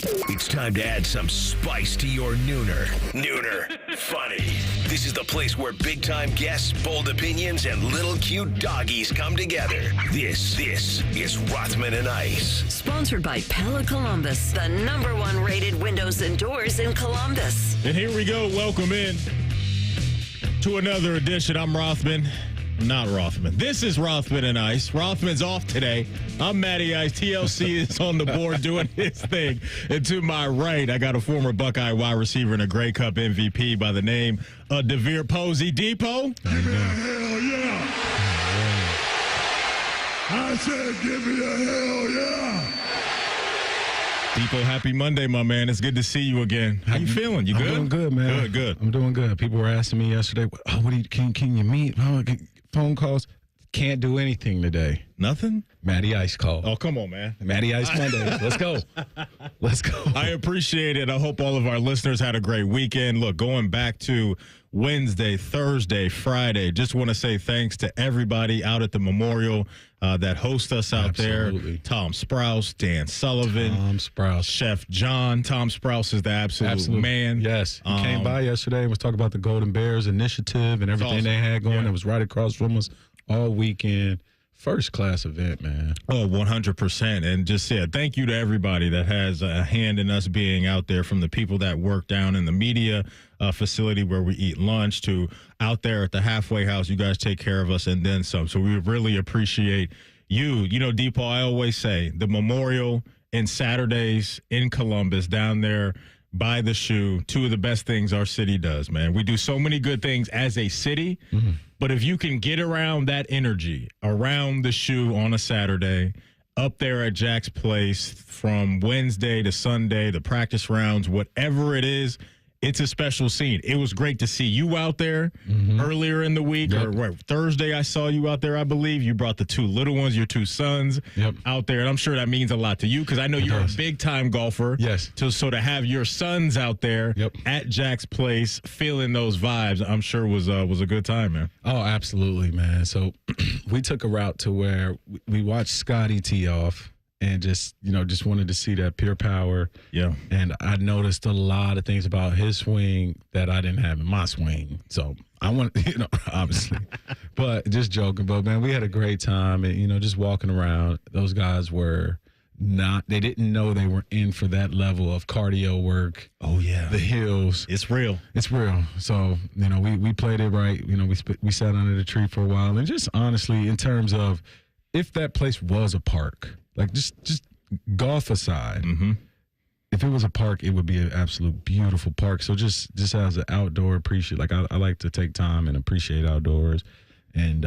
It's time to add some spice to your nooner. Nooner funny. This is the place where big-time guests, bold opinions, and little cute doggies come together. This is Rothman and Ice. Sponsored by Pella Columbus, the #1 rated windows and doors in Columbus. And here we go. Welcome in to another edition. I'm Rothman. Not Rothman. This is Rothman and Ice. Rothman's off today. I'm Matty Ice. TLC is on the board doing his thing. And to my right, I got a former Buckeye wide receiver and a Grey Cup MVP by the name of DeVere Posey. Depot? Give me a hell yeah. I said give me a hell yeah. Depot, happy Monday, my man. It's good to see you again. How you feeling? You good? I'm doing good, man. Good. I'm doing good. People were asking me yesterday, can you meet? Phone calls. Can't do anything today. Nothing? Matty Ice call. Oh, come on, man. Matty Ice Monday. Let's go. Let's go. I appreciate it. I hope all of our listeners had a great weekend. Look, going back to Wednesday, Thursday, Friday, just want to say thanks to everybody out at the Memorial that host us out Absolutely. there. Tom Sprouse, Dan Sullivan. Tom Sprouse. Chef John. Tom Sprouse is the absolute man. Yes. He came by yesterday and was talking about the Golden Bears initiative and everything they had going. Yeah. It was right across from us all weekend. First class event, man. Oh, 100%. And just said thank you to everybody that has a hand in us being out there, from the people that work down in the media facility where we eat lunch to out there at the halfway house. You guys take care of us and then some. So we really appreciate you. You know, Depot, I always say the Memorial and Saturdays in Columbus down there by the shoe, two of the best things our city does, man. We do so many good things as a city, but if you can get around that energy, around the shoe on a Saturday, up there at Jack's Place from Wednesday to Sunday, the practice rounds, whatever it is, it's a special scene. It was great to see you out there earlier in the week. Yep. Or Thursday, I saw you out there, I believe. You brought the two little ones, your two sons, out there. And I'm sure that means a lot to you because I know you're a big-time golfer. Yes. So to have your sons out there at Jack's Place feeling those vibes, I'm sure was a good time, man. Oh, absolutely, man. So we took a route to where we watched Scotty tee off. And just wanted to see that pure power. Yeah. And I noticed a lot of things about his swing that I didn't have in my swing. So I want, obviously. But just joking. But, man, we had a great time. And, just walking around, those guys were they didn't know they were in for that level of cardio work. Oh, yeah. The hills. It's real. It's real. So, we played it right. We sat under the tree for a while. And just honestly, in terms of if that place was a park, like just golf aside, if it was a park, it would be an absolute beautiful park. So just as an outdoor I like to take time and appreciate outdoors. And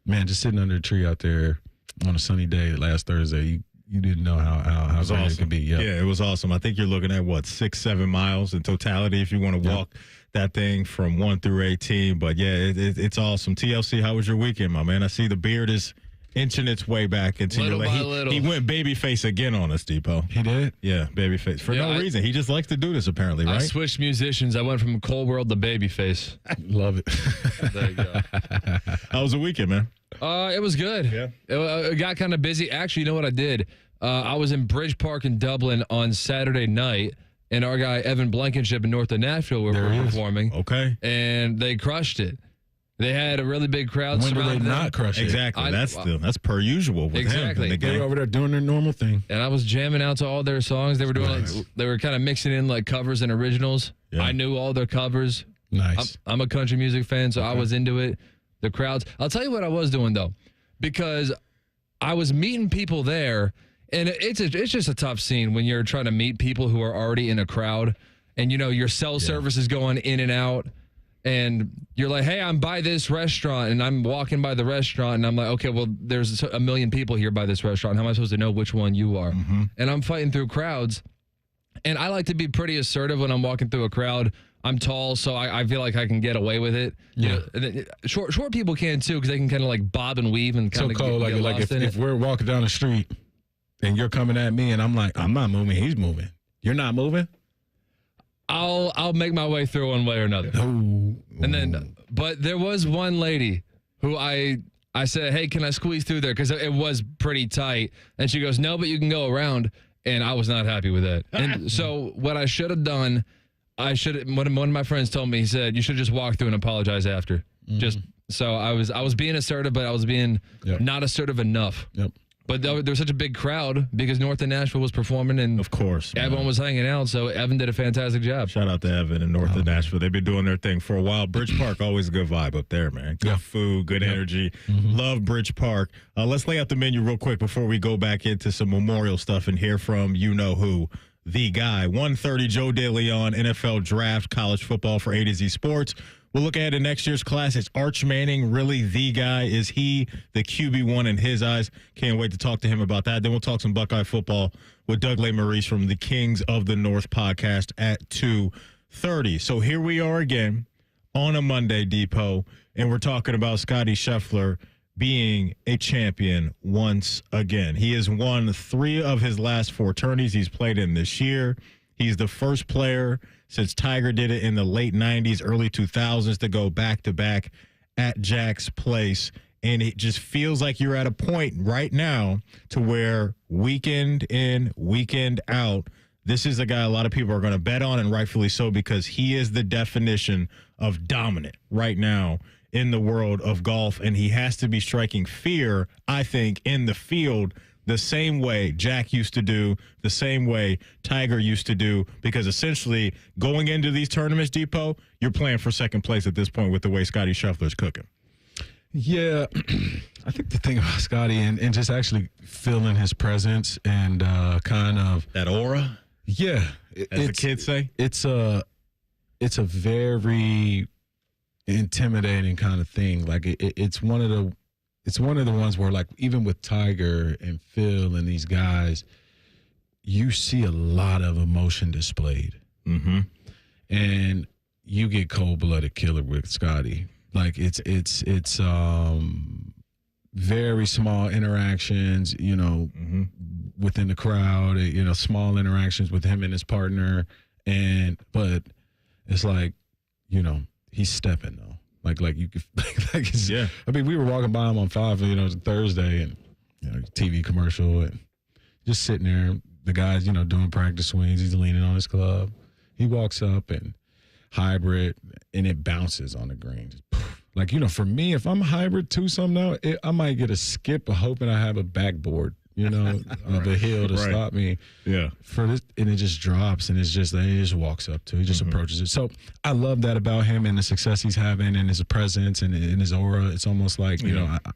man, just sitting under a tree out there on a sunny day last Thursday, you didn't know how great awesome. it could be. Yep. Yeah, it was awesome. I think you're looking at 6-7 miles in totality if you want to walk that thing from 1 through 18. But yeah, it's awesome. TLC, how was your weekend, my man? I see the beard is inching its way back into your leg. He went babyface again on us, Depot. He did? Yeah, babyface. For no reason. He just likes to do this, apparently, right? I switched musicians. I went from Cold World to Babyface. Love it. There you go. How was the weekend, man? It was good. Yeah. It got kind of busy. Actually, you know what I did? I was in Bridge Park in Dublin on Saturday night, and our guy Evan Blankenship in North of Nashville were performing. Okay. And they crushed it. They had a really big crowd When surrounding did they them. not crush it? Exactly. That's per usual with Exactly. him. They were over there doing their normal thing. And I was jamming out to all their songs. They were doing they were kind of mixing in like covers and originals. Yeah. I knew all their covers. Nice. I'm a country music fan, so I was into it. The crowds. I'll tell you what I was doing though, because I was meeting people there, and it's just a tough scene when you're trying to meet people who are already in a crowd, and your cell service is going in and out. And you're like, hey, I'm by this restaurant, and I'm walking by the restaurant, and I'm like, okay, well, there's a million people here by this restaurant. How am I supposed to know which one you are? And I'm fighting through crowds, and I like to be pretty assertive when I'm walking through a crowd. I'm tall, so I feel like I can get away with it. Yeah. Short people can too, because they can kind of like bob and weave and kind of get lost in it. If we're walking down the street and you're coming at me, and I'm like, I'm not moving, he's moving. You're not moving? I'll make my way through one way or another. And then, but there was one lady who I said, hey, can I squeeze through there? Because it was pretty tight. And she goes, no, but you can go around. and I was not happy with that. And so what I should have done, one of my friends told me, he said, you should just walk through and apologize after. So I was being assertive, but I was being not assertive enough. Yep. But there was such a big crowd because North of Nashville was performing, and Of course, man. everyone was hanging out. So Evan did a fantastic job. Shout out to Evan and North of Nashville. They've been doing their thing for a while. Bridge Park, always a good vibe up there, man. Good food, good energy. Love Bridge Park. Let's lay out the menu real quick before we go back into some Memorial stuff and hear from you-know-who, the guy. 1:30, Joe DeLeon, NFL Draft, college football for A to Z Sports. We'll look ahead to next year's class. It's Arch Manning really the guy? Is he the QB1 in his eyes? Can't wait to talk to him about that. Then we'll talk some Buckeye football with Doug Maurice from the Kings of the North podcast at 2:30. So here we are again on a Monday, Depot, and we're talking about Scotty Scheffler being a champion once again. He has won 3 of his last 4 tourneys he's played in this year. He's the first player since Tiger did it in the late 90s, early 2000s to go back-to-back at Jack's Place. And it just feels like you're at a point right now to where weekend in, weekend out, this is a guy a lot of people are going to bet on, and rightfully so, because he is the definition of dominant right now in the world of golf. And he has to be striking fear, I think, in the field the same way Jack used to do, the same way Tiger used to do, because essentially going into these tournaments, Depot, you're playing for second place at this point with the way Scotty Scheffler's cooking. Yeah, I think the thing about Scotty and just actually feeling his presence and kind of that aura. Yeah, as the kids say, it's a very intimidating kind of thing. Like it's one of the ones where, like, even with Tiger and Phil and these guys, you see a lot of emotion displayed, and you get cold-blooded killer with Scotty. Like it's very small interactions, within the crowd, small interactions with him and his partner, but it's like, he's stepping though. Like you could, I mean, we were walking by him on 5, Thursday, and TV commercial, and just sitting there. The guy's, doing practice swings. He's leaning on his club. He walks up and hybrid, and it bounces on the green. Just, like, for me, if I'm a hybrid too, now, I might get a skip, hoping I have a backboard, of a hill to stop me. Yeah. For this, and it just drops, and he just walks up to it. He just approaches it. So I love that about him and the success he's having and his presence and his aura. It's almost like,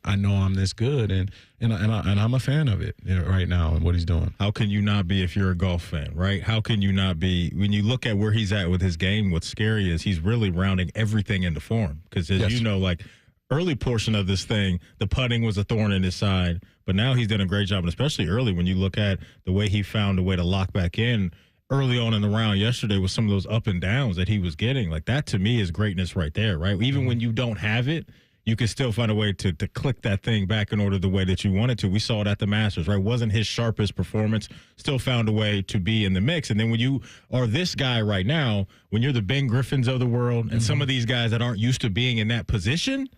I know I'm this good, and I'm a fan of it right now and what he's doing. How can you not be if you're a golf fan, right? How can you not be when you look at where he's at with his game? What's scary is he's really rounding everything into form, because as you know, like, early portion of this thing, the putting was a thorn in his side, but now he's done a great job, and especially early when you look at the way he found a way to lock back in early on in the round yesterday with some of those up and downs that he was getting. Like, that to me is greatness right there, right? Even when you don't have it, you can still find a way to click that thing back in order the way that you want it to. We saw it at the Masters, right? Wasn't his sharpest performance, still found a way to be in the mix. And then when you are this guy right now, when you're the Ben Griffins of the world and some of these guys that aren't used to being in that position,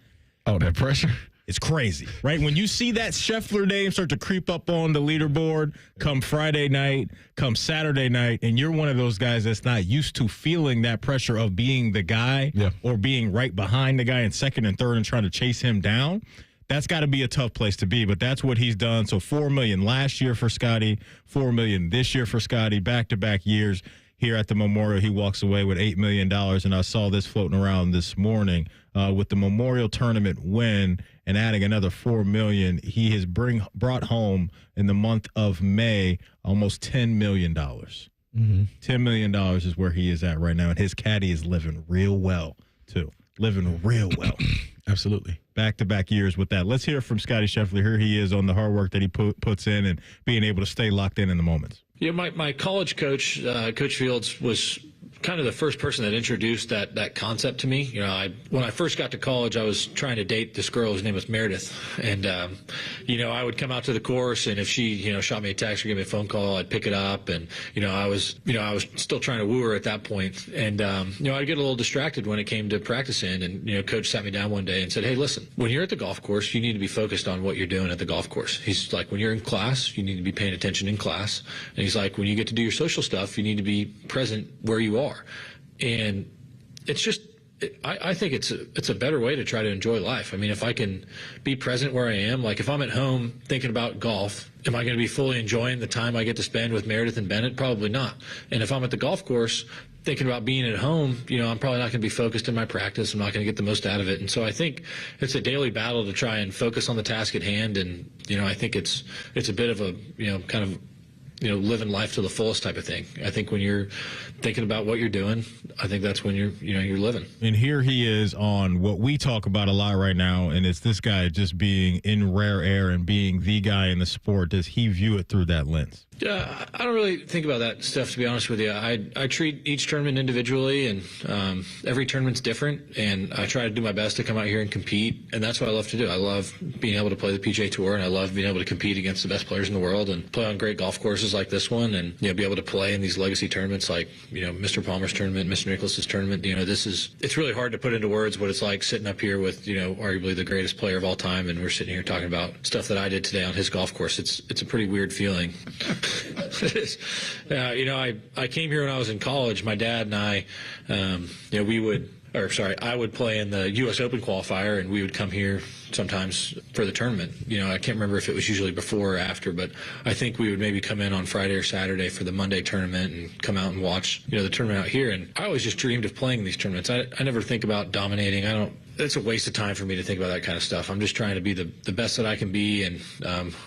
oh, that pressure. It's crazy, right? When you see that Scheffler name start to creep up on the leaderboard come Friday night, come Saturday night, and you're one of those guys that's not used to feeling that pressure of being the guy or being right behind the guy in second and third and trying to chase him down, that's got to be a tough place to be. But that's what he's done. So $4 million last year for Scotty, $4 million this year for Scotty, back-to-back years. Here at the Memorial, he walks away with $8 million, and I saw this floating around this morning with the Memorial Tournament win and adding another $4 million. He has brought home in the month of May almost $10 million. $10 million is where he is at right now, and his caddy is living real well too. Living real well. Absolutely. Back-to-back years with that. Let's hear from Scotty Scheffler. Here he is on the hard work that he puts in and being able to stay locked in the moments. Yeah, my college coach, Coach Fields, was kind of the first person that introduced that concept to me. When I first got to college, I was trying to date this girl whose name was Meredith, and I would come out to the course, and if she shot me a text or gave me a phone call, I'd pick it up, and I was still trying to woo her at that point, and I'd get a little distracted when it came to practicing, and coach sat me down one day and said, "Hey, listen, when you're at the golf course, you need to be focused on what you're doing at the golf course." He's like, "When you're in class, you need to be paying attention in class," and he's like, "When you get to do your social stuff, you need to be present where you are." And it's just, I think it's a better way to try to enjoy life. I mean, if I can be present where I am, like if I'm at home thinking about golf, am I going to be fully enjoying the time I get to spend with Meredith and Bennett? Probably not. And if I'm at the golf course thinking about being at home, I'm probably not going to be focused in my practice. I'm not going to get the most out of it. And so I think it's a daily battle to try and focus on the task at hand. And, I think it's a bit of a, kind of, living life to the fullest type of thing. I think when you're thinking about what you're doing, I think that's when you're living. And here he is on what we talk about a lot right now, and it's this guy just being in rare air and being the guy in the sport. Does he view it through that lens? Yeah, I don't really think about that stuff, to be honest with you. I treat each tournament individually, and every tournament's different, and I try to do my best to come out here and compete, and that's what I love to do. I love being able to play the PGA Tour, and I love being able to compete against the best players in the world and play on great golf courses like this one, and be able to play in these legacy tournaments like Mr. Palmer's tournament, Mr. Nicklaus's tournament. It's really hard to put into words what it's like sitting up here with arguably the greatest player of all time, and we're sitting here talking about stuff that I did today on his golf course. It's a pretty weird feeling. I came here when I was in college. My dad and I, I would play in the U.S. Open qualifier, and we would come here sometimes for the tournament. I can't remember if it was usually before or after, but I think we would maybe come in on Friday or Saturday for the Monday tournament and come out and watch, the tournament out here. And I always just dreamed of playing these tournaments. I never think about dominating. It's a waste of time for me to think about that kind of stuff. I'm just trying to be the best that I can be and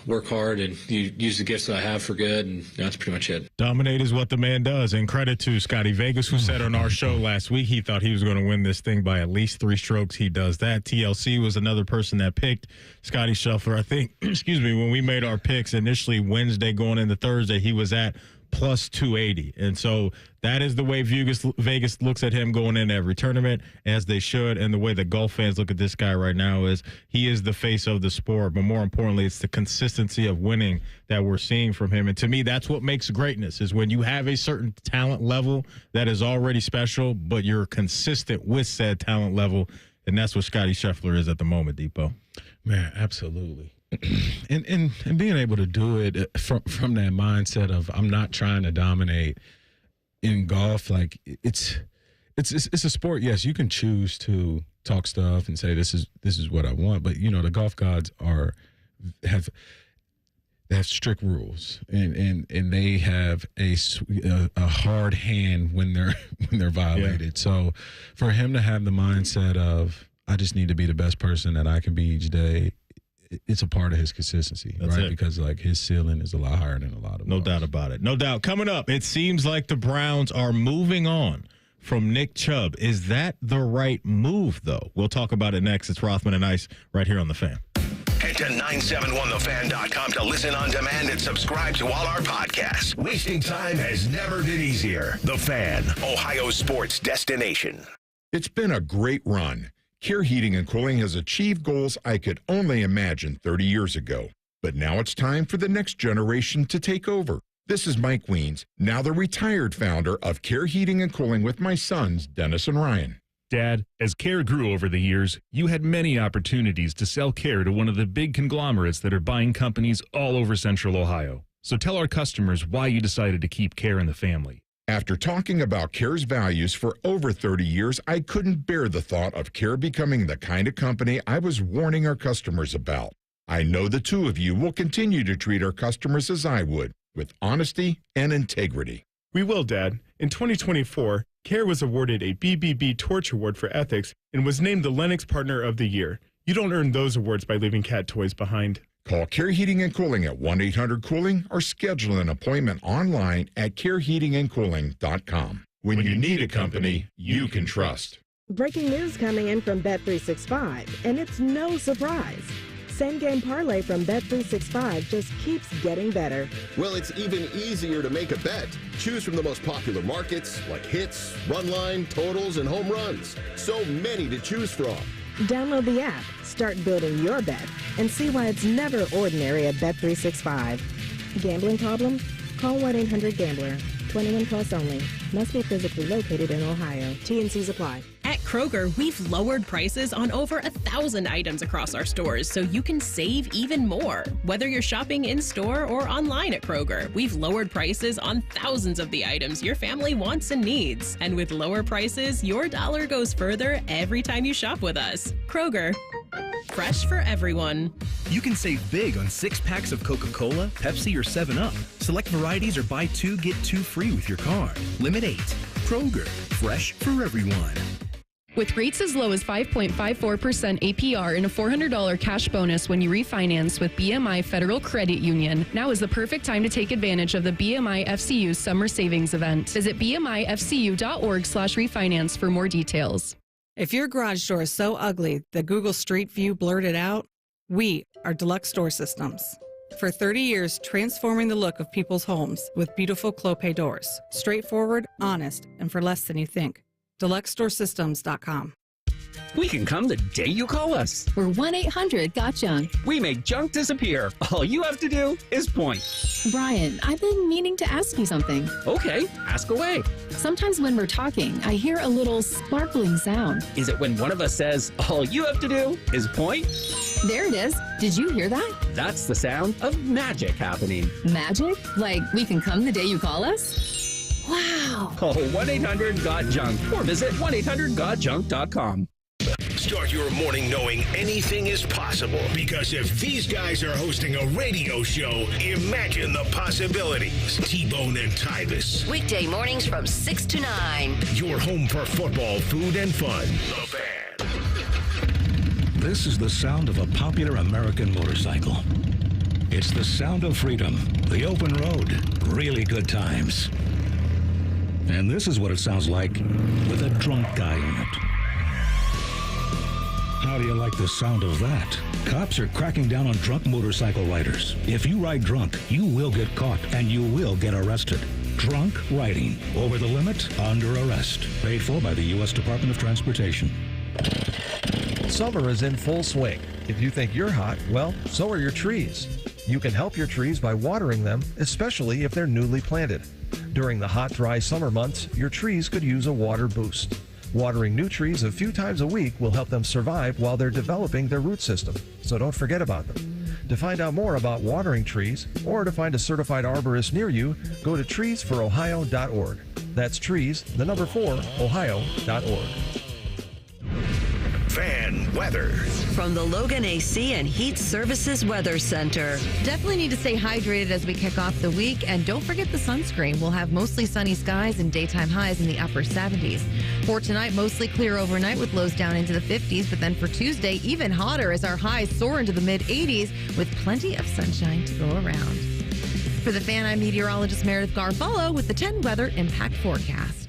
work hard and use the gifts that I have for good, and that's pretty much it. Dominate is what the man does, and credit to Scotty Vegas, who said on our show last week he thought he was going to win this thing by at least 3 strokes. He does that. TLC was another person that picked Scotty Scheffler. I think, when we made our picks initially Wednesday going into Thursday, he was at plus 280. And so that is the way Vegas looks at him going into every tournament, as they should. And the way that golf fans look at this guy right now is he is the face of the sport. But more importantly, it's the consistency of winning that we're seeing from him. And to me, that's what makes greatness, is when you have a certain talent level that is already special, but you're consistent with said talent level. And that's what Scotty Scheffler is at the moment, Depot. Man, absolutely. And being able to do it from that mindset of I'm not trying to dominate in golf, like it's a sport. Yes, you can choose to talk stuff and say this is what I want, but the golf gods have strict rules, and they have a hard hand when they're violated. Yeah. So for him to have the mindset of I just need to be the best person that I can be each day, it's a part of his consistency. That's right? Because his ceiling is a lot higher than a lot of No doubt about it. No doubt. Coming up, it seems like the Browns are moving on from Nick Chubb. Is that the right move, though? We'll talk about it next. It's Rothman and Ice right here on The Fan. Head to 971thefan.com to listen on demand and subscribe to all our podcasts. Wasting time has never been easier. The Fan, Ohio sports destination. It's been a great run. Care Heating and Cooling has achieved goals I could only imagine 30 years ago. But now it's time for the next generation to take over. This is Mike Weens, now the retired founder of Care Heating and Cooling with my sons, Dennis and Ryan. Dad, as Care grew over the years, you had many opportunities to sell Care to one of the big conglomerates that are buying companies all over Central Ohio. So tell our customers why you decided to keep Care in the family. After talking about Care's values for over 30 years, I couldn't bear the thought of Care becoming the kind of company I was warning our customers about. I know the two of you will continue to treat our customers as I would, with honesty and integrity. We will, Dad. In 2024, Care was awarded a BBB Torch Award for Ethics and was named the Lennox Partner of the Year. You don't earn those awards by leaving cat toys behind. Call Care Heating and Cooling at 1-800-COOLING or schedule an appointment online at careheatingandcooling.com. When you need a company you can trust. Breaking news coming in from Bet365, and it's no surprise. Same Game Parlay from Bet365 just keeps getting better. Well, it's even easier to make a bet. Choose from the most popular markets like hits, run line, totals, and home runs. So many to choose from. Download the app, start building your bet, and see why it's never ordinary at Bet365. Gambling problem? Call 1-800-GAMBLER. 21 plus only. Must be physically located in Ohio. T&Cs apply. At Kroger, we've lowered prices on over 1,000 items across our stores so you can save even more. Whether you're shopping in-store or online at Kroger, we've lowered prices on thousands of the items your family wants and needs. And with lower prices, your dollar goes further every time you shop with us. Kroger, fresh for everyone. You can save big on 6-packs of Coca-Cola, Pepsi, or 7-Up. Select varieties or buy 2, get 2 free with your card. Limit 8. Kroger, fresh for everyone. With rates as low as 5.54% APR and a $400 cash bonus when you refinance with BMI Federal Credit Union, now is the perfect time to take advantage of the BMI FCU Summer Savings Event. Visit bmifcu.org/refinance for more details. If your garage door is so ugly that Google Street View blurred it out, we are Deluxe Door Systems. For 30 years, transforming the look of people's homes with beautiful Clopay doors. Straightforward, honest, and for less than you think. DeluxeDoorSystems.com. We can come the day you call us. We're 1-800-GOT-JUNK. We make junk disappear. All you have to do is point. Brian, I've been meaning to ask you something. Okay, ask away. Sometimes when we're talking, I hear a little sparkling sound. Is it when one of us says, all you have to do is point? There it is. Did you hear that? That's the sound of magic happening. Magic? Like we can come the day you call us? Wow. Call 1-800-GOT-JUNK or visit 1-800-GOT-JUNK.com. Start your morning knowing anything is possible, because if these guys are hosting a radio show, imagine the possibilities. T-Bone and Tyvis. Weekday mornings from 6 to 9. Your home for football, food, and fun. The Fan. This is the sound of a popular American motorcycle. It's the sound of freedom, the open road, really good times. And this is what it sounds like with a drunk guy in it. How do you like the sound of that? Cops are cracking down on drunk motorcycle riders. If you ride drunk, you will get caught and you will get arrested. Drunk riding, over the limit, under arrest. Paid for by the U.S. Department of Transportation. Summer is in full swing. If you think you're hot, well, so are your trees. You can help your trees by watering them, especially if they're newly planted. During the hot, dry summer months, your trees could use a water boost. Watering new trees a few times a week will help them survive while they're developing their root system, so don't forget about them. To find out more about watering trees or to find a certified arborist near you, go to treesforohio.org. That's trees, the number 4, ohio.org. Fan weather. From the Logan AC and Heat Services Weather Center. Definitely need to stay hydrated as we kick off the week, and don't forget the sunscreen. We'll have mostly sunny skies and daytime highs in the upper 70s. For tonight, mostly clear overnight with lows down into the 50s, but then for Tuesday, even hotter as our highs soar into the mid-80s with plenty of sunshine to go around. For the Fan, I'm meteorologist Meredith Garfalo with the 10 Weather Impact Forecast.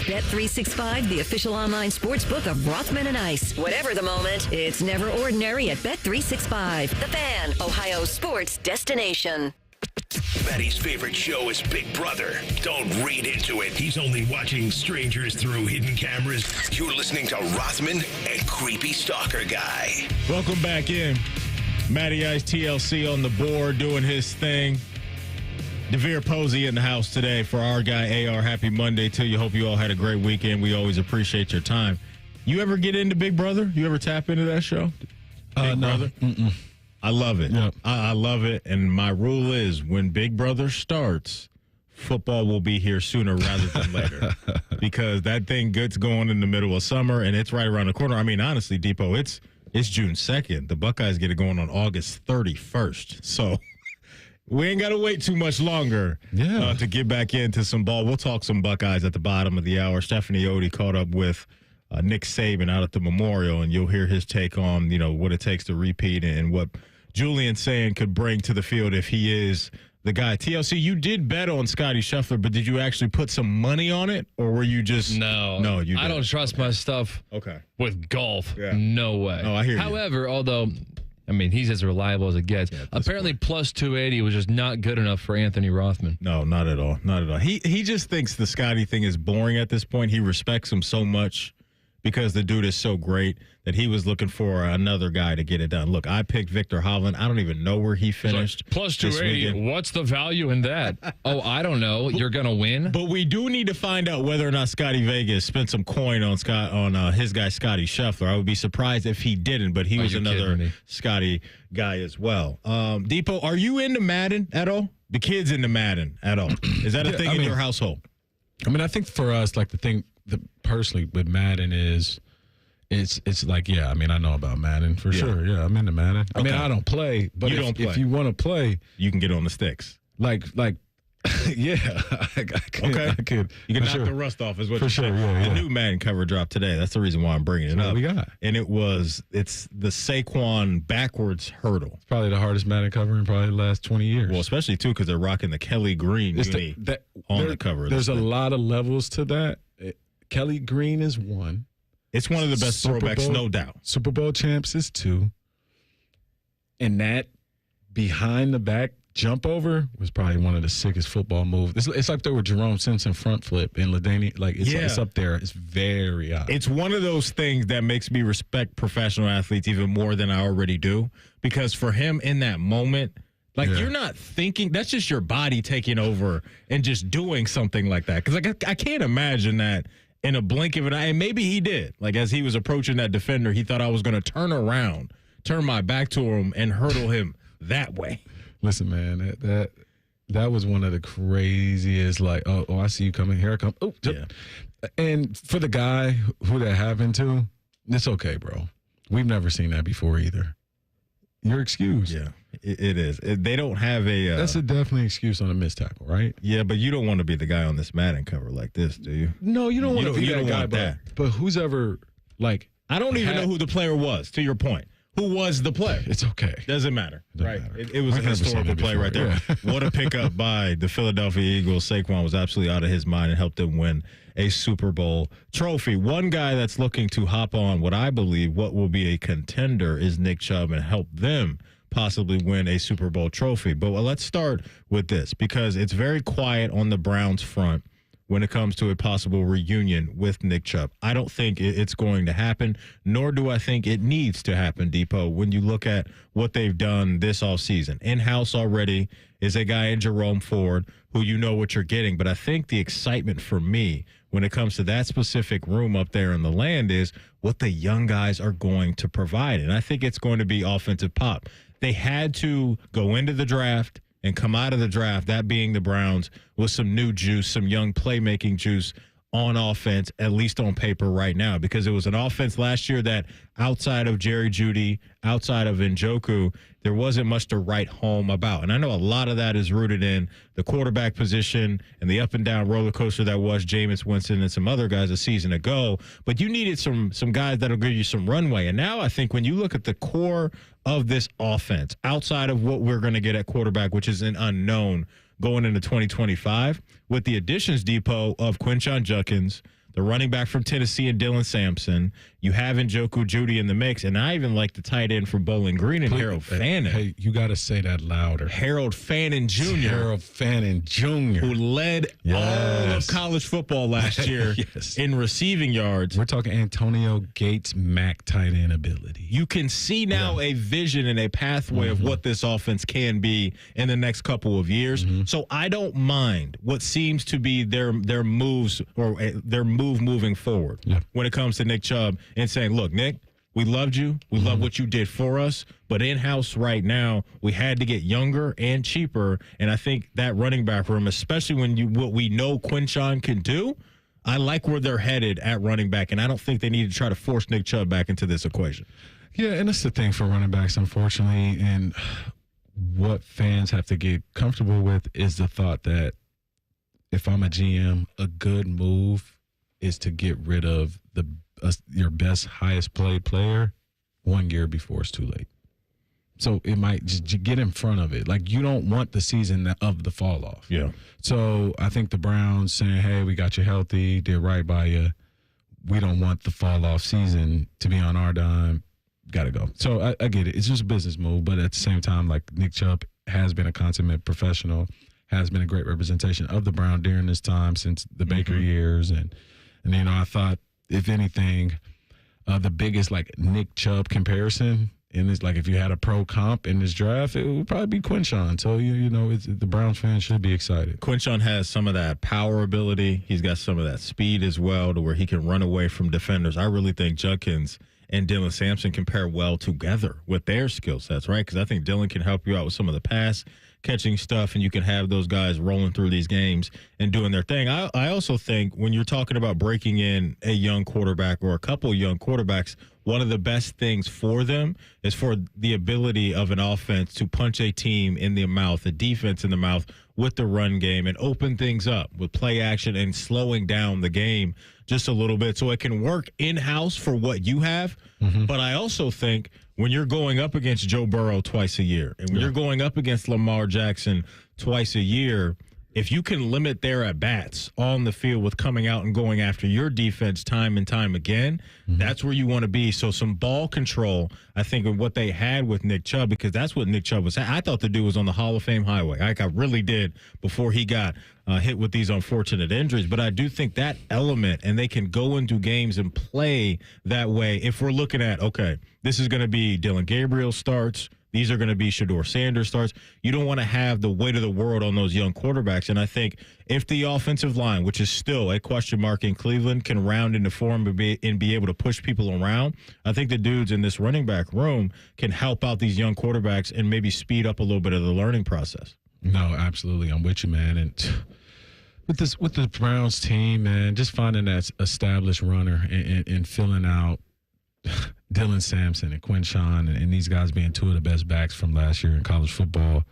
Bet365, the official online sports book of Rothman and Ice. Whatever the moment, it's never ordinary at Bet365. The Fan, Ohio's sports destination. Maddie's favorite show is Big Brother. Don't read into it. He's only watching strangers through hidden cameras. You're listening to Rothman and Creepy Stalker Guy. Welcome back in. Matty Ice, TLC on the board, doing his thing. DeVere Posey in the house today for our guy AR. Happy Monday to you. Hope you all had a great weekend. We always appreciate your time. You ever get into Big Brother? You ever tap into that show? Big Brother? Mm-mm. I love it. Yep. I love it. And my rule is when Big Brother starts, football will be here sooner rather than later. Because that thing gets going in the middle of summer and it's right around the corner. I mean, honestly, Depot, it's June 2nd. The Buckeyes get it going on August 31st. So we ain't got to wait too much longer to get back into some ball. We'll talk some Buckeyes at the bottom of the hour. Stephanie Odie caught up with Nick Saban out at the Memorial, and you'll hear his take on, what it takes to repeat and what Julian saying could bring to the field if he is the guy. TLC, you did bet on Scotty Scheffler, but did you actually put some money on it, or were you just... No, you didn't. I don't trust my stuff with golf. Yeah. No way. Oh, I hear you. However, although I mean, he's as reliable as it gets. Apparently, plus 280 was just not good enough for Anthony Rothman. No, not at all. Not at all. He just thinks the Scotty thing is boring at this point. He respects him so much because the dude is so great that he was looking for another guy to get it done. Look, I picked Victor Hovland. I don't even know where he finished. Like, plus 280, what's the value in that? Oh, I don't know. You're going to win? But we do need to find out whether or not Scotty Vegas spent some coin on his guy, Scotty Scheffler. I would be surprised if he didn't, but he was another Scotty guy as well. Depot, are you into Madden at all? The kids into Madden at all? Is that a thing in your household? I mean, I think for us, like the thing that personally with Madden is it's like, I mean, I know about Madden for sure. Yeah, I'm into Madden. I mean, I don't play, but if you want to play, you can get on the sticks. Like yeah, I could. You can knock the rust off, is what for you're sure. saying. Yeah. The new Madden cover dropped today. That's the reason why I'm bringing it up. We got, and it's the Saquon backwards hurdle. It's probably the hardest Madden cover in probably the last 20 years. Well, especially too because they're rocking the Kelly Green uni on the cover. There's a lot of levels to that. Kelly Green is one. It's one of the best throwbacks, no doubt. Super Bowl champs is two. And that behind the back jump over was probably one of the sickest football moves. It's like there were Jerome Simpson front flip and LaDainian. Like it's up there. It's very odd. It's one of those things that makes me respect professional athletes even more than I already do. Because for him in that moment, you're not thinking. That's just your body taking over and just doing something like that. Because I can't imagine that in a blink of an eye. And maybe he did. Like as he was approaching that defender, he thought I was going to turn around, turn my back to him, and hurdle him that way. Listen, man, that was one of the craziest. Like, oh, I see you coming. Here I come. Oh, yeah. And for the guy who that happened to, it's okay, bro. We've never seen that before either. You're excused. Yeah, it is. They don't have a. That's a definitely excuse on a missed tackle, right? Yeah, but you don't want to be the guy on this Madden cover like this, do you? No, you don't want to be that guy. But who's ever like? I don't even know who the player was. To your point. Who was the player? It's okay. Doesn't matter, right? It was a historical play right there. Yeah. What a pickup by the Philadelphia Eagles. Saquon was absolutely out of his mind and helped them win a Super Bowl trophy. One guy that's looking to hop on what I believe what will be a contender is Nick Chubb and help them possibly win a Super Bowl trophy. But let's start with this because it's very quiet on the Browns front when it comes to a possible reunion with Nick Chubb. I don't think it's going to happen, nor do I think it needs to happen, Depot, when you look at what they've done this offseason. In-house already is a guy in Jerome Ford who you know what you're getting, but I think the excitement for me when it comes to that specific room up there in the land is what the young guys are going to provide, and I think it's going to be offensive pop. They had to go into the draft and come out of the draft, that being the Browns, with some new juice, some young playmaking juice on offense, at least on paper right now, because it was an offense last year that outside of Jerry Jeudy, outside of Njoku, there wasn't much to write home about. And I know a lot of that is rooted in the quarterback position and the up and down roller coaster that was Jameis Winston and some other guys a season ago. But you needed some guys that'll give you some runway. And now I think when you look at the core of this offense, outside of what we're going to get at quarterback, which is an unknown going into 2025, with the additions, Depot, of Quinshon Judkins, the running back from Tennessee and Dylan Sampson, you have Njoku Jeudy in the mix, and I even like the tight end from Bowling Green and Harold Fannin. Hey, you got to say that louder. Harold Fannin Jr. Harold Fannin Jr. Who led all of college football last year in receiving yards. We're talking Antonio Gates Mac tight end ability. You can see now a vision and a pathway of what this offense can be in the next couple of years. So I don't mind what seems to be their moves or their move moving forward when it comes to Nick Chubb and saying, look, Nick, we loved you. We love what you did for us. But in-house right now, we had to get younger and cheaper. And I think that running back room, especially when what we know Quinshon can do, I like where they're headed at running back. And I don't think they need to try to force Nick Chubb back into this equation. Yeah, and that's the thing for running backs, unfortunately. And what fans have to get comfortable with is the thought that if I'm a GM, a good move is to get rid of your best, highest played player 1 year before it's too late. So it might just get in front of it. Like, you don't want the season of the fall off. Yeah. So I think the Browns saying, hey, we got you healthy, did right by you. We don't want the fall off season to be on our dime got to go. So I get it. It's just a business move, but at the same time, like Nick Chubb has been a consummate professional, has been a great representation of the Brown during this time since the Baker years, and I thought if anything, the biggest like Nick Chubb comparison in this, like if you had a pro comp in this draft, it would probably be Quinshon. So the Browns fans should be excited. Quinshon has some of that power ability. He's got some of that speed as well, to where he can run away from defenders. I really think Judkins and Dylan Sampson compare well together with their skill sets, right? Because I think Dylan can help you out with some of the pass catching stuff, and you can have those guys rolling through these games and doing their thing. I also think when you're talking about breaking in a young quarterback or a couple of young quarterbacks, one of the best things for them is for the ability of an offense to punch a team in the mouth, a defense in the mouth with the run game, and open things up with play action and slowing down the game just a little bit so it can work in-house for what you have. But I also think when you're going up against Joe Burrow twice a year, and when you're going up against Lamar Jackson twice a year, if you can limit their at-bats on the field with coming out and going after your defense time and time again, that's where you want to be. So some ball control, I think, of what they had with Nick Chubb, because that's what Nick Chubb was. I thought the dude was on the Hall of Fame highway. I really did before he got hit with these unfortunate injuries. But I do think that element, and they can go into games and play that way. If we're looking at, okay, this is going to be Dylan Gabriel starts, these are going to be Shedeur Sanders starts. You don't want to have the weight of the world on those young quarterbacks. And I think if the offensive line, which is still a question mark in Cleveland, can round into form and be able to push people around, I think the dudes in this running back room can help out these young quarterbacks and maybe speed up a little bit of the learning process. No, absolutely. I'm with you, man. And with the Browns team, man, just finding that established runner and filling out Dylan Sampson and Quinshon and these guys being two of the best backs from last year in college football,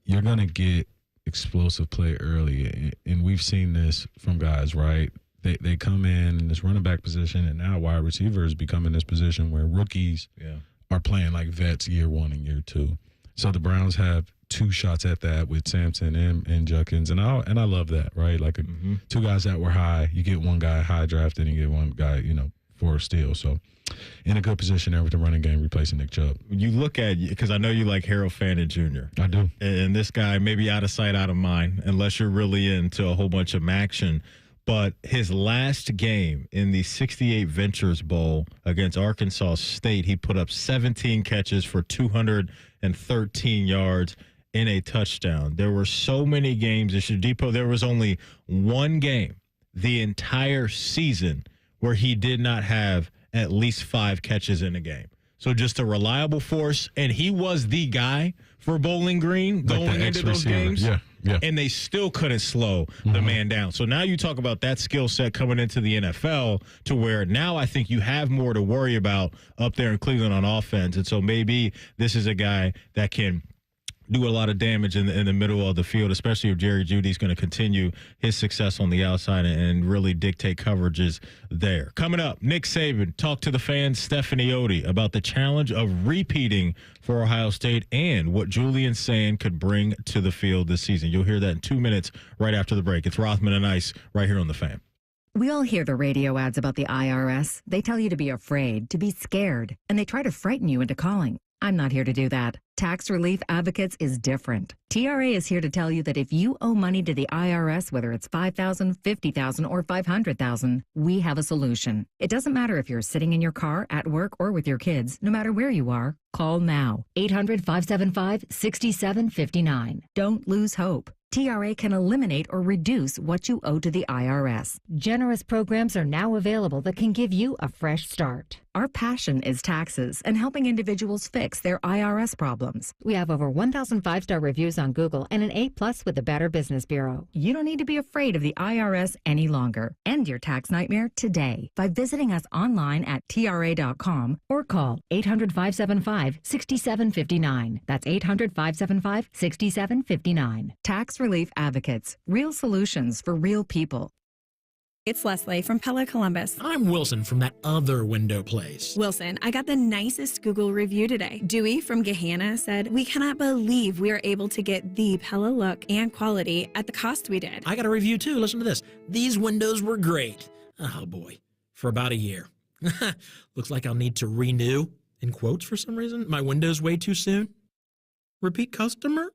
you're going to get explosive play early. And we've seen this from guys, right? They come in this running back position, and now wide receivers become in this position where rookies are playing like vets year one and year two. So the Browns have two shots at that with Sampson and Judkins, and I love that, right? Like two guys that were high, you get one guy high drafted, and you get one guy, for a steal. So in a good position there with the running game replacing Nick Chubb. You look at, because I know you like Harold Fannin Jr. I do. And this guy may be out of sight, out of mind, unless you're really into a whole bunch of action. But his last game in the 68 Ventures Bowl against Arkansas State, he put up 17 catches for 213 yards and a touchdown. There were so many games at Depot. There was only one game the entire season where he did not have at least 5 catches in a game. So just a reliable force, and he was the guy for Bowling Green going into those games. Yeah. And they still couldn't slow the man down. So now you talk about that skill set coming into the NFL, to where now I think you have more to worry about up there in Cleveland on offense. And so maybe this is a guy that can do a lot of damage in the middle of the field, especially if Jerry Jeudy's going to continue his success on the outside and really dictate coverages there. Coming up, Nick Saban talked to the fans, Stephanie Odie, about the challenge of repeating for Ohio State and what Julian Sand could bring to the field this season. You'll hear that in 2 minutes right after the break. It's Rothman and Ice right here on The Fan. We all hear the radio ads about the IRS. They tell you to be afraid, to be scared, and they try to frighten you into calling. I'm not here to do that. Tax Relief Advocates is different. TRA is here to tell you that if you owe money to the IRS, whether it's $5,000, $50,000, or $500,000, we have a solution. It doesn't matter if you're sitting in your car, at work, or with your kids. No matter where you are, call now. 800-575-6759. Don't lose hope. TRA can eliminate or reduce what you owe to the IRS. Generous programs are now available that can give you a fresh start. Our passion is taxes and helping individuals fix their IRS problems. We have over 1,000 5-star reviews on Google and an A+ with the Better Business Bureau. You don't need to be afraid of the IRS any longer. End your tax nightmare today by visiting us online at TRA.com or call 800-575-6759. That's 800-575-6759. Tax Relief Advocates. Real solutions for real people. It's Leslie from Pella Columbus. I'm Wilson from that other window place. Wilson, I got the nicest Google review today. Dewey from Gahanna said, "We cannot believe we are able to get the Pella look and quality at the cost we did." I got a review too. Listen to this. "These windows were great." Oh boy, for about a year. Looks like I'll need to renew. in quotes for some reason. My window's way too soon. Repeat customer?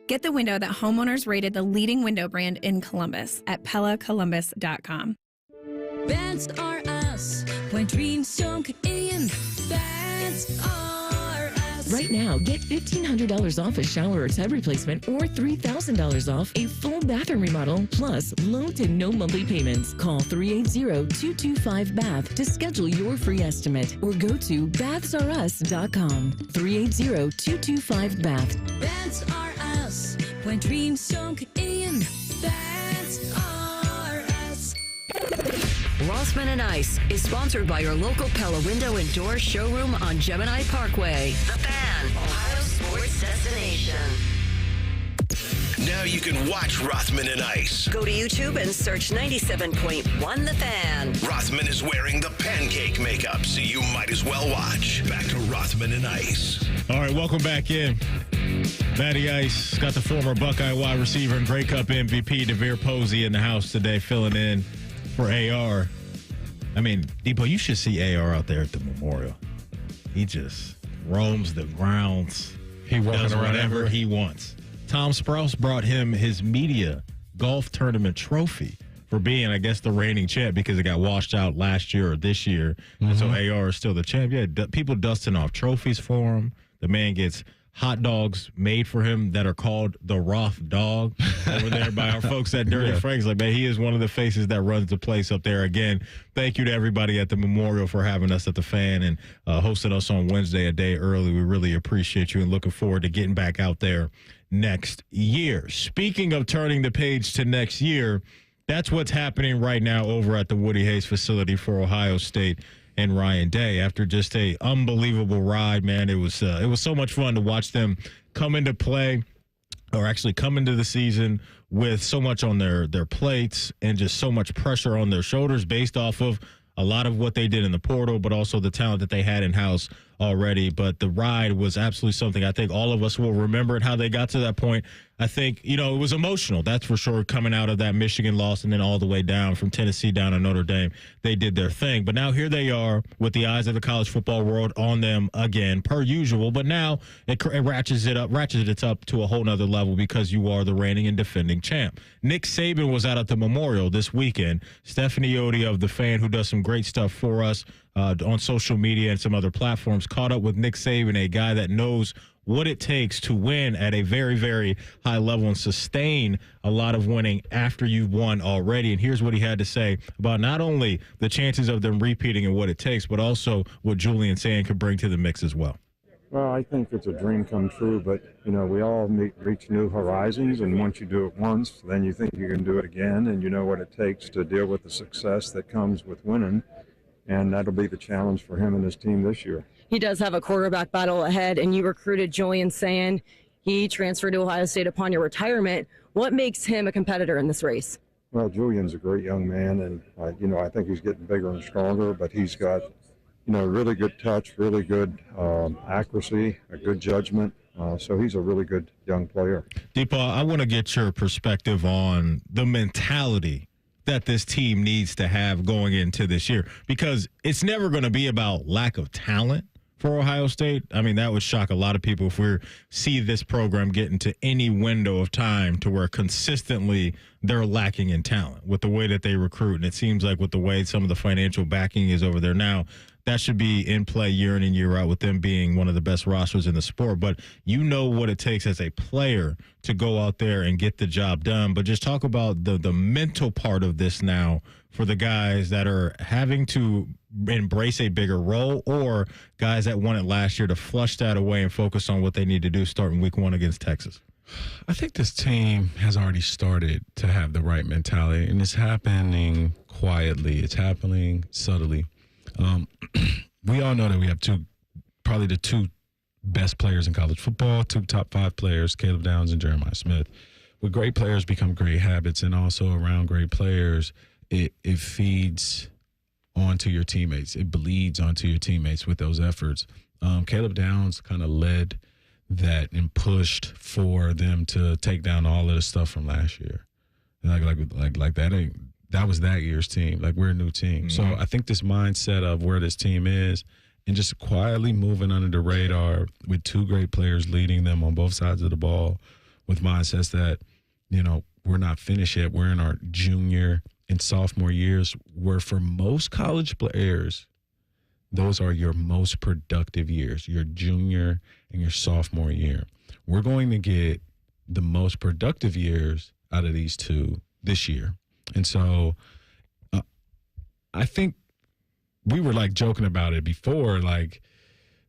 Get the window that homeowners rated the leading window brand in Columbus at PellaColumbus.com. That's are us. When dreams sunk in, that's are us. Right now, get $1,500 off a shower or tub replacement or $3,000 off a full bathroom remodel, plus low to no monthly payments. Call 380-225-BATH to schedule your free estimate or go to bathsareus.com. 380-225-BATH. That's are us. When dreams sunk in, that's are us. Rothman and Ice is sponsored by your local Pella Window and Door showroom on Gemini Parkway. The Fan, Ohio sports destination. Now you can watch Rothman and Ice. Go to YouTube and search 97.1 The Fan. Rothman is wearing the pancake makeup, so you might as well watch. Back to Rothman and Ice. All right, welcome back in. Matty Ice got the former Buckeye wide receiver and Grey Cup MVP DeVere Posey in the house today, filling in for AR. I mean, Depot, you should see AR out there at the Memorial. He just roams the grounds. He does whatever he wants. Tom Sprouse brought him his media golf tournament trophy for being, I guess, the reigning champ because it got washed out last year or this year. And so AR is still the champ. Yeah, people dusting off trophies for him. The man gets hot dogs made for him that are called the Roth Dog over there by our folks at Dirty Frank's. Like, man, he is one of the faces that runs the place up there. Again, thank you to everybody at the Memorial for having us at the Fan and hosting us on Wednesday a day early. We really appreciate you and looking forward to getting back out there next year. Speaking of turning the page to next year, that's what's happening right now over at the Woody Hayes facility for Ohio State and Ryan Day. After just a unbelievable ride, man, it was so much fun to watch them come into play, or actually come into the season with so much on their plates and just so much pressure on their shoulders based off of a lot of what they did in the portal, but also the talent that they had in-house already. But the ride was absolutely something I think all of us will remember, and how they got to that point. I think, it was emotional, that's for sure, coming out of that Michigan loss and then all the way down from Tennessee down to Notre Dame. They did their thing. But now here they are with the eyes of the college football world on them again, per usual. But now it ratchets it up to a whole nother level because you are the reigning and defending champ. Nick Saban was out at the Memorial this weekend. Stephanie Odie of The Fan, who does some great stuff for us on social media and some other platforms, caught up with Nick Saban, a guy that knows what it takes to win at a very, very high level and sustain a lot of winning after you've won already. And here's what he had to say about not only the chances of them repeating and what it takes, but also what Julian Sand could bring to the mix as well. Well, I think it's a dream come true, but, we all reach new horizons, and once you do it once, then you think you can do it again, and you know what it takes to deal with the success that comes with winning, and that'll be the challenge for him and his team this year. He does have a quarterback battle ahead, and you recruited Julian Sand. He transferred to Ohio State upon your retirement. What makes him a competitor in this race? Well, Julian's a great young man, and, I think he's getting bigger and stronger, but he's got, really good touch, really good accuracy, a good judgment. So he's a really good young player. Deepa, I want to get your perspective on the mentality that this team needs to have going into this year, because it's never going to be about lack of talent for Ohio State. I mean, that would shock a lot of people if we see this program get into any window of time to where consistently they're lacking in talent with the way that they recruit. And it seems like with the way some of the financial backing is over there now, that should be in play year in and year out with them being one of the best rosters in the sport. But you know what it takes as a player to go out there and get the job done. But just talk about the mental part of this now for the guys that are having to embrace a bigger role, or guys that won it last year to flush that away and focus on what they need to do starting week 1 against Texas. I think this team has already started to have the right mentality, and it's happening quietly. It's happening subtly. We all know that we have probably the two best players in college football, 2 top 5 players, Caleb Downs and Jeremiah Smith. With great players become great habits, and also around great players, it feeds onto your teammates. It bleeds onto your teammates with those efforts. Caleb Downs kind of led that and pushed for them to take down all of the stuff from last year. Like that was that year's team. Like, we're a new team. Mm-hmm. So I think this mindset of where this team is and just quietly moving under the radar with two great players leading them on both sides of the ball with mindsets that, we're not finished yet. We're in our junior and sophomore years, where for most college players, those are your most productive years, your junior and your sophomore year. We're going to get the most productive years out of these two this year. And so I think we were like joking about it before, like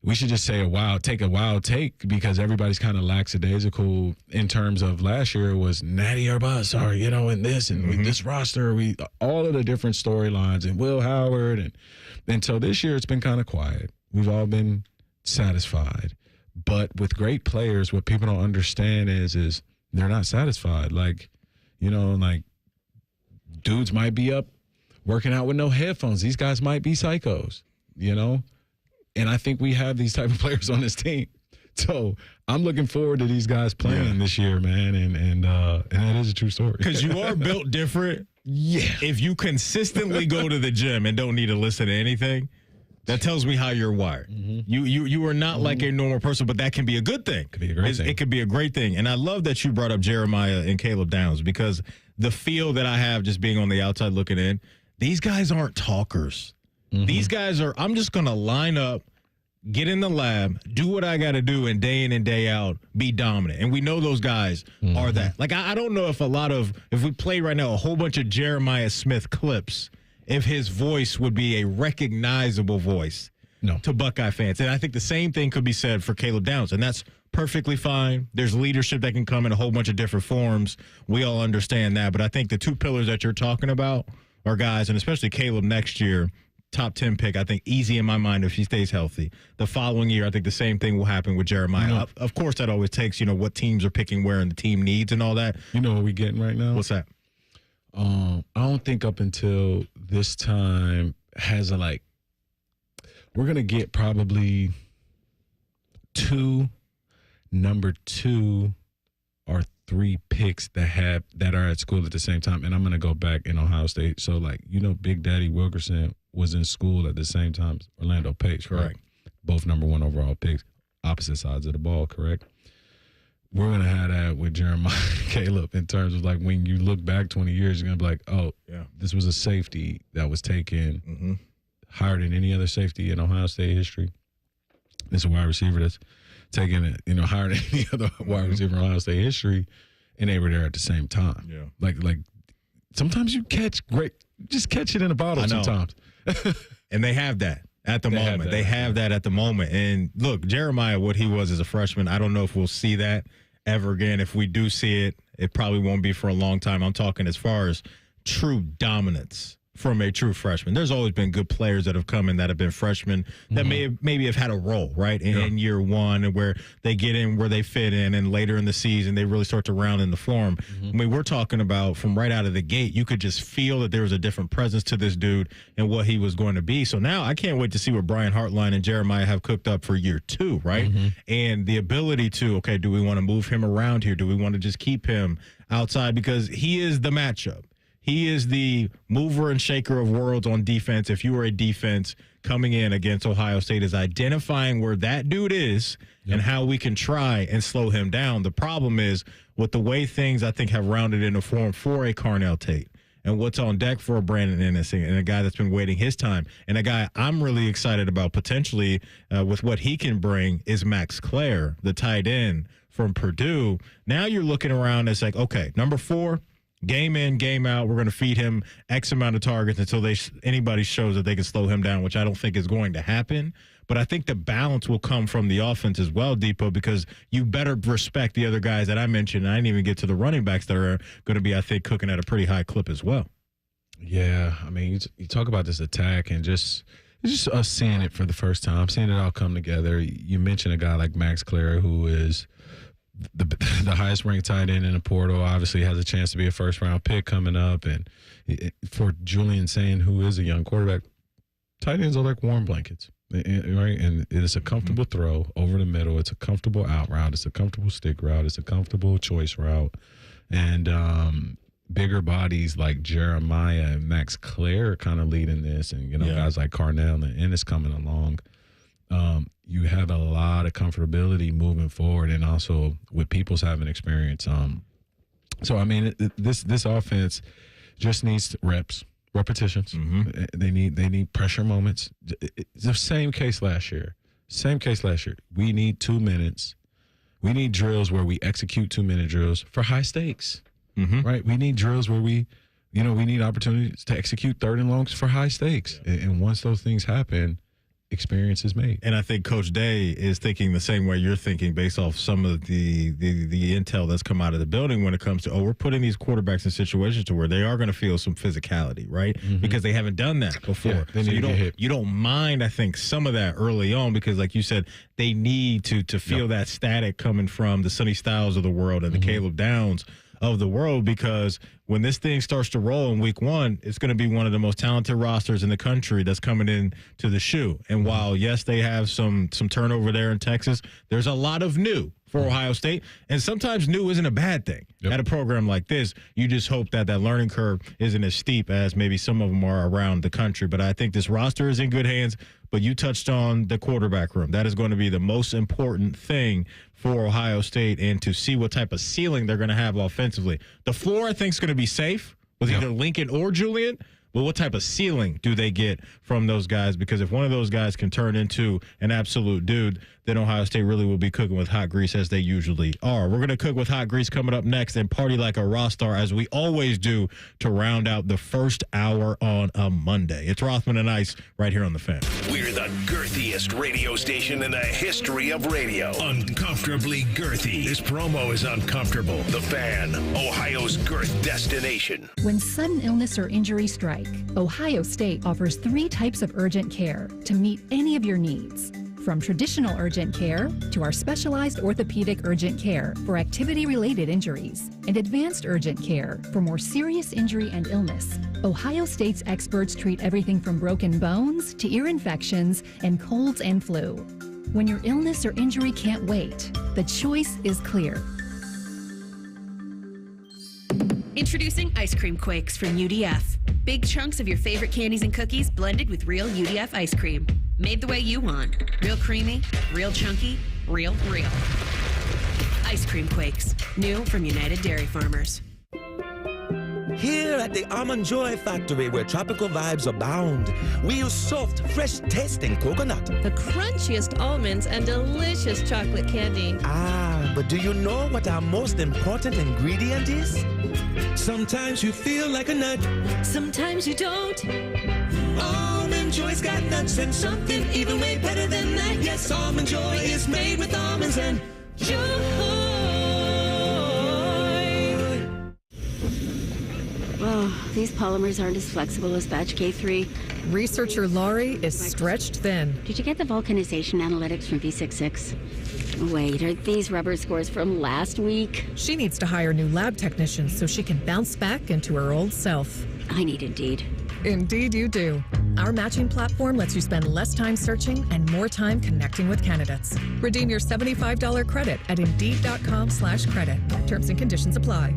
we should just say take a wild take, because everybody's kind of lackadaisical in terms of last year was Natty or bust, or, and this and with this roster, all of the different storylines and Will Howard. And so this year it's been kind of quiet. We've all been satisfied. But with great players, what people don't understand is they're not satisfied. Like, dudes might be up working out with no headphones. These guys might be psychos, And I think we have these type of players on this team. So I'm looking forward to these guys playing this year, man. And that is a true story. Because you are built different. Yeah. If you consistently go to the gym and don't need to listen to anything, that tells me how you're wired. You are not like a normal person, but that can be a good thing. Could be a great thing. It could be a great thing. And I love that you brought up Jeremiah and Caleb Downs, because the feel that I have just being on the outside looking in, these guys aren't talkers. These guys are, I'm just going to line up, get in the lab, do what I got to do, and day in and day out, be dominant. And we know those guys are that. Like, I don't know if if we play right now a whole bunch of Jeremiah Smith clips, if his voice would be a recognizable voice to Buckeye fans. And I think the same thing could be said for Caleb Downs, and that's perfectly fine. There's leadership that can come in a whole bunch of different forms. We all understand that. But I think the two pillars that you're talking about are guys, and especially Caleb next year, top 10 pick, I think easy in my mind if he stays healthy. The following year, I think the same thing will happen with Jeremiah. Of course, that always takes, what teams are picking where and the team needs and all that. You know what we're getting right now? What's that? I don't think up until this time we're going to get probably number 2 or 3 picks that are at school at the same time. And I'm going to go back in Ohio State. So, Big Daddy Wilkerson was in school at the same time as Orlando Pace, correct? Right. Both number 1 overall picks, opposite sides of the ball, correct? We're going to have that with Jeremiah and Caleb in terms of, when you look back 20 years, you're going to be like, oh, yeah, this was a safety that was taken higher than any other safety in Ohio State history. This is a wide receiver that's taking it, higher than any other wide receiver in Ohio State history, and they were there at the same time. Yeah. Like sometimes you catch it in a bottle sometimes. And they have that at the moment. They have that at the moment. And look, Jeremiah, what he was as a freshman, I don't know if we'll see that ever again. If we do see it, it probably won't be for a long time. I'm talking as far as true dominance from a true freshman. There's always been good players that have come in that have been freshmen that maybe have had a role, right, in year one, and where they get in where they fit in, and later in the season they really start to round in the form. I mean, we're talking about from right out of the gate, you could just feel that there was a different presence to this dude and what he was going to be. So now I can't wait to see what Brian Hartline and Jeremiah have cooked up for year 2, right? And the ability to, okay, do we want to move him around here? Do we want to just keep him outside? Because he is the matchup. He is the mover and shaker of worlds on defense. If you were a defense coming in against Ohio State, is identifying where that dude is and how we can try and slow him down. The problem is with the way things, I think, have rounded into form for a Carnell Tate and what's on deck for a Brandon Ennis and a guy that's been waiting his time. And a guy I'm really excited about potentially with what he can bring is Max Clare, the tight end from Purdue. Now you're looking around, it's like, okay, number 4, game in, game out. We're going to feed him X amount of targets until anybody shows that they can slow him down, which I don't think is going to happen. But I think the balance will come from the offense as well, Depot, because you better respect the other guys that I mentioned. I didn't even get to the running backs that are going to be, I think, cooking at a pretty high clip as well. Yeah, I mean, you talk about this attack and it's just us seeing it for the first time, seeing it all come together. You mentioned a guy like Max Clare, who is the highest ranked tight end in the portal, obviously has a chance to be a first round pick coming up. And for Julian Sand, who is a young quarterback, tight ends are like warm blankets, right? And it is a comfortable throw over the middle. It's a comfortable out route. It's a comfortable stick route. It's a comfortable choice route. And bigger bodies like Jeremiah and Max Clare are kind of leading this. And, guys like Carnell and Ennis coming along. you have a lot of comfortability moving forward, and also with people's having experience. So I mean, this offense just needs reps, repetitions. Mm-hmm. They need pressure moments. It's the same case last year. We need 2 minutes. We need drills where we execute 2-minute drills for high stakes. Mm-hmm. Right? We need drills where we need opportunities to execute 3rd and longs for high stakes. And once those things happen, experience is made. And I think Coach Day is thinking the same way you're thinking based off some of the intel that's come out of the building when it comes to, we're putting these quarterbacks in situations to where they are going to feel some physicality, right? Mm-hmm. Because they haven't done that before. Yeah, so you don't mind, I think, some of that early on because, like you said, they need to feel that static coming from the Sonny Styles of the world and the Caleb Downs of the world, because when this thing starts to roll in week 1, it's going to be one of the most talented rosters in the country that's coming in to the shoe. And while, yes, they have some turnover there in Texas, there's a lot of new for Ohio State. And sometimes new isn't a bad thing. Yep. At a program like this, you just hope that learning curve isn't as steep as maybe some of them are around the country. But I think this roster is in good hands. But you touched on the quarterback room. That is going to be the most important thing for Ohio State, and to see what type of ceiling they're going to have offensively. The floor, I think, is going to be safe with either Lincoln or Julian. But what type of ceiling do they get from those guys? Because if one of those guys can turn into an absolute dude, then Ohio State really will be cooking with hot grease as they usually are. We're going to cook with hot grease coming up next and party like a rock star as we always do to round out the first hour on a Monday. It's Rothman and Ice right here on The Fan. We're the girthiest radio station in the history of radio. Uncomfortably girthy. This promo is uncomfortable. The Fan, Ohio's girth destination. When sudden illness or injury strike, Ohio State offers 3 types of urgent care to meet any of your needs. From traditional urgent care to our specialized orthopedic urgent care for activity-related injuries and advanced urgent care for more serious injury and illness, Ohio State's experts treat everything from broken bones to ear infections and colds and flu. When your illness or injury can't wait, the choice is clear. Introducing Ice Cream Quakes from UDF. Big chunks of your favorite candies and cookies blended with real UDF ice cream. Made the way you want. Real creamy, real chunky, real. Ice Cream Quakes. New from United Dairy Farmers. Here at the Almond Joy Factory, where tropical vibes abound, we use soft, fresh-tasting coconut. The crunchiest almonds and delicious chocolate candy. Ah, but do you know what our most important ingredient is? Sometimes you feel like a nut. Sometimes you don't. Almond Joy's got nuts and something even way better than that. Yes, Almond Joy is made with almonds and joy. Oh, these polymers aren't as flexible as batch K3. Researcher Laurie is stretched thin. Did you get the vulcanization analytics from V66? Wait, are these rubber scores from last week? She needs to hire new lab technicians so she can bounce back into her old self. I need Indeed. Indeed you do. Our matching platform lets you spend less time searching and more time connecting with candidates. Redeem your $75 credit at Indeed.com/credit. Terms and conditions apply.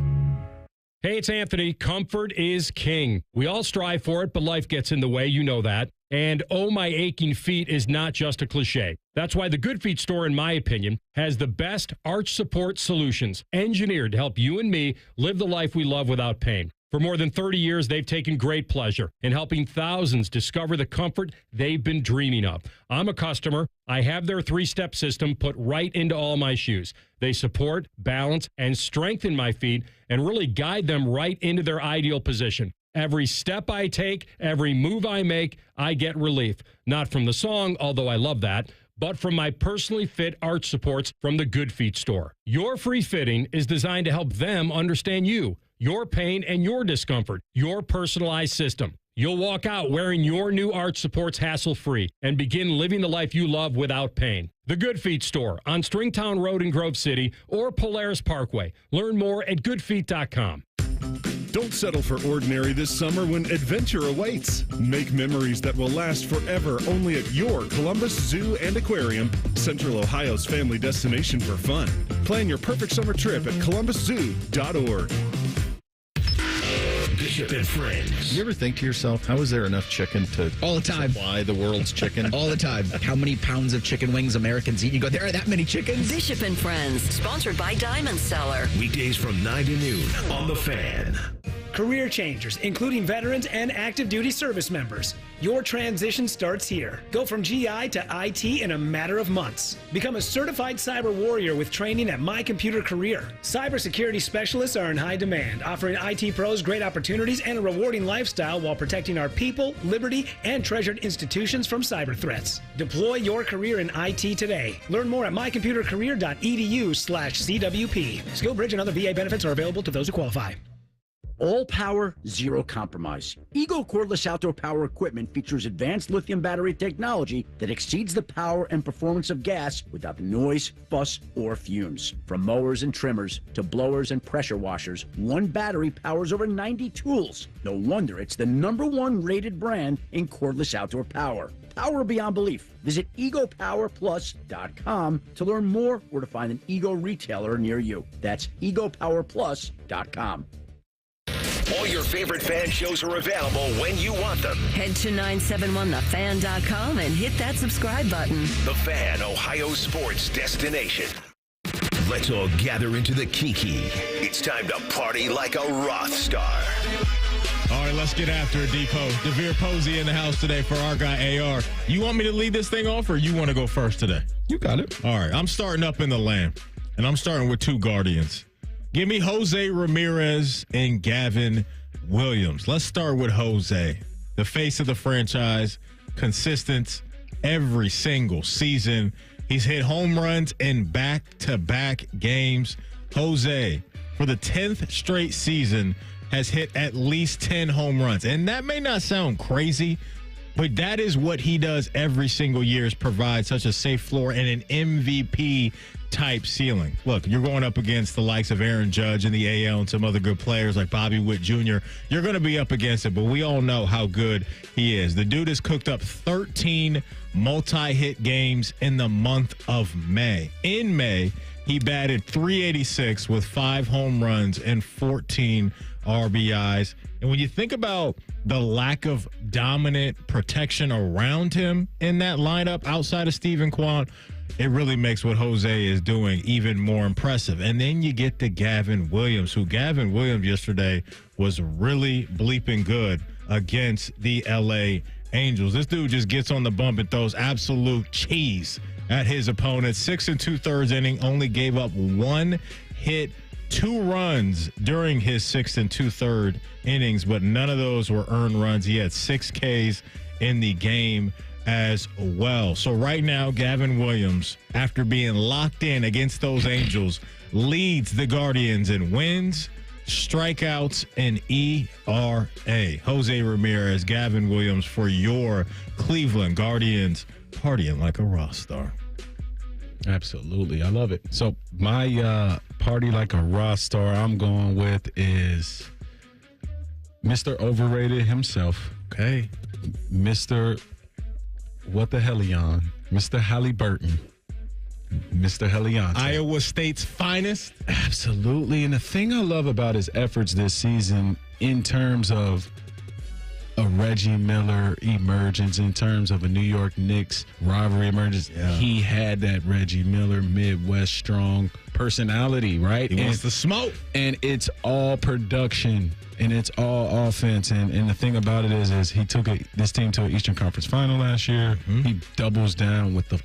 Hey, it's Anthony. Comfort is king. We all strive for it, but life gets in the way. You know that. And oh, my aching feet is not just a cliche. That's why the Good Feet store, in my opinion, has the best arch support solutions engineered to help you and me live the life we love without pain. For more than 30 years, they've taken great pleasure in helping thousands discover the comfort they've been dreaming of. I'm a customer. I have their 3-step system put right into all my shoes. They support, balance, and strengthen my feet and really guide them right into their ideal position. Every step I take, every move I make, I get relief. Not from the song, although I love that, but from my personally fit arch supports from the Good Feet store. Your free fitting is designed to help them understand you, your pain, and your discomfort, your personalized system. You'll walk out wearing your new arch supports hassle-free and begin living the life you love without pain. The Good Feet store on Stringtown Road in Grove City or Polaris Parkway. Learn more at goodfeet.com. Don't settle for ordinary this summer when adventure awaits. Make memories that will last forever only at your Columbus Zoo and Aquarium, Central Ohio's family destination for fun. Plan your perfect summer trip at columbuszoo.org. This Bishop and Friends. You ever think to yourself, how is there enough chicken to all the time supply the world's chicken? All the time. How many pounds of chicken wings Americans eat? You go, there are that many chickens? Bishop and Friends, sponsored by Diamond Cellar. Weekdays from 9 to noon on The Fan. Career changers, including veterans and active duty service members. Your transition starts here. Go from GI to IT in a matter of months. Become a certified cyber warrior with training at My Computer Career. Cybersecurity specialists are in high demand, offering IT pros great opportunities and a rewarding lifestyle while protecting our people, liberty, and treasured institutions from cyber threats. Deploy your career in IT today. Learn more at mycomputercareer.edu/CWP. SkillBridge and other VA benefits are available to those who qualify. All power, zero compromise. Eagle cordless outdoor power equipment features advanced lithium battery technology that exceeds the power and performance of gas without the noise, fuss, or fumes. From mowers and trimmers to blowers and pressure washers, one battery powers over 90 tools. No wonder it's the #1 rated brand in cordless outdoor power. Power beyond belief. Visit egopowerplus.com to learn more or to find an Ego retailer near you. That's egopowerplus.com. All your favorite fan shows are available when you want them. Head to 971thefan.com and hit that subscribe button. The Fan, Ohio sports destination. Let's all gather into the Kiki. It's time to party like a Roth star. All right, let's get after it, Depot. Devere Posey in the house today for our guy, AR. You want me to lead this thing off, or you want to go first today? You got it. All right, I'm starting up in the land, and I'm starting with two Guardians. Give me Jose Ramirez and Gavin Williams. Let's start with Jose, the face of the franchise, consistent every single season. He's hit home runs in back-to-back games. Jose, for the 10th straight season, has hit at least 10 home runs. And that may not sound crazy, but that is what he does every single year, is provide such a safe floor and an MVP type ceiling. Look, you're going up against the likes of Aaron Judge in the AL and some other good players like Bobby Witt Jr. You're going to be up against it, but we all know how good he is. The dude has cooked up 13 multi-hit games in the month of May. In May, he batted .386 with 5 home runs and 14 RBIs. And when you think about the lack of dominant protection around him in that lineup outside of Steven Kwan, it really makes what Jose is doing even more impressive. And then you get to Gavin Williams, who Gavin Williams yesterday was really bleeping good against the LA Angels. This dude just gets on the bump and throws absolute cheese at his opponent. 6 2/3 inning, only gave up 1 hit, 2 runs during his 6 2/3 innings, but none of those were earned runs. He had 6 Ks in the game as well. So right now, Gavin Williams, after being locked in against those Angels, leads the Guardians in wins, strikeouts, and ERA. Jose Ramirez, Gavin Williams for your Cleveland Guardians, partying like a Roth star. Absolutely. I love it. So my party like a Roth star I'm going with is Mr. Overrated himself. Okay. Mr. What the Hellion, Mr. Halliburton, Mr. Hellion. Iowa State's finest. Absolutely. And the thing I love about his efforts this season in terms of a Reggie Miller emergence, in terms of a New York Knicks rivalry emergence, he had that Reggie Miller Midwest strong personality, right? He wants the smoke. And it's all production. And it's all offense. And the thing about it is he took this team to an Eastern Conference final last year. Mm-hmm. He doubles down with the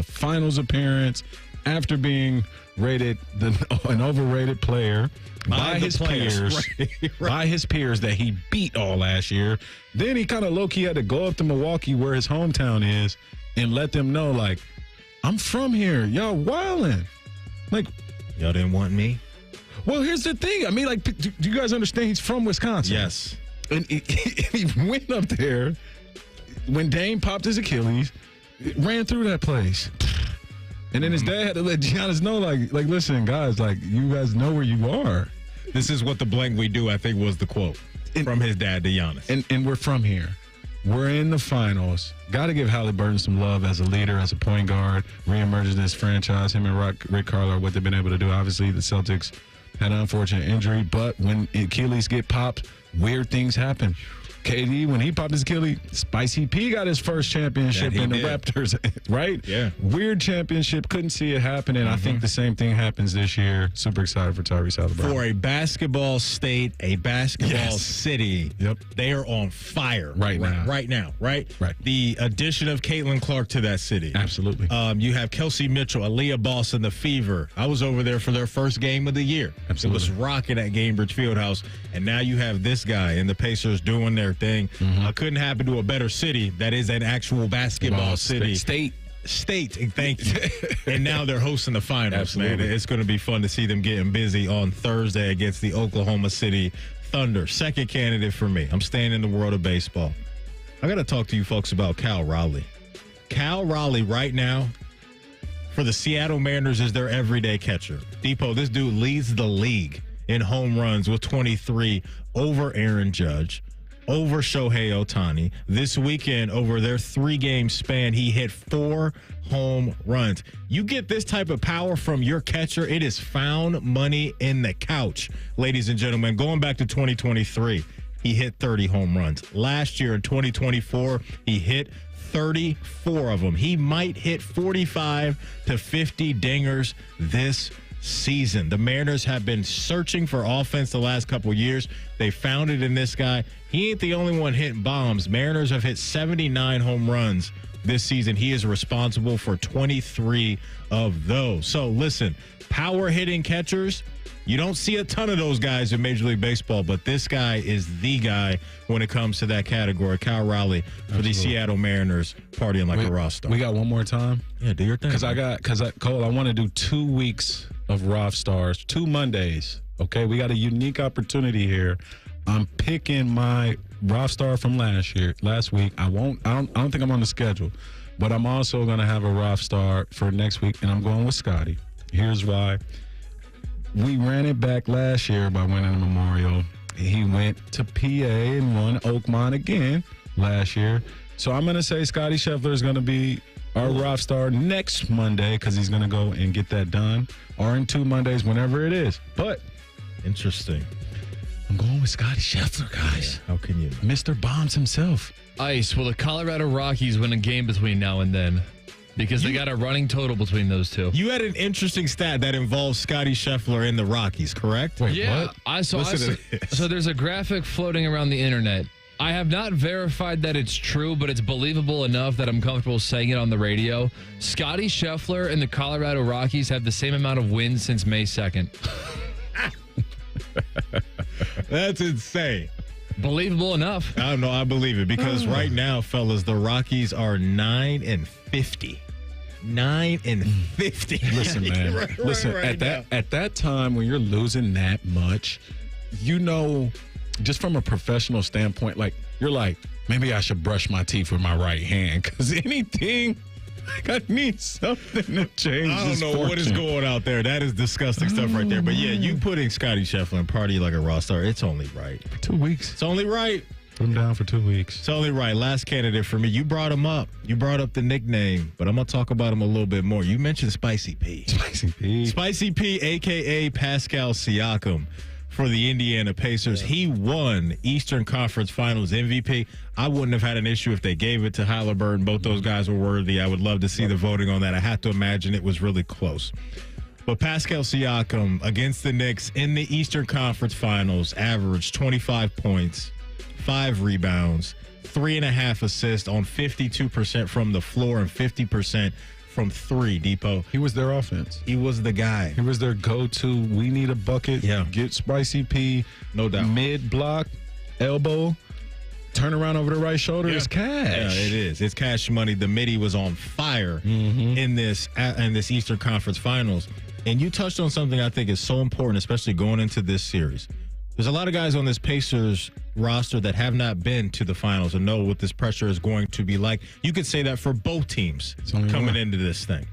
finals appearance after being rated an overrated player by his peers. Right. By his peers that he beat all last year. Then he kind of low-key had to go up to Milwaukee, where his hometown is, and let them know, like, I'm from here. Y'all wildin'. Like, y'all didn't want me? Well, here's the thing. I mean, like, do you guys understand he's from Wisconsin? Yes. And he went up there when Dame popped his Achilles, ran through that place. And then his dad had to let Giannis know, like, listen, guys, like, you guys know where you are. This is what the blank we do, I think, was the quote from his dad to Giannis. And we're from here. We're in the finals. Got to give Halliburton some love as a leader, as a point guard, reemerges this franchise. Him and Rick Carlisle, what they've been able to do. Obviously, the Celtics had an unfortunate injury. But when Achilles get popped, weird things happen. KD, when he popped his Achilles, Spicy P got his first championship in the Raptors, right? Yeah. Weird championship. Couldn't see it happening. I think the same thing happens this year. Super excited for Tyrese Halliburton. For a basketball state, a basketball city, they are on fire right now. Right? The addition of Caitlin Clark to that city. Absolutely. You have Kelsey Mitchell, Aaliyah Boston, the Fever. I was over there for their first game of the year. Absolutely. It was rocking at Gainbridge Fieldhouse. And now you have this guy and the Pacers doing their thing. Couldn't happen to a better city that is an actual basketball city. State. Thank you. And now they're hosting the finals, man. It's going to be fun to see them getting busy on Thursday against the Oklahoma City Thunder. Second candidate for me. I'm staying in the world of baseball. I got to talk to you folks about Cal Raleigh. Cal Raleigh right now for the Seattle Mariners is their everyday catcher. Depot, this dude leads the league in home runs with 23 over Aaron Judge, over Shohei Ohtani. This weekend, over their 3-game span, he hit 4 home runs. You get this type of power from your catcher, it is found money in the couch, ladies and gentlemen. Going back to 2023, he hit 30 home runs. Last year in 2024, he hit 34 of them. He might hit 45 to 50 dingers this season. The Mariners have been searching for offense the last couple years. They found it in this guy. He ain't the only one hitting bombs. Mariners have hit 79 home runs this season. He is responsible for 23 of those. So listen, power hitting catchers, you don't see a ton of those guys in Major League Baseball, but this guy is the guy when it comes to that category. Cal Raleigh for the Seattle Mariners, partying like a rock star. We got one more time? Yeah, do your thing. Cole, I want to do 2 weeks of Roth Stars, 2 Mondays. Okay, we got a unique opportunity here. I'm picking my Roth Star from last week. I don't think I'm on the schedule, but I'm also going to have a Roth Star for next week, and I'm going with Scotty. Here's why. We ran it back last year by winning the Memorial. He went to PA and won Oakmont again last year. So I'm going to say Scotty Scheffler is going to be our Roth Star next Monday because he's going to go and get that done, or in 2 Mondays, whenever it is. But interesting. I'm going with Scotty Scheffler, guys. Yeah, how can you? Mr. Bombs himself. Ice, will the Colorado Rockies win a game between now and then? Because they got a running total between those two. You had an interesting stat that involves Scotty Scheffler and the Rockies, correct? Wait, yeah, what? So there's a graphic floating around the internet. I have not verified that it's true, but it's believable enough that I'm comfortable saying it on the radio. Scotty Scheffler and the Colorado Rockies have the same amount of wins since May 2nd. That's insane. Believable enough. I don't know. I believe it because right now, fellas, the Rockies are 9-50. 9-50. Listen, man. Listen, at that time when you're losing that much, just from a professional standpoint, like you're like, maybe I should brush my teeth with my right hand because anything. I need something to change. I don't know what is going out there. That is disgusting stuff right there. But yeah, you putting Scotty Scheffler and party like a Roth Star, it's only right. For 2 weeks. It's only right. Put him down for 2 weeks. It's only right. Last candidate for me. You brought him up. You brought up the nickname, but I'm going to talk about him a little bit more. You mentioned Spicy P. Spicy P. Spicy P, a.k.a. Pascal Siakam. For the Indiana Pacers. He won Eastern Conference Finals MVP. I wouldn't have had an issue if they gave it to Halliburton. Both those guys were worthy. I would love to see the voting on that. I have to imagine it was really close. But Pascal Siakam against the Knicks in the Eastern Conference Finals averaged 25 points, 5 rebounds, 3.5 assists on 52% from the floor and 50% from 3, Depot. He was their offense. He was the guy. He was their go-to. We need a bucket. Yeah. Get Spicy P. No doubt. Mid-block, elbow, turn around over the right shoulder. It's cash. Yeah, it is. It's cash money. The midi was on fire in this Eastern Conference Finals. And you touched on something I think is so important, especially going into this series. There's a lot of guys on this Pacers roster that have not been to the finals and know what this pressure is going to be like. You could say that for both teams coming into this thing.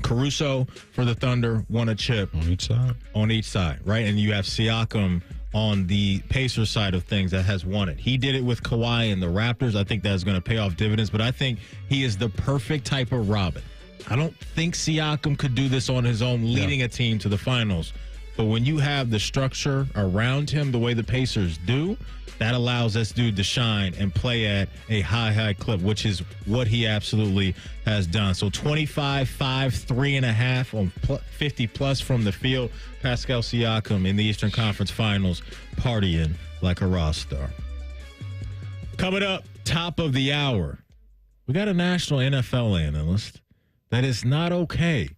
Caruso for the Thunder won a chip. On each side, right? And you have Siakam on the Pacers side of things that has won it. He did it with Kawhi and the Raptors. I think that's going to pay off dividends, but I think he is the perfect type of Robin. I don't think Siakam could do this on his own, leading a team to the finals. But when you have the structure around him the way the Pacers do, that allows this dude to shine and play at a high clip, which is what he absolutely has done. So 25, 5, 3.5 on 50+ from the field. Pascal Siakam in the Eastern Conference Finals partying like a rock star. Coming up, top of the hour, we got a national NFL analyst that is not okay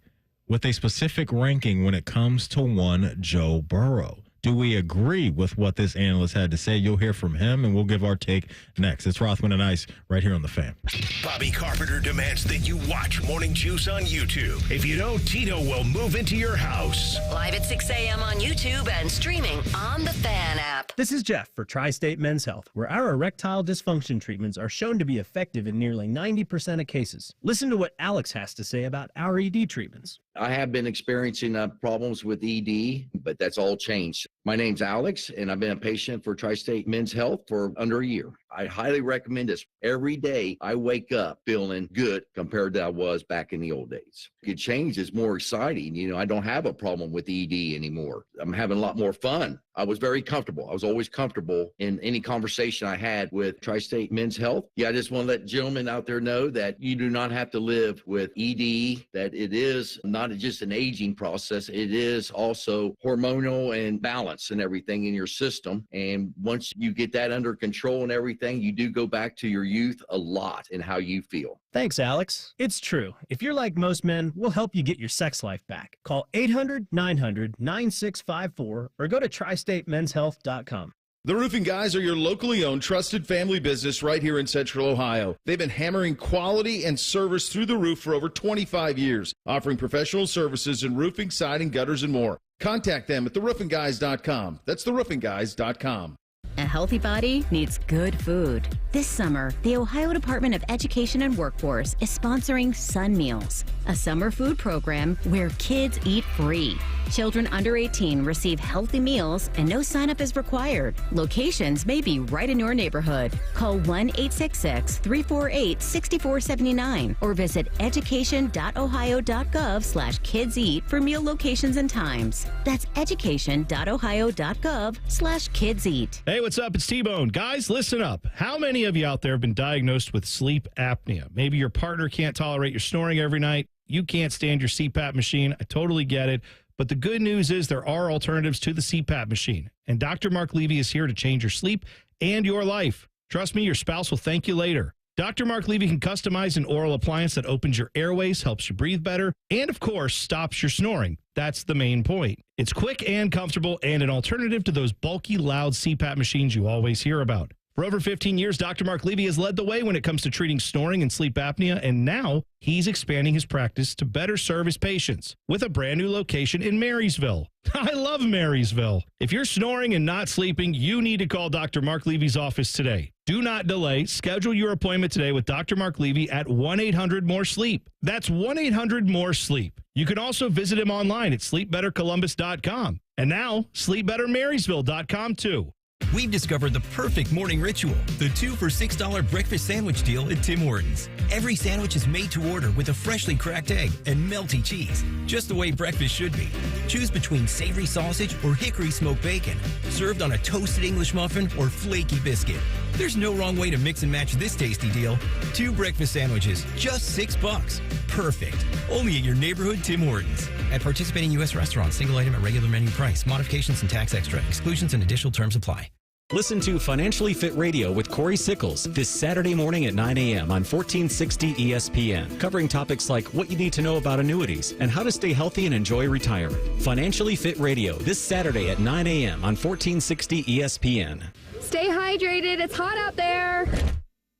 with a specific ranking when it comes to one Joe Burrow. Do we agree with what this analyst had to say? You'll hear from him, and we'll give our take next. It's Rothman and Ice right here on The Fan. Bobby Carpenter demands that you watch Morning Juice on YouTube. If you don't, Tito will move into your house. Live at 6 a.m. on YouTube and streaming on the Fan app. This is Jeff for Tri-State Men's Health, where our erectile dysfunction treatments are shown to be effective in nearly 90% of cases. Listen to what Alex has to say about our ED treatments. I have been experiencing problems with ED, but that's all changed. My name's Alex, and I've been a patient for Tri-State Men's Health for under a year. I highly recommend this. Every day I wake up feeling good compared to I was back in the old days. It change is more exciting. You know, I don't have a problem with ED anymore. I'm having a lot more fun. I was very comfortable. I was always comfortable in any conversation I had with Tri-State Men's Health. Yeah, I just want to let gentlemen out there know that you do not have to live with ED, that it is not just an aging process. It is also hormonal and balance and everything in your system. And once you get that under control and everything, you do go back to your youth a lot in how you feel. Thanks, Alex. It's true. If you're like most men, we'll help you get your sex life back. Call 800-900-9654 or go to tristatemenshealth.com. The Roofing Guys are your locally owned, trusted family business right here in Central Ohio. They've been hammering quality and service through the roof for over 25 years, offering professional services in roofing, siding, gutters, and more. Contact them at theroofingguys.com. That's theroofingguys.com. A healthy body needs good food. This summer, the Ohio Department of Education and Workforce is sponsoring Sun Meals, a summer food program where kids eat free. Children under 18 receive healthy meals and no sign-up is required. Locations may be right in your neighborhood. Call 1-866-348-6479 or visit education.ohio.gov/kidseat for meal locations and times. That's education.ohio.gov/kidseat. Hey, what's up? It's T-Bone. Guys, listen up. How many of you out there have been diagnosed with sleep apnea? Maybe your partner can't tolerate your snoring every night. You can't stand your CPAP machine. I totally get it. But the good news is there are alternatives to the CPAP machine. And Dr. Mark Levy is here to change your sleep and your life. Trust me, your spouse will thank you later. Dr. Mark Levy can customize an oral appliance that opens your airways, helps you breathe better, and of course, stops your snoring. That's the main point. It's quick and comfortable and an alternative to those bulky, loud CPAP machines you always hear about. For over 15 years, Dr. Mark Levy has led the way when it comes to treating snoring and sleep apnea, and now he's expanding his practice to better serve his patients with a brand new location in Marysville. I love Marysville. If you're snoring and not sleeping, you need to call Dr. Mark Levy's office today. Do not delay. Schedule your appointment today with Dr. Mark Levy at 1-800-MORE-SLEEP. That's 1-800-MORE-SLEEP. You can also visit him online at sleepbettercolumbus.com. And now, sleepbettermarysville.com too. We've discovered the perfect morning ritual, the 2 for $6 breakfast sandwich deal at Tim Hortons. Every sandwich is made to order with a freshly cracked egg and melty cheese, just the way breakfast should be. Choose between savory sausage or hickory smoked bacon, served on a toasted English muffin or flaky biscuit. There's no wrong way to mix and match this tasty deal. 2 breakfast sandwiches, just $6. Perfect. Only at your neighborhood Tim Hortons. At participating U.S. restaurants, single item at regular menu price. Modifications and tax extra. Exclusions and additional terms apply. Listen to Financially Fit Radio with Corey Sickles this Saturday morning at 9 a.m. on 1460 ESPN, covering topics like what you need to know about annuities and how to stay healthy and enjoy retirement. Financially Fit Radio this Saturday at 9 a.m. on 1460 ESPN. Stay hydrated. It's hot out there.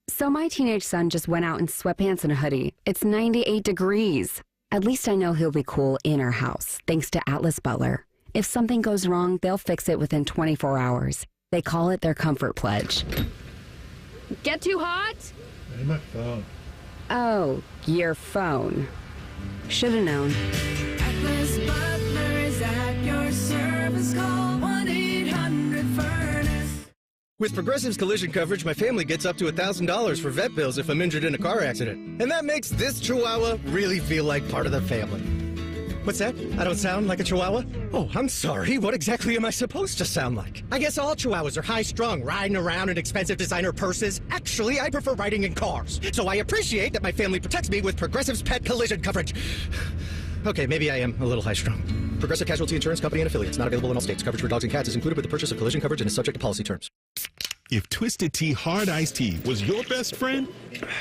So my teenage son just went out in sweatpants and a hoodie. It's 98 degrees. At least I know he'll be cool in our house, thanks to Atlas Butler. If something goes wrong, they'll fix it within 24 hours. They call it their comfort pledge. Get too hot? Hey, my phone. Oh, your phone. Should have known. Atlas Butler is at your service. Call 1-800-FURNACE. With Progressive's collision coverage, my family gets up to $1,000 for vet bills if I'm injured in a car accident. And that makes this Chihuahua really feel like part of the family. What's that? I don't sound like a chihuahua? Oh, I'm sorry. What exactly am I supposed to sound like? I guess all chihuahuas are high-strung, riding around in expensive designer purses. Actually, I prefer riding in cars. So I appreciate that my family protects me with Progressive's pet collision coverage. Okay, maybe I am a little high-strung. Progressive Casualty Insurance Company and affiliates. Not available in all states. Coverage for dogs and cats is included with the purchase of collision coverage and is subject to policy terms. If Twisted Tea Hard Iced Tea was your best friend,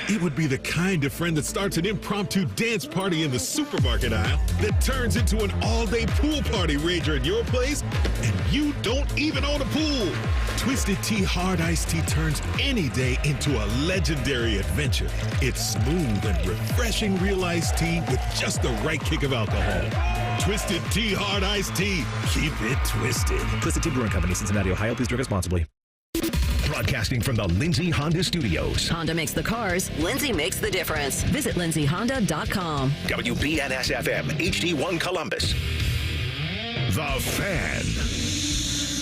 it would be the kind of friend that starts an impromptu dance party in the supermarket aisle that turns into an all-day pool party rager at your place, and you don't even own a pool. Twisted Tea Hard Iced Tea turns any day into a legendary adventure. It's smooth and refreshing real iced tea with just the right kick of alcohol. Twisted Tea Hard Iced Tea. Keep it twisted. Twisted Tea Brewing Company, Cincinnati, Ohio. Please drink responsibly. Broadcasting from the Lindsay Honda Studios. Honda makes the cars. Lindsay makes the difference. Visit lindsayhonda.com. WBNS-FM, HD1 Columbus. The Fan.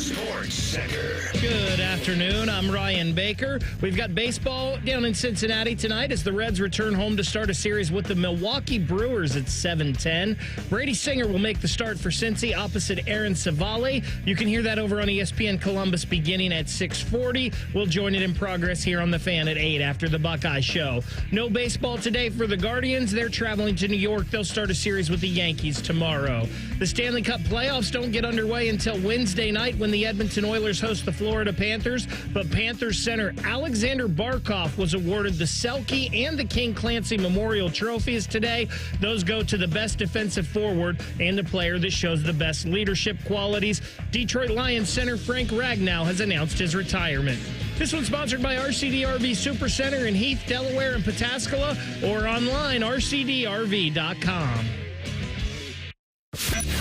Sports Center. Good afternoon. I'm Ryan Baker. We've got baseball down in Cincinnati tonight as the Reds return home to start a series with the Milwaukee Brewers at 7:10. Brady Singer will make the start for Cincy opposite Aaron Savali. You can hear that over on ESPN Columbus beginning at 6:40. We'll join it in progress here on The Fan at 8 after the Buckeye Show. No baseball today for the Guardians. They're traveling to New York. They'll start a series with the Yankees tomorrow. The Stanley Cup playoffs don't get underway until Wednesday night when the Edmonton Oilers host the Florida Panthers, but Panthers center Alexander Barkov was awarded the Selke and the King Clancy Memorial Trophies today. Those go to the best defensive forward and the player that shows the best leadership qualities. Detroit Lions center Frank Ragnow has announced his retirement. This one's sponsored by RCD RV Supercenter in Heath, Delaware, and Pataskala, or online, rcdrv.com.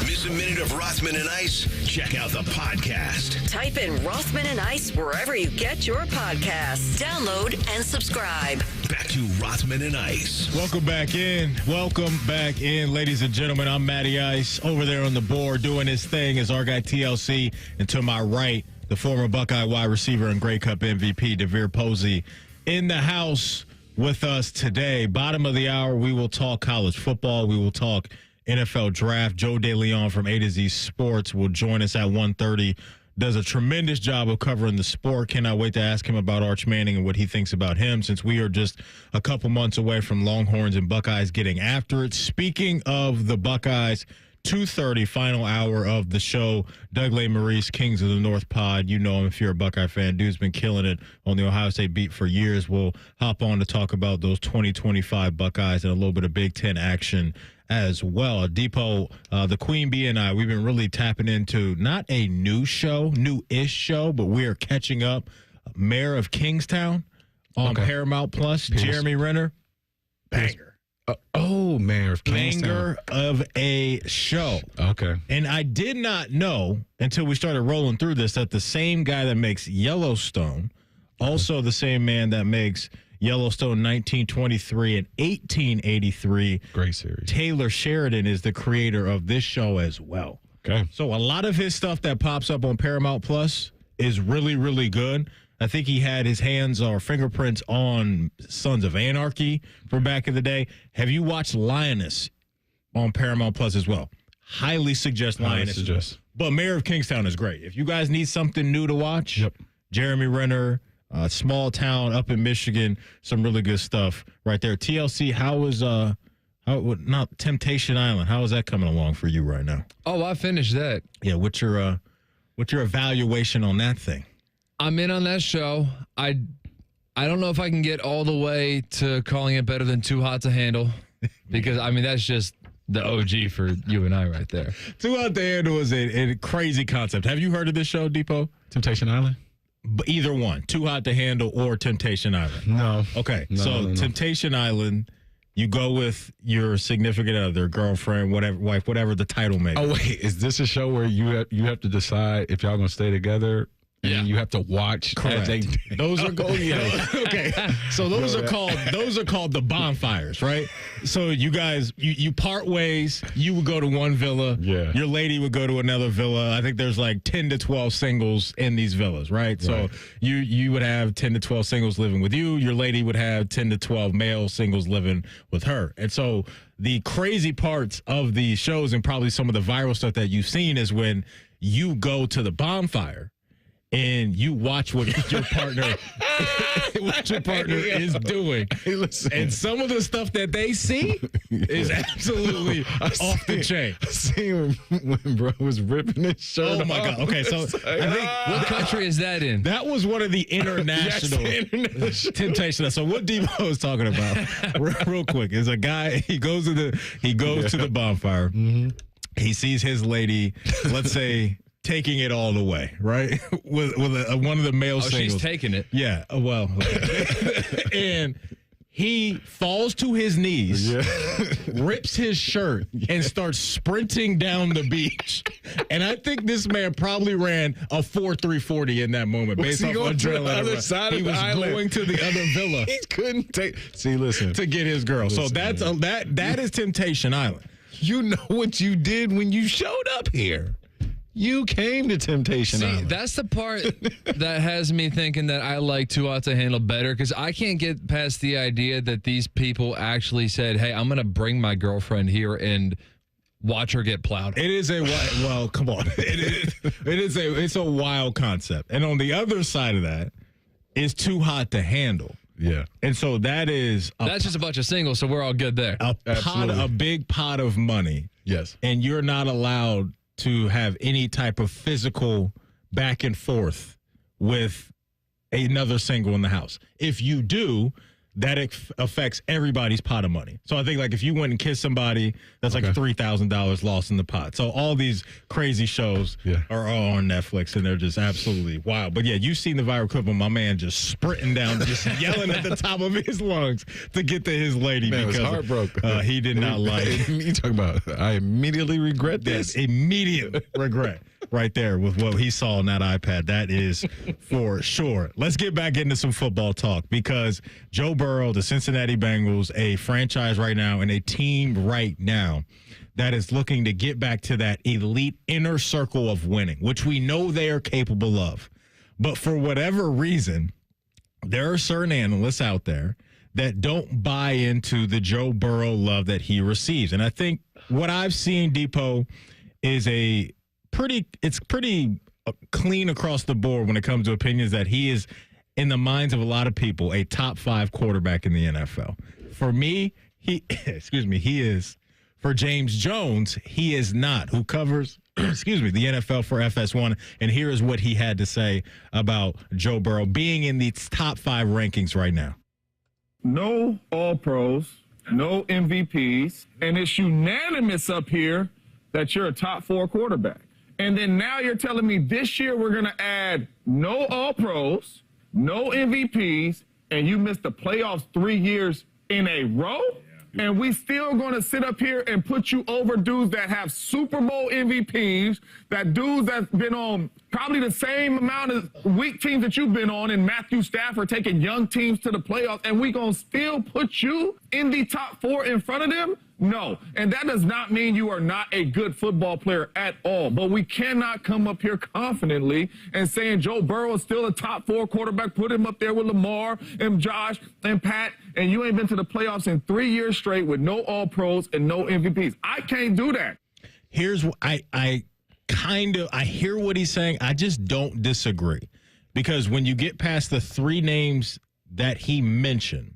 Miss a minute of Rothman and Ice? Check out the podcast. Type in Rothman and Ice wherever you get your podcasts. Download and subscribe. Back to Rothman and Ice. Welcome back in. Welcome back in, ladies and gentlemen. I'm Matty Ice. Over there on the board doing his thing is our guy TLC. And to my right, the former Buckeye wide receiver and Grey Cup MVP, DeVere Posey, in the house with us today. Bottom of the hour, we will talk college football. We will talk NFL draft. Joe DeLeon from A to Z Sports will join us at 1:30. Does a tremendous job of covering the sport. Cannot wait to ask him about Arch Manning and what he thinks about him, since we are just a couple months away from Longhorns and Buckeyes getting after it. Speaking of the Buckeyes, 2:30 final hour of the show. Doug Maurice, Kings of the North Pod. You know him if you're a Buckeye fan. Dude's been killing it on the Ohio State beat for years. We'll hop on to talk about those 2025 Buckeyes and a little bit of Big Ten action as well. Depot, the Queen Bee and I, we've been really tapping into not a new-ish show, but we are catching up. Mayor of Kingstown on Paramount Plus, Jeremy Renner. Banger. Mayor of Kingstown. Banger of a show. Okay. And I did not know until we started rolling through this that the same guy that makes Yellowstone, also the same man that makes Yellowstone 1923 and 1883. Great series. Taylor Sheridan is the creator of this show as well. Okay. So a lot of his stuff that pops up on Paramount Plus is really, really good. I think he had his hands or fingerprints on Sons of Anarchy from back in the day. Have you watched Lioness on Paramount Plus as well? Highly suggest Lioness. But Mayor of Kingstown is great. If you guys need something new to watch, Jeremy Renner, small town up in Michigan, some really good stuff right there. TLC, not Temptation Island? How is that coming along for you right now? Oh, I finished that. Yeah, what's your evaluation on that thing? I'm in on that show. I don't know if I can get all the way to calling it better than Too Hot to Handle, because I mean that's just the OG for you and I right there. Too Hot to Handle is a crazy concept. Have you heard of this show, Depot? Temptation Island? But either one, Too Hot to Handle or Temptation Island. No. Okay, No. Temptation Island, you go with your significant other, girlfriend, whatever, wife, whatever the title may be. Oh wait, is this a show where you have to decide if y'all gonna stay together And then you have to watch. Correct. Those are okay. So those are called the bonfires, right? So you guys, you part ways. You would go to one villa. Yeah. Your lady would go to another villa. I think there's like 10 to 12 singles in these villas, right? So you would have 10 to 12 singles living with you. Your lady would have 10 to 12 male singles living with her. And so the crazy parts of the shows and probably some of the viral stuff that you've seen is when you go to the bonfire and you watch what your partner is doing. And some of the stuff that they see is absolutely off the chain. I seen when bro was ripping his shirt. Oh my God. Okay, so I think what country is that in? That was one of the international temptations. So what Debo is talking about, real quick, is a guy. He goes to the bonfire. Mm-hmm. He sees his lady, let's say, taking it all the way, right? with one of the male singles. She's taking it. Yeah. Well, okay. And he falls to his knees, rips his shirt, and starts sprinting down the beach. And I think this man probably ran a 4.340 in that moment based off adrenaline. He was going to the other villa. He couldn't take. See, listen, to get his girl. Listen, so that's that is Temptation Island. You know what you did when you showed up here. You came to Temptation Island. That's the part that has me thinking that I like Too Hot to Handle better, because I can't get past the idea that these people actually said, hey, I'm going to bring my girlfriend here and watch her get plowed. It is well, come on. It's a wild concept. And on the other side of that is Too Hot to Handle. Yeah. And so that's just a bunch of singles, so we're all good there. A big pot of money. Yes. And you're not allowed to have any type of physical back and forth with another single in the house. If you do, that affects everybody's pot of money. So I think like if you went and kissed somebody, that's like $3,000 lost in the pot. So all these crazy shows are all on Netflix and they're just absolutely wild. But yeah, you've seen the viral clip of my man just sprinting down, just yelling at the top of his lungs to get to his lady. Man, because was heartbroken. He did not like it. You talking about, I immediately regret this. Immediate regret. Right there with what he saw on that iPad. That is for sure. Let's get back into some football talk because Joe Burrow, the Cincinnati Bengals, a franchise right now and a team right now that is looking to get back to that elite inner circle of winning, which we know they are capable of. But for whatever reason, there are certain analysts out there that don't buy into the Joe Burrow love that he receives. And I think what I've seen, Depot, is it's pretty clean across the board when it comes to opinions that he is, in the minds of a lot of people, a top 5 quarterback in the NFL. For me, he is. For James Jones, he is not, who covers, the NFL for FS1. And here is what he had to say about Joe Burrow being in the top 5 rankings right now. No All-Pros, no MVPs, and it's unanimous up here that you're a top 4 quarterback. And then now you're telling me this year we're going to add no All-Pros, no MVPs, and you missed the playoffs 3 years in a row? And we still going to sit up here and put you over dudes that have Super Bowl MVPs, that dudes that's been on probably the same amount of weak teams that you've been on, and Matthew Stafford taking young teams to the playoffs, and we going to still put you in the top 4 in front of them? No. And that does not mean you are not a good football player at all. But we cannot come up here confidently and saying Joe Burrow is still a top 4 quarterback, put him up there with Lamar and Josh and Pat, and you ain't been to the playoffs in 3 years straight with no All-Pros and no MVPs. I can't do that. Here's what I hear what he's saying. I just don't disagree. Because when you get past the 3 names that he mentioned,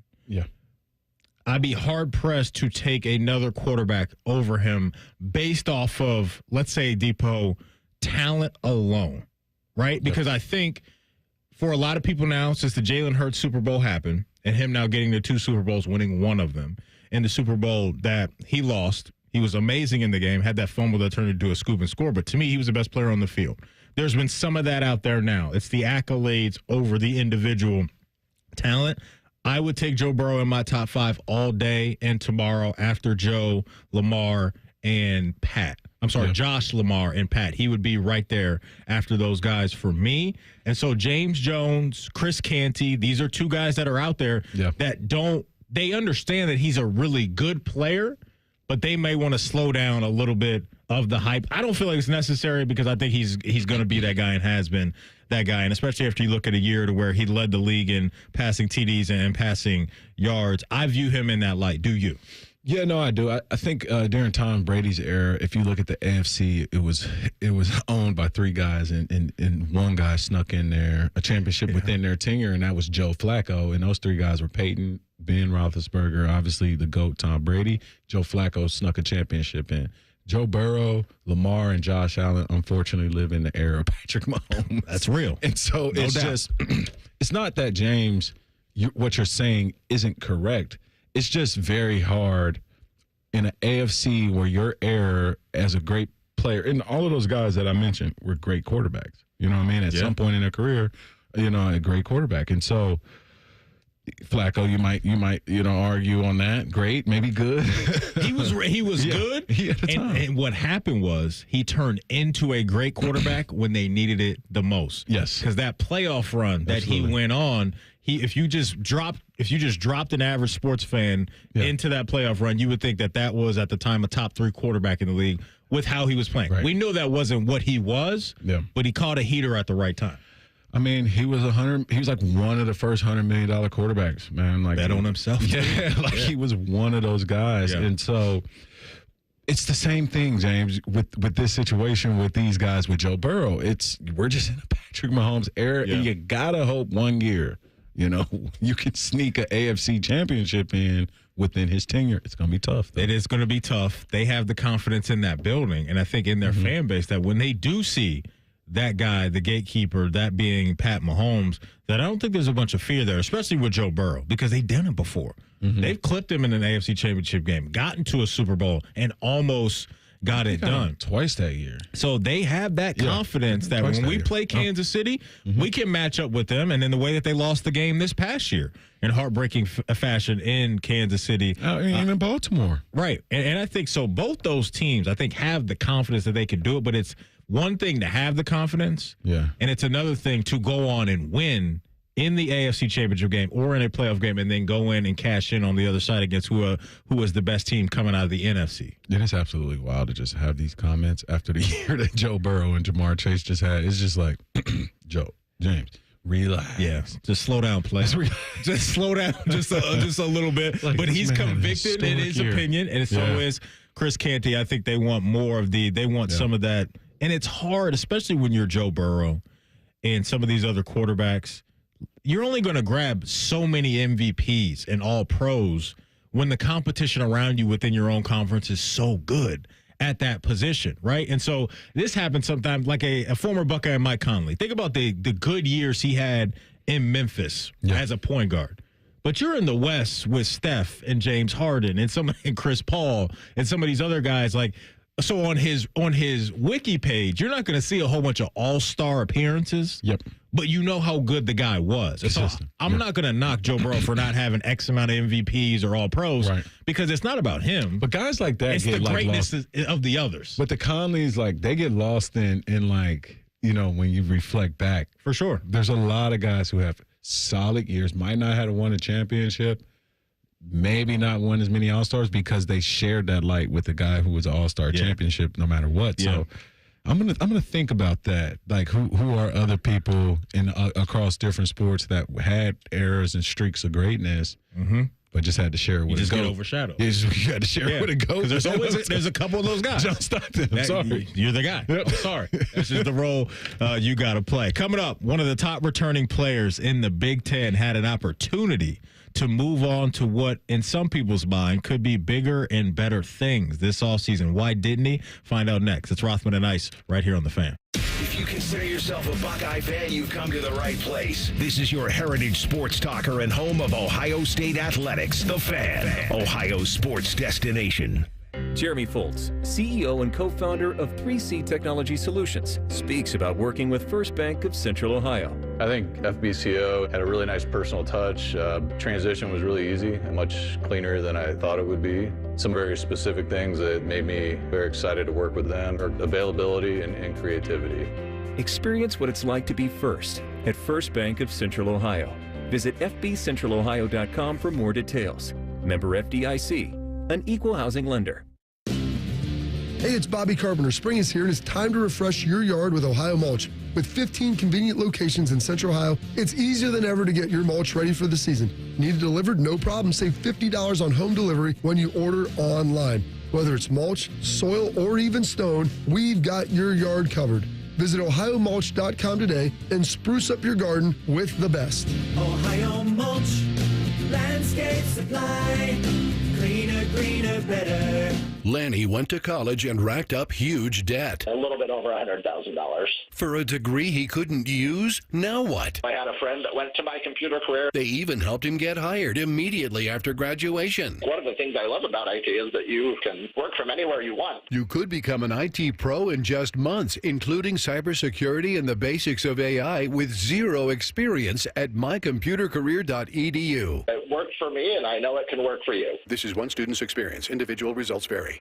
I'd be hard-pressed to take another quarterback over him based off of, let's say, Depot, talent alone, right? Because I think for a lot of people now, since the Jalen Hurts Super Bowl happened, and him now getting the 2 Super Bowls, winning one of them, in the Super Bowl that he lost, he was amazing in the game, had that fumble that turned into a scoop and score, but to me, he was the best player on the field. There's been some of that out there now. It's the accolades over the individual talent. I would take Joe Burrow in my top 5 all day and tomorrow after Joe, Lamar, and Pat. Josh Lamar and Pat. He would be right there after those guys for me. And so James Jones, Chris Canty, these are two guys that are out there that they understand that he's a really good player, but they may want to slow down a little bit of the hype. I don't feel like it's necessary because I think he's going to be that guy and has been that guy. And especially after you look at a year to where he led the league in passing TDs and passing yards, I view him in that light. Do you? Yeah, no, I do. I think during Tom Brady's era, if you look at the AFC, it was owned by three guys, and one guy snuck in there a championship within their tenure, and that was Joe Flacco. And those three guys were Peyton, Ben Roethlisberger, obviously the GOAT, Tom Brady. Joe Flacco snuck a championship in. Joe Burrow, Lamar, and Josh Allen, unfortunately, live in the era of Patrick Mahomes. That's real. And so it's not that, James, what you're saying isn't correct. It's just very hard in an AFC where your era as a great player, and all of those guys that I mentioned were great quarterbacks. You know what I mean? At some point in their career, a great quarterback. And so Flacco, you might argue on that. Great, maybe good. He was good. And what happened was he turned into a great quarterback when they needed it the most. Yes, because that playoff run that he went on, if you just dropped an average sports fan into that playoff run, you would think that was at the time a top 3 quarterback in the league with how he was playing. Right. We knew that wasn't what he was, but he caught a heater at the right time. I mean, he was like one of the first $100 million quarterbacks, man. Like, bet on himself. Yeah, he was one of those guys. And so it's the same thing, James, with this situation with these guys, with Joe Burrow. We're just in a Patrick Mahomes era, and you gotta hope one year, you can sneak an AFC championship in within his tenure. It's gonna be tough, though. It is gonna be tough. They have the confidence in that building, and I think in their fan base that when they do see that guy, the gatekeeper, that being Pat Mahomes, that I don't think there's a bunch of fear there, especially with Joe Burrow, because they've done it before. They've clipped him in an AFC championship game, gotten to a Super Bowl, and almost got it done. Twice that year. So they have that confidence that when we play Kansas City, we can match up with them. And in the way that they lost the game this past year in heartbreaking fashion in Kansas City. Even Baltimore. Right. And I think so both those teams, I think, have the confidence that they can do it, but it's one thing to have the confidence, and it's another thing to go on and win in the AFC Championship game or in a playoff game and then go in and cash in on the other side against who was the best team coming out of the NFC. It is absolutely wild to just have these comments after the year that Joe Burrow and Jamar Chase just had. It's just like, James, relax. Yeah, just slow down, play. Just slow down just a little bit. But he's convicted in his opinion, and so is Chris Canty. I think they want more of some of that. And it's hard, especially when you're Joe Burrow and some of these other quarterbacks. You're only going to grab so many MVPs and all pros when the competition around you within your own conference is so good at that position, right? And so this happens sometimes, like a former Buckeye, Mike Conley. Think about the good years he had in Memphis as a point guard. But you're in the West with Steph and James Harden and Chris Paul and some of these other guys like. So on his wiki page, you're not going to see a whole bunch of all-star appearances. Yep. But you know how good the guy was. So I'm not going to knock Joe Burrow for not having X amount of MVPs or all-pros because it's not about him. But guys like that it's get the greatness lost. of the others. But the Conleys, they get lost in when you reflect back. For sure. There's a lot of guys who have solid years, might not have won a championship, maybe not won as many All-Stars because they shared that light with the guy who was an All-Star championship no matter what. Yeah. So I'm gonna think about that. Like who are other people across different sports that had eras and streaks of greatness, but just had to share it with a GOAT. Get overshadowed. You had to share it with a GOAT. Because there's a couple of those guys. John Stockton. I'm sorry. You're the guy. Yep. I'm sorry. This is the role you got to play. Coming up, one of the top returning players in the Big Ten had an opportunity to move on to what, in some people's mind, could be bigger and better things this offseason. Why didn't he? Find out next. It's Rothman and Ice right here on The Fan. If you consider yourself a Buckeye fan, you've come to the right place. This is your heritage sports talker and home of Ohio State Athletics, The Fan, Ohio's sports destination. Jeremy Foltz, CEO and co-founder of 3C Technology Solutions, speaks about working with First Bank of Central Ohio. I think FBCO had a really nice personal touch. Transition was really easy and much cleaner than I thought it would be. Some very specific things that made me very excited to work with them are availability and creativity. Experience what it's like to be first at First Bank of Central Ohio. Visit fbcentralohio.com for more details. Member FDIC, an equal housing lender. Hey, it's Bobby Carpenter. Spring is here and it's time to refresh your yard with Ohio Mulch. With 15 convenient locations in Central Ohio, it's easier than ever to get your mulch ready for the season. Need it delivered? No problem. Save $50 on home delivery when you order online. Whether it's mulch, soil, or even stone, we've got your yard covered. Visit OhioMulch.com today and spruce up your garden with the best. Ohio Mulch, landscape supply, cleaner, greener, better. Lanny went to college and racked up huge debt. A little bit over $100,000. For a degree he couldn't use? Now what? I had a friend that went to my computer career. They even helped him get hired immediately after graduation. One of the things I love about IT is that you can work from anywhere you want. You could become an IT pro in just months, including cybersecurity and the basics of AI with zero experience at mycomputercareer.edu. It worked for me, and I know it can work for you. This is one student's experience. Individual results vary.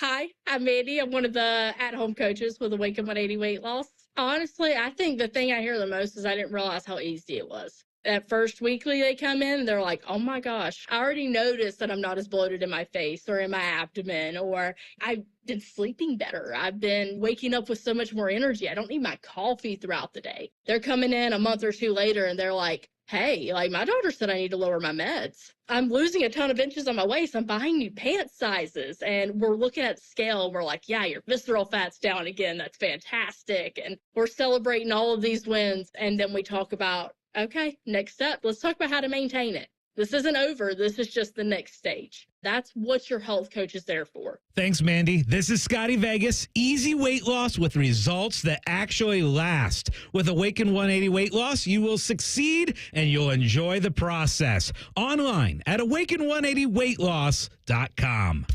Hi, I'm Mandy. I'm one of the at-home coaches with Awaken 180 Weight Loss. Honestly, I think the thing I hear the most is I didn't realize how easy it was. That first weekly they come in, they're like, oh my gosh, I already noticed that I'm not as bloated in my face or in my abdomen, or I've been sleeping better. I've been waking up with so much more energy. I don't need my coffee throughout the day. They're coming in a month or two later and they're like, hey, like my doctor said I need to lower my meds. I'm losing a ton of inches on my waist. I'm buying new pant sizes. And we're looking at the scale and we're like, yeah, your visceral fat's down again. That's fantastic. And we're celebrating all of these wins. And then we talk about, okay, next step. Let's talk about how to maintain it. This isn't over. This is just the next stage. That's what your health coach is there for. Thanks, Mandy. This is Scotty Vegas. Easy weight loss with results that actually last. With Awaken 180 Weight Loss, you will succeed and you'll enjoy the process. Online at awaken180weightloss.com.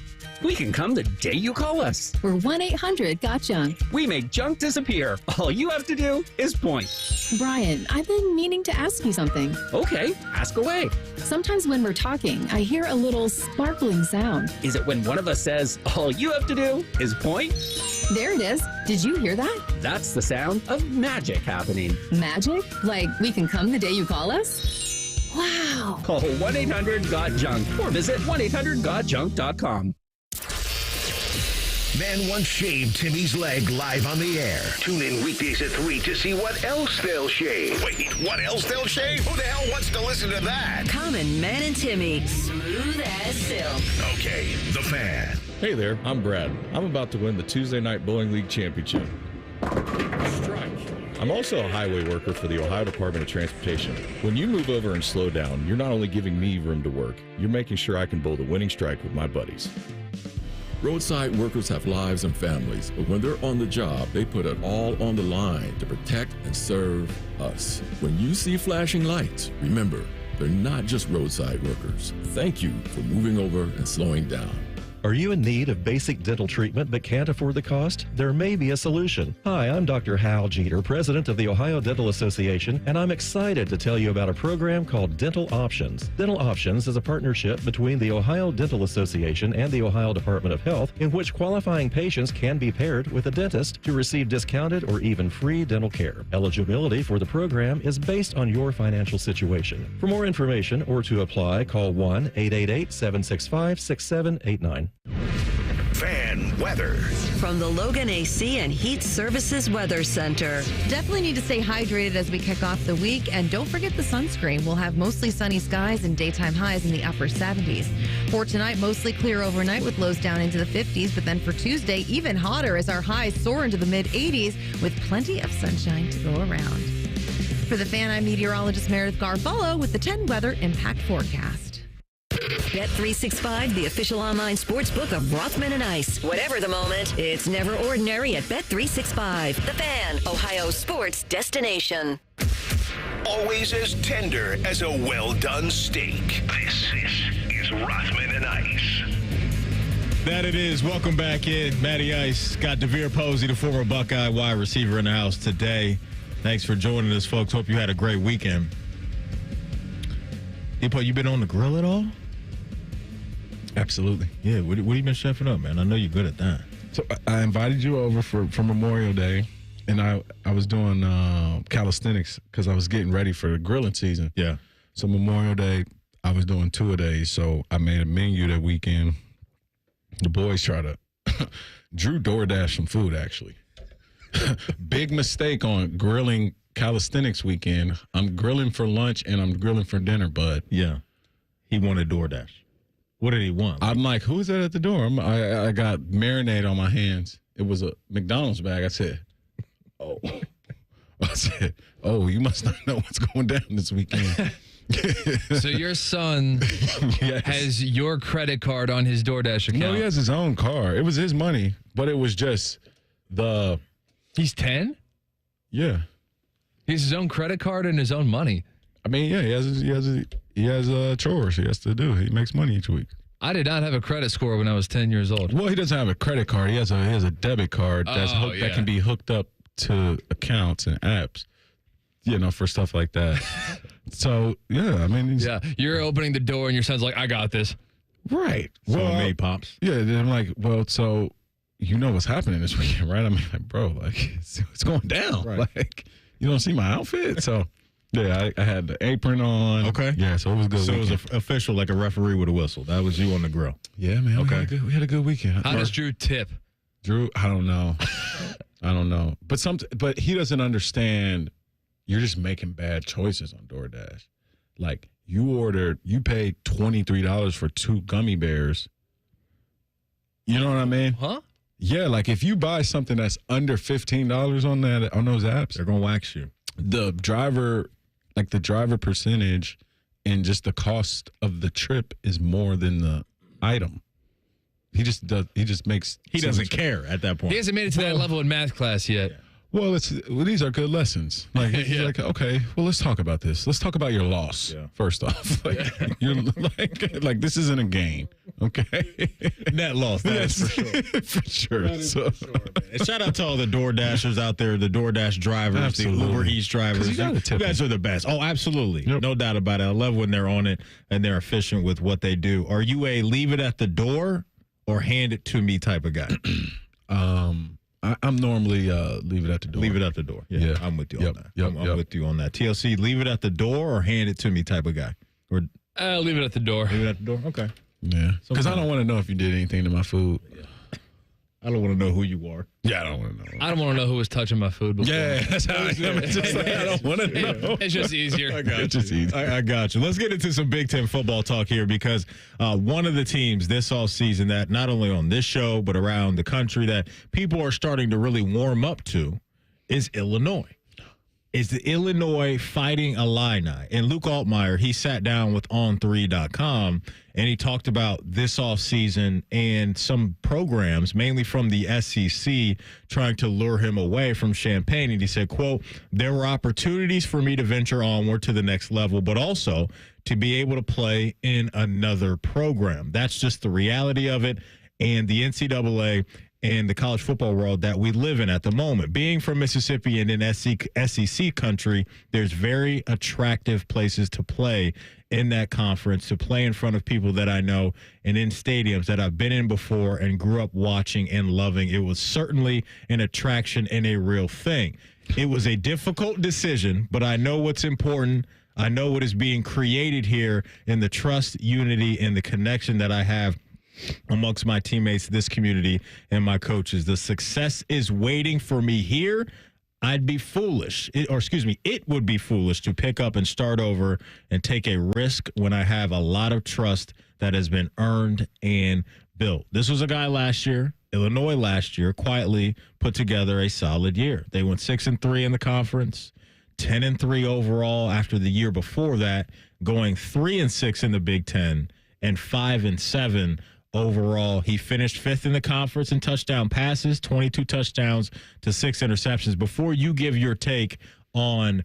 We can come the day you call us. We're 1-800-GOT-JUNK. We make junk disappear. All you have to do is point. Brian, I've been meaning to ask you something. Okay, ask away. Sometimes when we're talking, I hear a little sparkling sound. Is it when one of us says, all you have to do is point? There it is. Did you hear that? That's the sound of magic happening. Magic? Like we can come the day you call us? Wow. Call 1-800-GOT-JUNK or visit 1-800-GOT-JUNK.com. Man once shaved Timmy's leg live on the air. Tune in weekdays at 3 to see what else they'll shave. Wait, what else they'll shave? Who the hell wants to listen to that? Common Man and Timmy, smooth as silk. Okay, The Fan. Hey there, I'm Brad. I'm about to win the Tuesday Night Bowling League Championship. Strike. I'm also a highway worker for the Ohio Department of Transportation. When you move over and slow down, you're not only giving me room to work, you're making sure I can bowl the winning strike with my buddies. Roadside workers have lives and families, but when they're on the job, they put it all on the line to protect and serve us. When you see flashing lights, remember, they're not just roadside workers. Thank you for moving over and slowing down. Are you in need of basic dental treatment but can't afford the cost? There may be a solution. Hi, I'm Dr. Hal Jeter, president of the Ohio Dental Association, and I'm excited to tell you about a program called Dental Options. Dental Options is a partnership between the Ohio Dental Association and the Ohio Department of Health in which qualifying patients can be paired with a dentist to receive discounted or even free dental care. Eligibility for the program is based on your financial situation. For more information or to apply, call 1-888-765-6789. Fan weather. From the Logan AC and Heat Services Weather Center. Definitely need to stay hydrated as we kick off the week. And don't forget the sunscreen. We'll have mostly sunny skies and daytime highs in the upper 70s. For tonight, mostly clear overnight with lows down into the 50s. But then for Tuesday, even hotter as our highs soar into the mid-80s with plenty of sunshine to go around. For the Fan, I'm meteorologist Meredith Garfolo with the 10 Weather Impact Forecast. Bet365, the official online sports book of Rothman and Ice. Whatever the moment, it's never ordinary at Bet365. The Fan, Ohio's sports destination. Always as tender as a well-done steak. This is Rothman and Ice. That it is. Welcome back in. Matty Ice got DeVere Posey, the former Buckeye wide receiver, in the house today. Thanks for joining us, folks. Hope you had a great weekend. Depot, you been on the grill at all? Absolutely. Yeah, what have you been chefing up, man? I know you're good at that. So I invited you over for Memorial Day, and I was doing calisthenics because I was getting ready for the grilling season. Yeah. So Memorial Day, I was doing 2 a days. So I made a menu that weekend. The boys try to Drew DoorDash some food, actually. Big mistake on grilling calisthenics weekend. I'm grilling for lunch and I'm grilling for dinner, bud. Yeah. He wanted DoorDash. What did he want? I'm like, who's that at the door? I got marinade on my hands. It was a McDonald's bag. I said, oh. I said, oh, you must not know what's going down this weekend. So your son has your credit card on his DoorDash account? No, he has his own card. It was his money, but it was just the... He's 10? Yeah. He has his own credit card and his own money. I mean, yeah, he has chores he has to do. He makes money each week. I did not have a credit score when I was 10 years old. Well, he doesn't have a credit card. He has a debit card that can be hooked up to accounts and apps, for stuff like that. So, yeah, I mean. You're opening the door and your son's like, I got this. Right. Well, made Pops. Yeah, I'm like, well, so you know what's happening this weekend, right? I mean, like, bro, like, it's going down. Right. Like, you don't see my outfit? So, yeah, I had the apron on. Okay. Yeah, so it was good. So weekend. it was official, like a referee with a whistle. That was you on the grill. Yeah, man. Okay. We had a good weekend. How does Drew tip? Drew, I don't know. But he doesn't understand. You're just making bad choices on DoorDash. Like, you paid $23 for 2 gummy bears. You know what I mean? Huh? Yeah, like if you buy something that's under $15 on those apps, they're gonna wax you. The driver percentage and just the cost of the trip is more than the item. He doesn't care at that point. He hasn't made it to that level in math class yet. Yeah. Well, these are good lessons. Like, he's like, okay, well, let's talk about this. Let's talk about your loss first off. Like, you're like this isn't a game, okay? Net loss, that's for sure. For sure. So. For sure, man. And shout out to all the DoorDashers out there, the DoorDash drivers, Absolutely. the Uber Eats drivers. You guys are the best. Oh, absolutely. Yep. No doubt about it. I love when they're on it and they're efficient with what they do. Are you a leave it at the door or hand it to me type of guy? I'm normally leave it at the door. Leave it at the door. Yeah. I'm with you on that. I'm with you on that. TLC, leave it at the door or hand it to me type of guy? Or leave it at the door. Leave it at the door? Okay. Yeah. Because I don't want to know if you did anything to my food. Yeah. I don't want to know who you are. Yeah, I don't want to know. I don't want to know who was touching my food before. Yeah, that's how I am. It's just like, I don't want to know. It's just easier. I got you. It's just easy. I got you. Let's get into some Big Ten football talk here because one of the teams this offseason that not only on this show but around the country that people are starting to really warm up to is Illinois. Is the Illinois Fighting Illini. And Luke Altmaier, he sat down with On3.com and he talked about this offseason and some programs, mainly from the SEC, trying to lure him away from Champaign. And he said, quote, there were opportunities for me to venture onward to the next level, but also to be able to play in another program. That's just the reality of it. And the NCAA and the college football world that we live in at the moment. Being from Mississippi and in SEC country, there's very attractive places to play in that conference, to play in front of people that I know and in stadiums that I've been in before and grew up watching and loving. It was certainly an attraction and a real thing. It was a difficult decision, but I know what's important. I know what is being created here in the trust, unity, and the connection that I have amongst my teammates, this community, and my coaches. The success is waiting for me here. I'd be foolish, it would be foolish to pick up and start over and take a risk when I have a lot of trust that has been earned and built. This was a guy last year, Illinois last year, quietly put together a solid year. They went 6-3 in the conference, 10-3 overall after the year before that, going 3-6 in the Big Ten and 5-7 overall. He finished 5th in the conference in touchdown passes, 22 touchdowns to 6 interceptions. Before you give your take on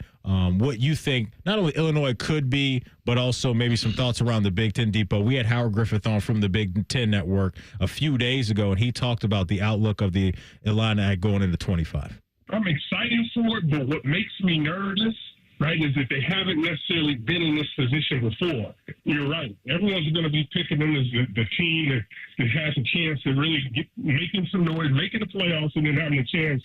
what you think not only Illinois could be, but also maybe some thoughts around the Big Ten Depot. We had Howard Griffith on from the Big Ten Network a few days ago, and he talked about the outlook of the Illini going into 25. I'm excited for it, but what makes me nervous, right, is that they haven't necessarily been in this position before. You're right. Everyone's going to be picking them as the team that has a chance to really get making some noise, making the playoffs, and then having a chance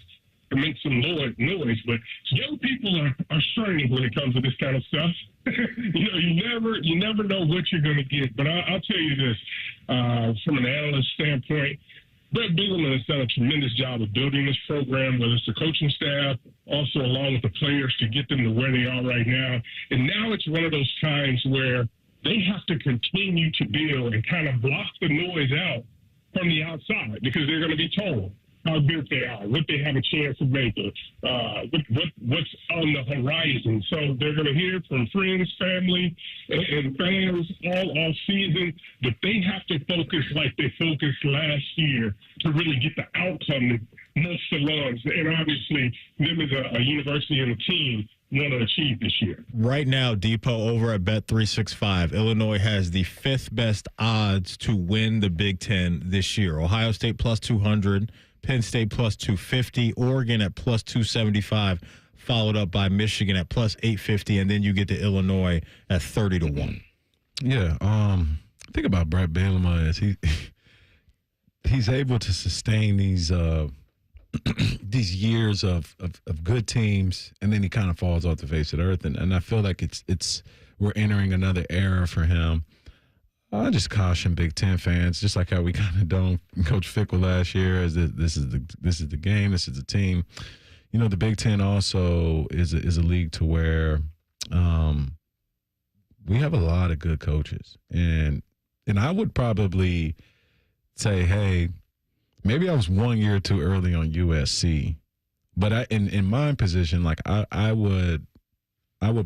to make some noise. But young people are strange when it comes to this kind of stuff. You never know what you're going to get. But I'll tell you this, from an analyst standpoint, Brett Bielema has done a tremendous job of building this program, whether it's the coaching staff, also along with the players to get them to where they are right now. And now it's one of those times where they have to continue to build and kind of block the noise out from the outside because they're going to be told how good they are, what they have a chance of making, what's on the horizon. So they're going to hear from friends, family, and fans all season, but they have to focus like they focused last year to really get the outcome that most salons, and obviously them as a university and a team, want to achieve this year. Right now, Depot over at Bet365, Illinois has the 5th best odds to win the Big Ten this year. Ohio State plus 200, Penn State plus 250, Oregon at plus 275, followed up by Michigan at plus 850, and then you get to Illinois at 30-1. Yeah, think about Brett Bielema is he's able to sustain these these years of good teams, and then he kind of falls off the face of the earth, and I feel like it's we're entering another era for him. I just caution Big Ten fans, just like how we kind of done Coach Fickle last year, as this is the game, this is the team. You know, the Big Ten also is a league to where we have a lot of good coaches, and I would probably say, hey, maybe I was 1 year too early on USC, but in my position, like I would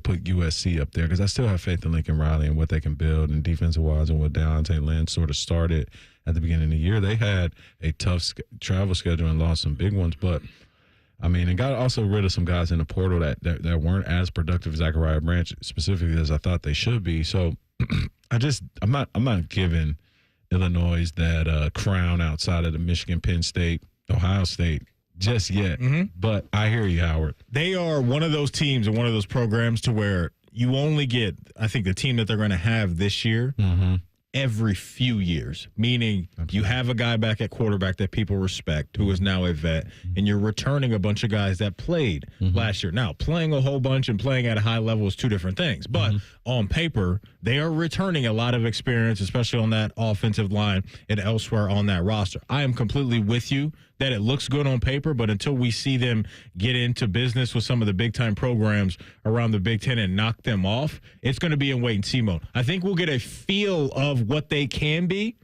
put USC up there because I still have faith in Lincoln Riley and what they can build and defensive-wise and what Deontay Lynn sort of started at the beginning of the year. They had a tough travel schedule and lost some big ones, but, I mean, and got also rid of some guys in the portal that weren't as productive as Zachariah Branch specifically as I thought they should be. So I'm not giving Illinois that crown outside of the Michigan, Penn State, Ohio State just yet. But I hear you, Howard. They are one of those teams and one of those programs to where you only get, I think, the team that they're going to have this year every few years, meaning you have a guy back at quarterback that people respect who is now a vet, and you're returning a bunch of guys that played last year. Now, playing a whole bunch and playing at a high level is two different things, but on paper, they are returning a lot of experience, especially on that offensive line and elsewhere on that roster. I am completely with you that it looks good on paper, but until we see them get into business with some of the big-time programs around the Big Ten and knock them off, it's going to be in wait-and-see mode. I think we'll get a feel of what they can be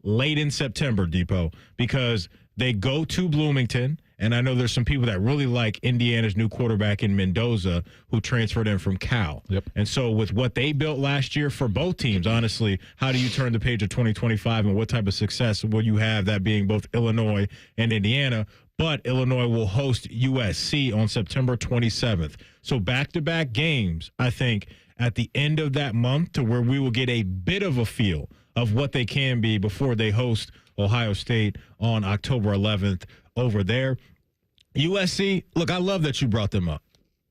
late in September, Depot, because they go to Bloomington, and I know there's some people that really like Indiana's new quarterback in Mendoza who transferred in from Cal. And so with what they built last year for both teams, honestly, how do you turn the page of 2025 and what type of success will you have, that being both Illinois and Indiana? But Illinois will host USC on September 27th. So back-to-back games, I think, at the end of that month to where we will get a bit of a feel of what they can be before they host Ohio State on October 11th over there. USC, look, I love that you brought them up.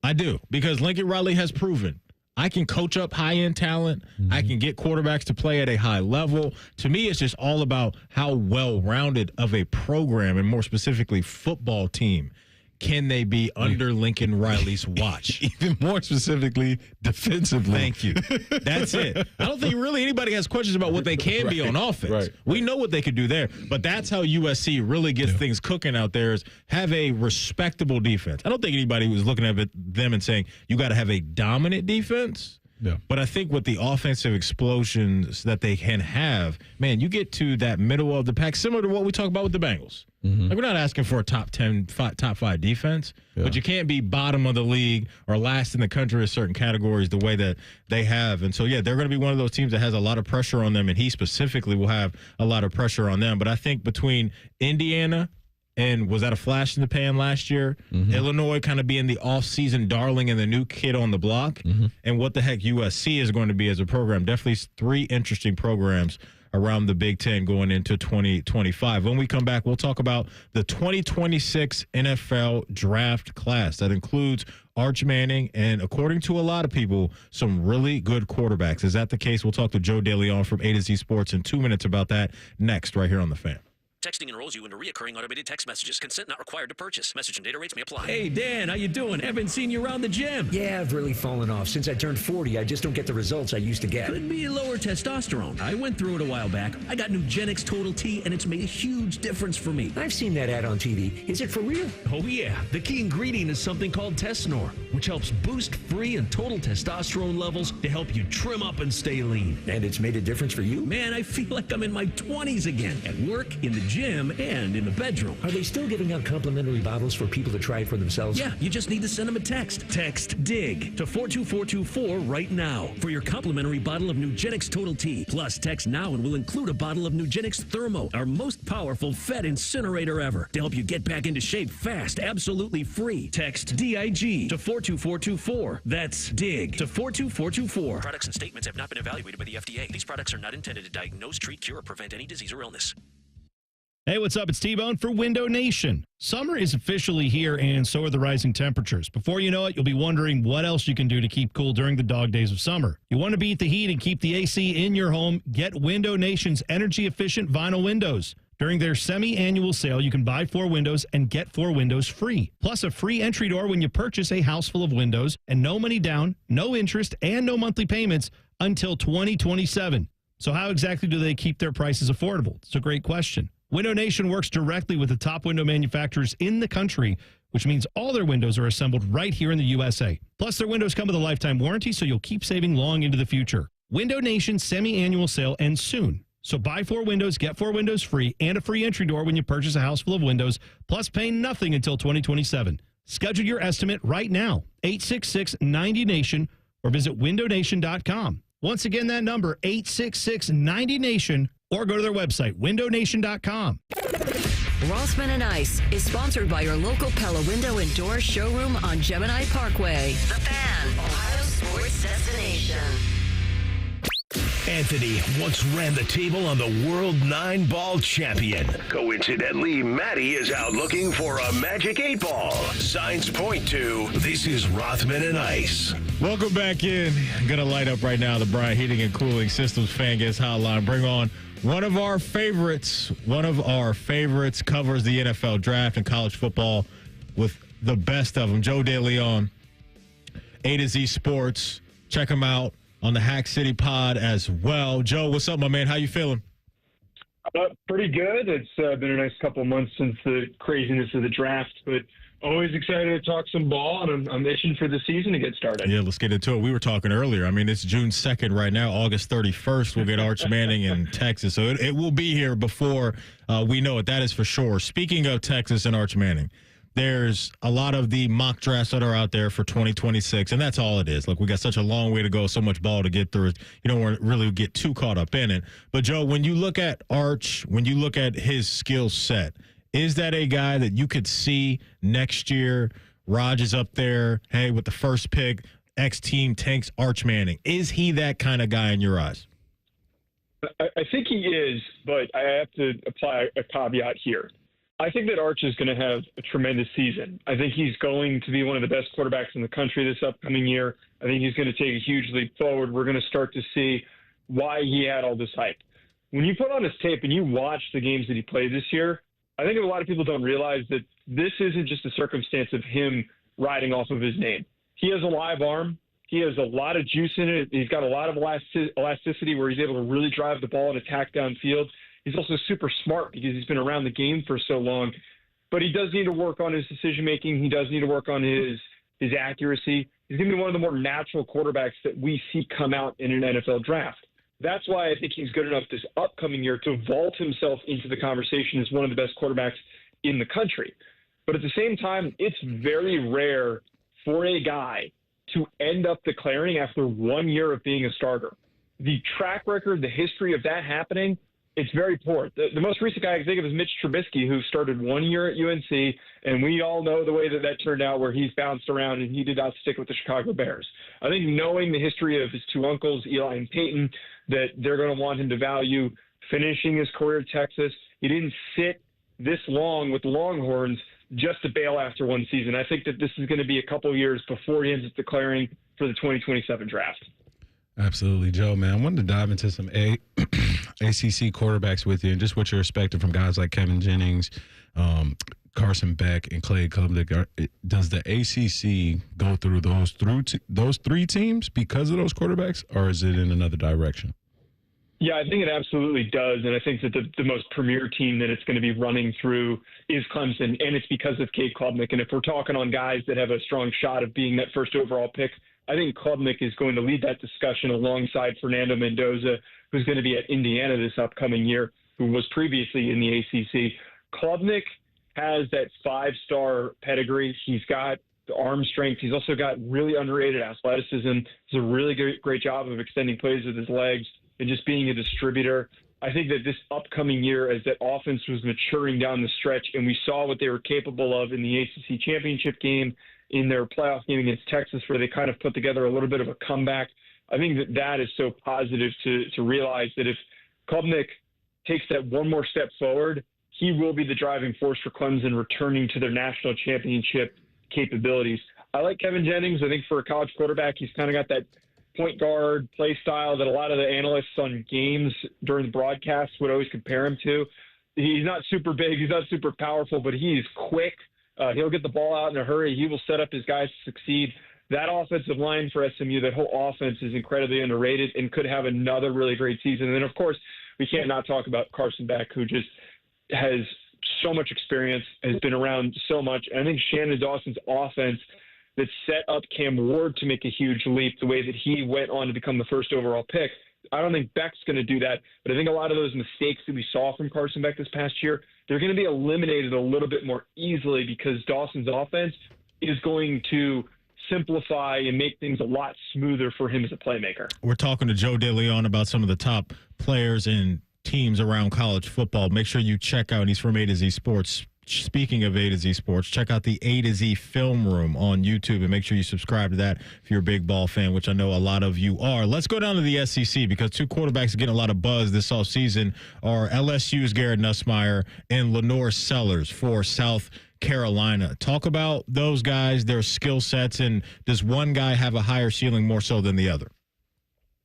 I do, because Lincoln Riley has proven I can coach up high-end talent. I can get quarterbacks to play at a high level. To me, it's just all about how well-rounded of a program, and more specifically football team, can they be under Lincoln Riley's watch? Even more specifically, defensively. Thank you. That's it. I don't think really anybody has questions about what they can be on offense. We know what they could do there, but that's how USC really gets things cooking out there, is have a respectable defense. I don't think anybody was looking at them and saying, you got to have a dominant defense. But I think with the offensive explosions that they can have, man, you get to that middle of the pack, similar to what we talk about with the Bengals. Like, we're not asking for a top 10, top 5 defense, but you can't be bottom of the league or last in the country in certain categories the way that they have. And so, yeah, they're going to be one of those teams that has a lot of pressure on them, and he specifically will have a lot of pressure on them. But I think between Indiana and was that a flash in the pan last year? Illinois kind of being the off-season darling and the new kid on the block. And what the heck USC is going to be as a program. Definitely 3 interesting programs around the Big Ten going into 2025. When we come back, we'll talk about the 2026 NFL draft class. That includes Arch Manning and, according to a lot of people, some really good quarterbacks. Is that the case? We'll talk to Joe DeLeon from A to Z Sports in 2 minutes about that next, right here on The Fan. Texting enrolls you into reoccurring automated text messages. Consent not required to purchase. Message and data rates may apply. Hey, Dan, how you doing? Haven't seen you around the gym. Yeah, I've really fallen off. Since I turned 40, I just don't get the results I used to get. Could be lower testosterone. I went through it a while back. I got Nugenix Total T, and it's made a huge difference for me. I've seen that ad on TV. Is it for real? Oh, yeah. The key ingredient is something called Tesnor, which helps boost free and total testosterone levels to help you trim up and stay lean. And it's made a difference for you? Man, I feel like I'm in my 20s again. At work, in the gym, and in the bedroom. Are they still giving out complimentary bottles for people to try it for themselves? Yeah, you just need to send them a text. Text DIG to 42424 right now for your complimentary bottle of Nugenix Total T. Plus, text now and we'll include a bottle of Nugenix Thermo, our most powerful Fed incinerator ever, to help you get back into shape fast, absolutely free. Text DIG to 42424. That's DIG to 42424. Products and statements have not been evaluated by the FDA. These products are not intended to diagnose, treat, cure, or prevent any disease or illness. Hey, what's up? It's T-Bone for Window Nation. Summer is officially here, and so are the rising temperatures. Before you know it, you'll be wondering what else you can do to keep cool during the dog days of summer. You want to beat the heat and keep the AC in your home? Get Window Nation's energy-efficient vinyl windows. During their semi-annual sale, you can buy 4 windows and get 4 windows free. Plus a free entry door when you purchase a house full of windows, and no money down, no interest, and no monthly payments until 2027. So how exactly do they keep their prices affordable? It's a great question. Window Nation works directly with the top window manufacturers in the country, which means all their windows are assembled right here in the USA. Plus, their windows come with a lifetime warranty, so you'll keep saving long into the future. Window Nation's semi-annual sale ends soon. So buy 4 windows, get 4 windows free, and a free entry door when you purchase a house full of windows, plus pay nothing until 2027. Schedule your estimate right now, 866-90-NATION, or visit windownation.com. Once again, that number, 866-90-NATION, or go to their website, windownation.com. Rothman and Ice is sponsored by your local Pella Window and Door showroom on Gemini Parkway. The Fan, Ohio sports destination. Anthony once ran the table on the World 9-Ball champion. Coincidentally, Maddie is out looking for a magic 8-ball. Signs point to this is Rothman and Ice. Welcome back in. Gonna light up right now the Bryant Heating and Cooling Systems Fan Guest Hotline. Bring on one of our favorites. One of our favorites covers the NFL draft and college football with the best of them. Joe DeLeon, A to Z Sports. Check him out on the Hack City Pod as well. Joe, what's up, my man? How you feeling? Pretty good. It's been a nice couple of months since the craziness of the draft, but always excited to talk some ball, and I'm itching for the season to get started. Yeah, let's get into it. We were talking earlier. I mean, it's June 2nd right now. August 31st, we'll get Arch Manning in Texas. So it will be here before we know it. That is for sure. Speaking of Texas and Arch Manning, there's a lot of the mock drafts that are out there for 2026, and that's all it is. Look, we got such a long way to go, so much ball to get through. You don't really get too caught up in it. But, Joe, when you look at Arch, when you look at his skill set, is that a guy that you could see next year? Raj is up there, hey, with the first pick, X team tanks Arch Manning. Is he that kind of guy in your eyes? I think he is, but I have to apply a caveat here. I think that Arch is going to have a tremendous season. I think he's going to be one of the best quarterbacks in the country this upcoming year. I think he's going to take a huge leap forward. We're going to start to see why he had all this hype. When you put on his tape and you watch the games that he played this year, I think a lot of people don't realize that this isn't just a circumstance of him riding off of his name. He has a live arm. He has a lot of juice in it. He's got a lot of elasticity where he's able to really drive the ball and attack downfield. He's also super smart because he's been around the game for so long. But he does need to work on his decision-making. He does need to work on his accuracy. He's going to be one of the more natural quarterbacks that we see come out in an NFL draft. That's why I think he's good enough this upcoming year to vault himself into the conversation as one of the best quarterbacks in the country. But at the same time, it's very rare for a guy to end up declaring after 1 year of being a starter. The track record, the history of that happening, it's very poor. The most recent guy I can think of is Mitch Trubisky, who started 1 year at UNC, and we all know the way that turned out, where he's bounced around and he did not stick with the Chicago Bears. I think knowing the history of his two uncles, Eli and Peyton, that they're going to want him to value finishing his career at Texas. He didn't sit this long with the Longhorns just to bail after one season. I think that this is going to be a couple years before he ends up declaring for the 2027 draft. Absolutely, Joe, man. I wanted to dive into some ACC quarterbacks with you and just what you're expecting from guys like Kevin Jennings, Carson Beck, and Clay Klubnik. Does the ACC go through those three teams because of those quarterbacks, or is it in another direction? Yeah, I think it absolutely does. And I think that the most premier team that it's going to be running through is Clemson, and it's because of Cade Klubnik. And if we're talking on guys that have a strong shot of being that first overall pick, I think Klubnik is going to lead that discussion alongside Fernando Mendoza, who's going to be at Indiana this upcoming year, who was previously in the ACC. Klubnik has that five-star pedigree. He's got the arm strength. He's also got really underrated athleticism. He's a really great job of extending plays with his legs and just being a distributor. I think that this upcoming year, as that offense was maturing down the stretch, and we saw what they were capable of in the ACC championship game, in their playoff game against Texas, where they kind of put together a little bit of a comeback. I think that is so positive to realize that if Klubnik takes that one more step forward, he will be the driving force for Clemson returning to their national championship capabilities. I like Kevin Jennings. I think for a college quarterback, he's kind of got that point guard play style that a lot of the analysts on games during the broadcast would always compare him to. He's not super big. He's not super powerful, but he's quick. He'll get the ball out in a hurry. He will set up his guys to succeed. That offensive line for SMU, that whole offense is incredibly underrated and could have another really great season. And then, of course, we can't not talk about Carson Beck, who just has so much experience, has been around so much. And I think Shannon Dawson's offense that set up Cam Ward to make a huge leap the way that he went on to become the first overall pick. I don't think Beck's going to do that, but I think a lot of those mistakes that we saw from Carson Beck this past year, they're going to be eliminated a little bit more easily because Dawson's offense is going to simplify and make things a lot smoother for him as a playmaker. We're talking to Joe DeLeon about some of the top players and teams around college football. Make sure you check out, and he's from A to Z Sports. Speaking of A to Z Sports, check out the A to Z Film Room on YouTube and make sure you subscribe to that if you're a big ball fan, which I know a lot of you are. Let's go down to the SEC because two quarterbacks are getting a lot of buzz this offseason are LSU's Garrett Nussmeier and Lenore Sellers for South Carolina. Talk about those guys, their skill sets, and does one guy have a higher ceiling more so than the other?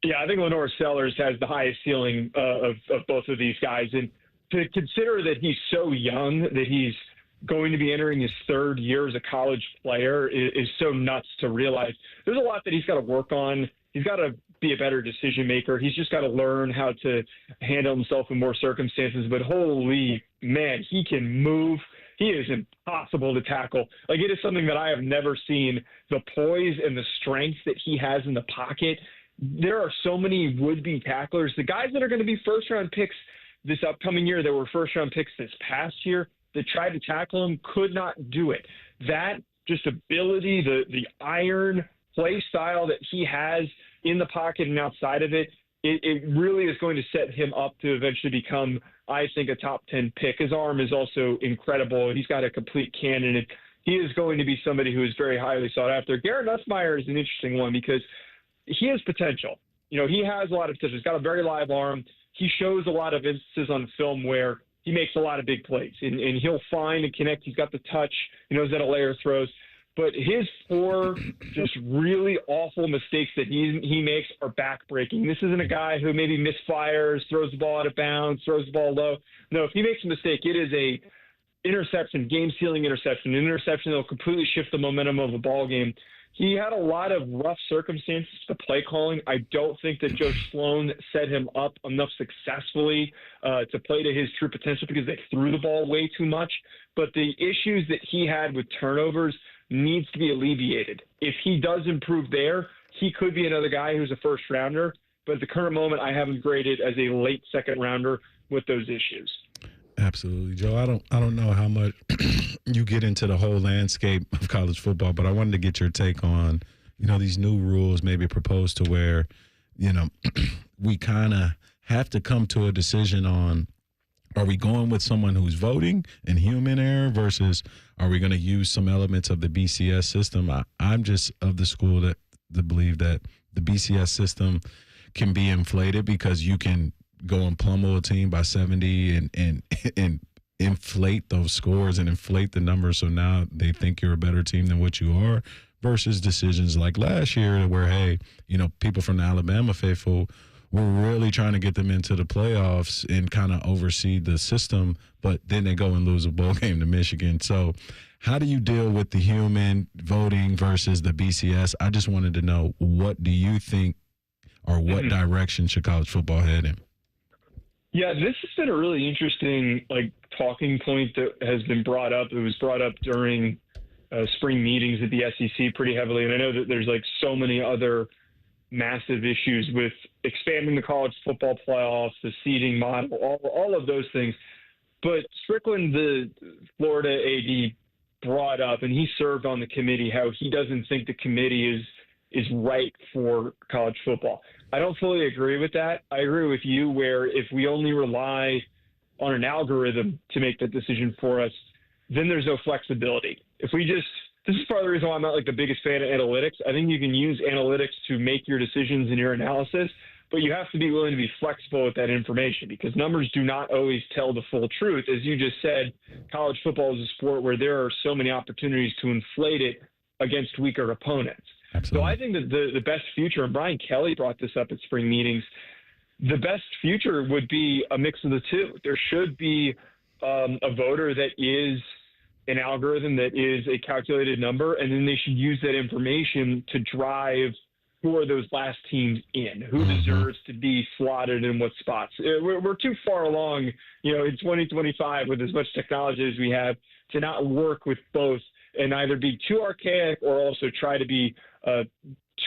Yeah, I think Lenore Sellers has the highest ceiling of both of these guys. And to consider that he's so young, that he's going to be entering his third year as a college player is so nuts to realize. There's a lot that he's got to work on. He's got to be a better decision maker. He's just got to learn how to handle himself in more circumstances. But holy man, he can move. He is impossible to tackle. Like, it is something that I have never seen. The poise and the strength that he has in the pocket. There are so many would-be tacklers. The guys that are going to be first-round picks this upcoming year, that were first-round picks this past year, that tried to tackle him, could not do it. That just ability, the iron play style that he has in the pocket and outside of it, it really is going to set him up to eventually become, I think, a top 10 pick. His arm is also incredible. He's got a complete cannon. He is going to be somebody who is very highly sought after. Garrett Nussmeier is an interesting one because he has potential. You know, he has a lot of potential. He's got a very live arm. He shows a lot of instances on film where he makes a lot of big plays, and he'll find and connect. He's got the touch. He knows how to layer throws. But his four just really awful mistakes that he makes are backbreaking. This isn't a guy who maybe misfires, throws the ball out of bounds, throws the ball low. No, if he makes a mistake, it is a interception, game-sealing interception, an interception that will completely shift the momentum of a ball game. He had a lot of rough circumstances to play calling. I don't think that Joe Sloan set him up enough successfully to play to his true potential because they threw the ball way too much. But the issues that he had with turnovers needs to be alleviated. If he does improve there, he could be another guy who's a first rounder. But at the current moment, I have him graded as a late second rounder with those issues. Absolutely, Joe. I don't know how much you get into the whole landscape of college football, but I wanted to get your take on, these new rules maybe proposed to where, we kind of have to come to a decision on, are we going with someone who's voting and human error versus are we going to use some elements of the BCS system? I'm just of the school that believe that the BCS system can be inflated because you can go and pummel a team by 70 and inflate those scores and inflate the numbers so now they think you're a better team than what you are, versus decisions like last year where, hey, people from the Alabama faithful were really trying to get them into the playoffs and kind of oversee the system, but then they go and lose a bowl game to Michigan. So how do you deal with the human voting versus the BCS? I just wanted to know, what do you think, or what direction should college football head in? Yeah, this has been a really interesting talking point that has been brought up. It was brought up during spring meetings at the SEC pretty heavily, and I know that there's so many other massive issues with expanding the college football playoffs, the seeding model, all of those things. But Strickland, the Florida AD, brought up, and he served on the committee, how he doesn't think the committee is right for college football. I don't fully agree with that. I agree with you where if we only rely on an algorithm to make that decision for us, then there's no flexibility. If we just, this is part of the reason why I'm not the biggest fan of analytics. I think you can use analytics to make your decisions and your analysis, but you have to be willing to be flexible with that information because numbers do not always tell the full truth. As you just said, college football is a sport where there are so many opportunities to inflate it against weaker opponents. Absolutely. So I think that the best future, and Brian Kelly brought this up at spring meetings, the best future would be a mix of the two. There should be a voter that is an algorithm, that is a calculated number, and then they should use that information to drive who are those last teams in, who deserves to be slotted in what spots. We're too far along, in 2025 with as much technology as we have to not work with both and either be too archaic or also try to be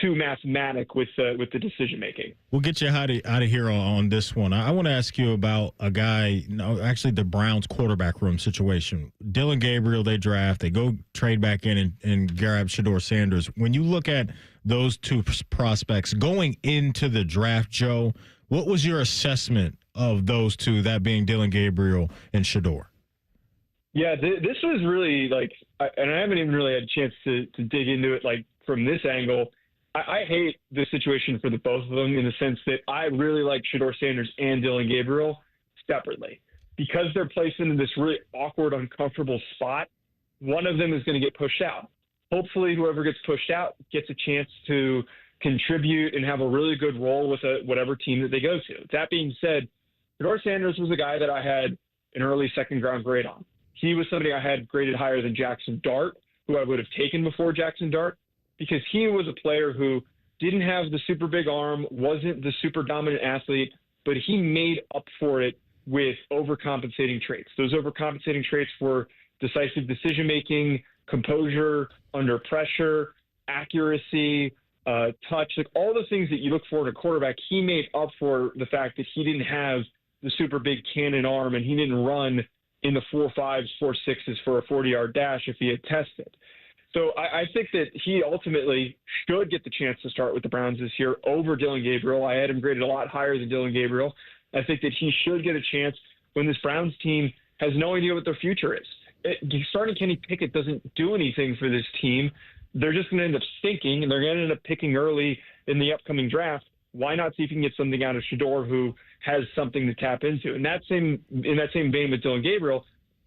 too mathematic with the decision making. We'll get you out of here on this one. I want to ask you about a guy, actually the Browns quarterback room situation. Dylan Gabriel, they draft, they go trade back in and grab Shedeur Sanders. When you look at those two prospects going into the draft, Joe, what was your assessment of those two, that being Dylan Gabriel and Shedeur? Yeah, this was really and I haven't even really had a chance to dig into it from this angle. I hate this situation for the both of them in the sense that I really like Shedeur Sanders and Dylan Gabriel separately. Because they're placed into this really awkward, uncomfortable spot, one of them is going to get pushed out. Hopefully whoever gets pushed out gets a chance to contribute and have a really good role with whatever team that they go to. That being said, Shedeur Sanders was a guy that I had an early second-round grade on. He was somebody I had graded higher than Jackson Dart, who I would have taken before Jackson Dart, because he was a player who didn't have the super big arm, wasn't the super dominant athlete, but he made up for it with overcompensating traits. Those overcompensating traits were decisive decision-making, composure, under pressure, accuracy, touch, all the things that you look for in a quarterback. He made up for the fact that he didn't have the super big cannon arm and he didn't run in the 4.5s, 4.6s for a 40-yard dash if he had tested. So I think that he ultimately should get the chance to start with the Browns this year over Dylan Gabriel. I had him graded a lot higher than Dylan Gabriel. I think that he should get a chance when this Browns team has no idea what their future is. Starting Kenny Pickett doesn't do anything for this team. They're just going to end up stinking, and they're going to end up picking early in the upcoming draft. Why not see if you can get something out of Shedeur, who has something to tap into? In that same vein with Dylan Gabriel,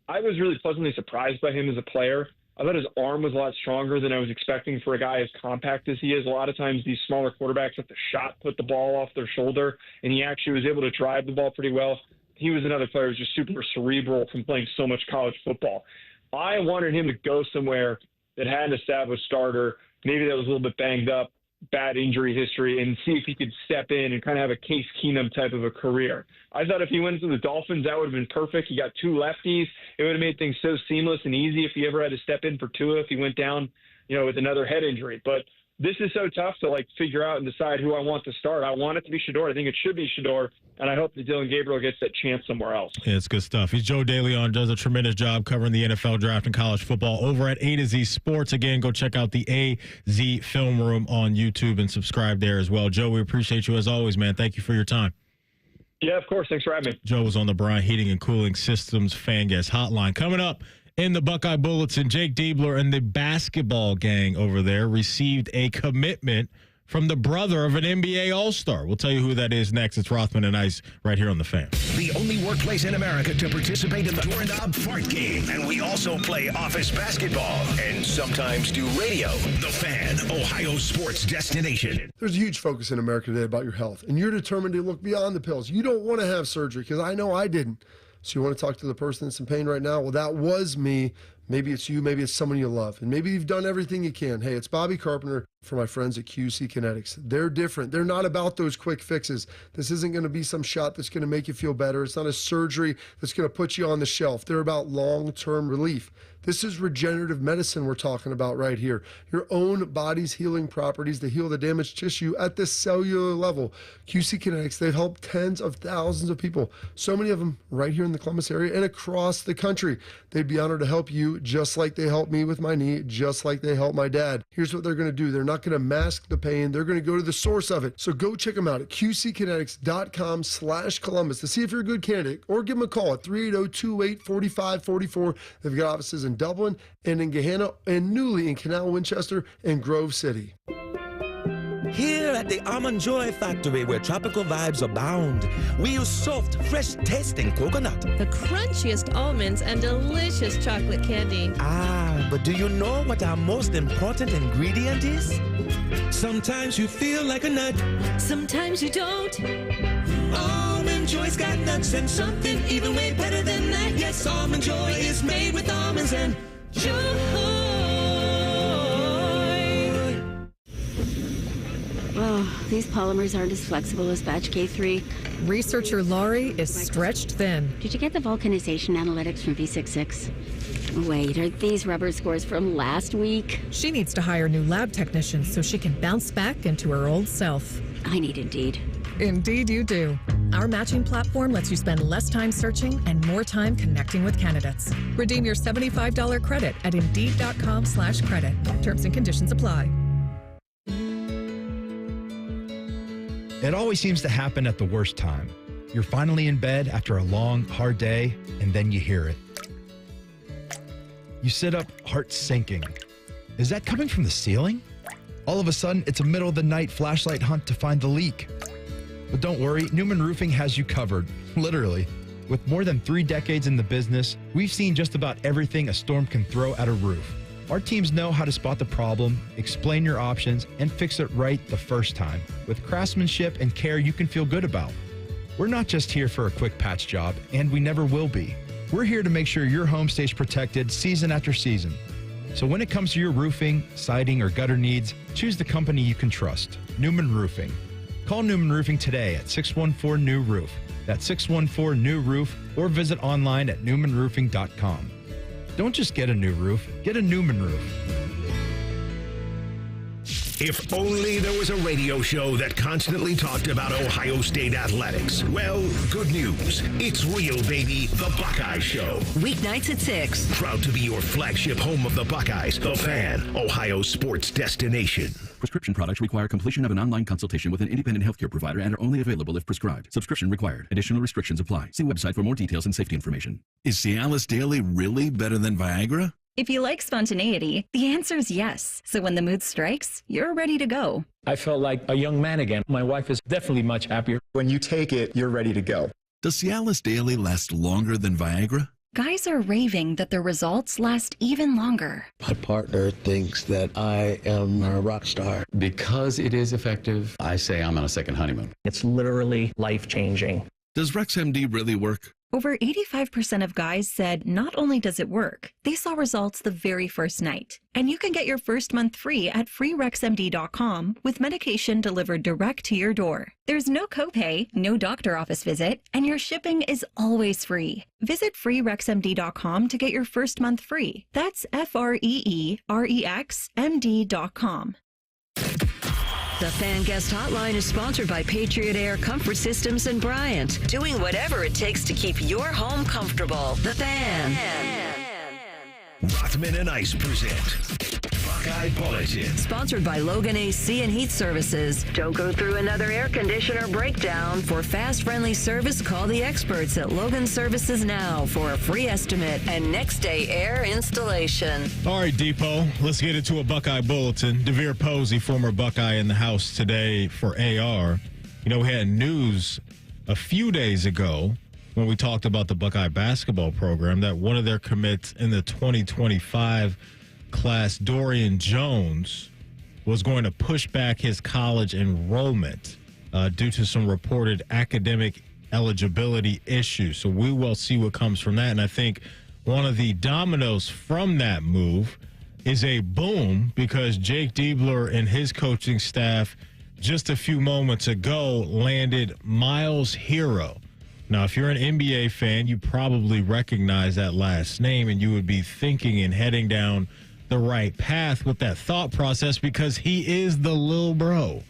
I was really pleasantly surprised by him as a player. I thought his arm was a lot stronger than I was expecting for a guy as compact as he is. A lot of times these smaller quarterbacks let the shot put the ball off their shoulder, and he actually was able to drive the ball pretty well. He was another player who was just super cerebral from playing so much college football. I wanted him to go somewhere that had an established starter, maybe that was a little bit banged up, bad injury history, and see if he could step in and kind of have a Case Keenum type of a career. I thought if he went to the Dolphins, that would have been perfect. He got two lefties. It would have made things so seamless and easy if he ever had to step in for Tua if he went down, with another head injury. But this is so tough to figure out and decide who I want to start. I want it to be Shedeur. I think it should be Shedeur, and I hope that Dylan Gabriel gets that chance somewhere else. Yeah, it's good stuff. He's Joe DeLeon, does a tremendous job covering the NFL draft and college football over at A to Z Sports. Again, go check out the AZ Film Room on YouTube and subscribe there as well. Joe, we appreciate you as always, man. Thank you for your time. Yeah, of course. Thanks for having me. Joe was on the Bryant Heating and Cooling Systems Fan Guest Hotline. Coming up in the Buckeye Bulletin, Jake Diebler and the basketball gang over there received a commitment from the brother of an NBA All-Star. We'll tell you who that is next. It's Rothman and Ice right here on The Fan. The only workplace in America to participate in the Doorknob Fart Game. And we also play office basketball and sometimes do radio. The Fan, Ohio sports destination. There's a huge focus in America today about your health, and you're determined to look beyond the pills. You don't want to have surgery, because I know I didn't. So you want to talk to the person that's in pain right now? Well, that was me. Maybe it's you, maybe it's someone you love, and maybe you've done everything you can. Hey, it's Bobby Carpenter for my friends at QC Kinetics. They're different. They're not about those quick fixes. This isn't going to be some shot that's going to make you feel better. It's not a surgery that's going to put you on the shelf. They're about long-term relief. This is regenerative medicine we're talking about right here. Your own body's healing properties to heal the damaged tissue at the cellular level. QC Kinetics, they've helped tens of thousands of people, so many of them right here in the Columbus area and across the country. They'd be honored to help you just like they helped me with my knee, just like they helped my dad. Here's what they're going to do. They're not going to mask the pain. They're going to go to the source of it. So go check them out at qckinetics.com/Columbus to see if you're a good candidate, or give them a call at 380-28-4544. They've got offices in Dublin and in Gahanna and newly in Canal Winchester and Grove City. Here at the Almond Joy Factory, where tropical vibes abound, we use soft, fresh-tasting coconut. The crunchiest almonds and delicious chocolate candy. Ah, but do you know what our most important ingredient is? Sometimes you feel like a nut. Sometimes you don't. Almond Joy's got nuts and something even way better than that. Yes, Almond Joy is made with almonds and joy. Oh, these polymers aren't as flexible as batch K3. Researcher Laurie is stretched thin. Did you get the vulcanization analytics from V66? Wait, are these rubber scores from last week? She needs to hire new lab technicians so she can bounce back into her old self. I need Indeed. Indeed you do. Our matching platform lets you spend less time searching and more time connecting with candidates. Redeem your $75 credit at Indeed.com/credit. Terms and conditions apply. It always seems to happen at the worst time. You're finally in bed after a long, hard day, and then you hear it. You sit up, heart sinking. Is that coming from the ceiling? All of a sudden, it's a middle-of-the-night flashlight hunt to find the leak. But don't worry, Newman Roofing has you covered, literally. With more than 3 decades in the business, we've seen just about everything a storm can throw at a roof. Our teams know how to spot the problem, explain your options, and fix it right the first time with craftsmanship and care you can feel good about. We're not just here for a quick patch job, and we never will be. We're here to make sure your home stays protected season after season. So when it comes to your roofing, siding, or gutter needs, choose the company you can trust, Newman Roofing. Call Newman Roofing today at 614-NEW-ROOF. That's 614-NEW-ROOF, or visit online at newmanroofing.com. Don't just get a new roof, get a Newman roof. If only there was a radio show that constantly talked about Ohio State athletics. Well, good news. It's real, baby. The Buckeye Show. Weeknights at 6. Proud to be your flagship home of the Buckeyes. The Fan, Ohio sports destination. Prescription products require completion of an online consultation with an independent healthcare provider and are only available if prescribed. Subscription required. Additional restrictions apply. See website for more details and safety information. Is Cialis Daily really better than Viagra? If you like spontaneity, the answer is yes. So when the mood strikes, you're ready to go. I felt like a young man again. My wife is definitely much happier. When you take it, you're ready to go. Does Cialis Daily last longer than Viagra? Guys are raving that their results last even longer. My partner thinks that I am a rock star. Because it is effective, I say I'm on a second honeymoon. It's literally life-changing. Does RexMD really work? Over 85% of guys said not only does it work, they saw results the very first night. And you can get your first month free at freerexmd.com with medication delivered direct to your door. There's no copay, no doctor office visit, and your shipping is always free. Visit freerexmd.com to get your first month free. That's FREEREXMD.com. The Fan Guest Hotline is sponsored by Patriot Air Comfort Systems in Bryant, doing whatever it takes to keep your home comfortable. The Fan. Rothman and Ice present Buckeye Bulletin. Sponsored by Logan AC and Heat Services. Don't go through another air conditioner breakdown. For fast, friendly service, call the experts at Logan Services now for a free estimate and next-day air installation. All right, Depot, let's get into a Buckeye Bulletin. DeVere Posey, former Buckeye, in the house today for AR. You know, we had news a few days ago when we talked about the Buckeye basketball program that one of their commits in the 2025 class, Dorian Jones, was going to push back his college enrollment due to some reported academic eligibility issues. So we will see what comes from that. And I think one of the dominoes from that move is a boom because Jake Diebler and his coaching staff just a few moments ago landed Miles Hero. Now, if you're an NBA fan, you probably recognize that last name and you would be thinking and heading down the right path with that thought process because he is the lil bro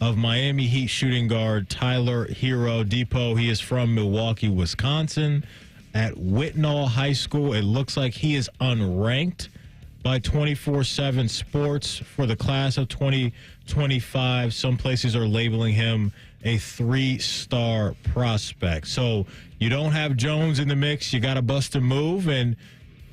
of Miami Heat shooting guard Tyler Hero Depot. He is from Milwaukee, Wisconsin at Whitnall High School. It looks like he is unranked by 24/7 Sports for the class of 2025. Some places are labeling him a 3-star prospect. So you don't have Jones in the mix. You got to bust a move, and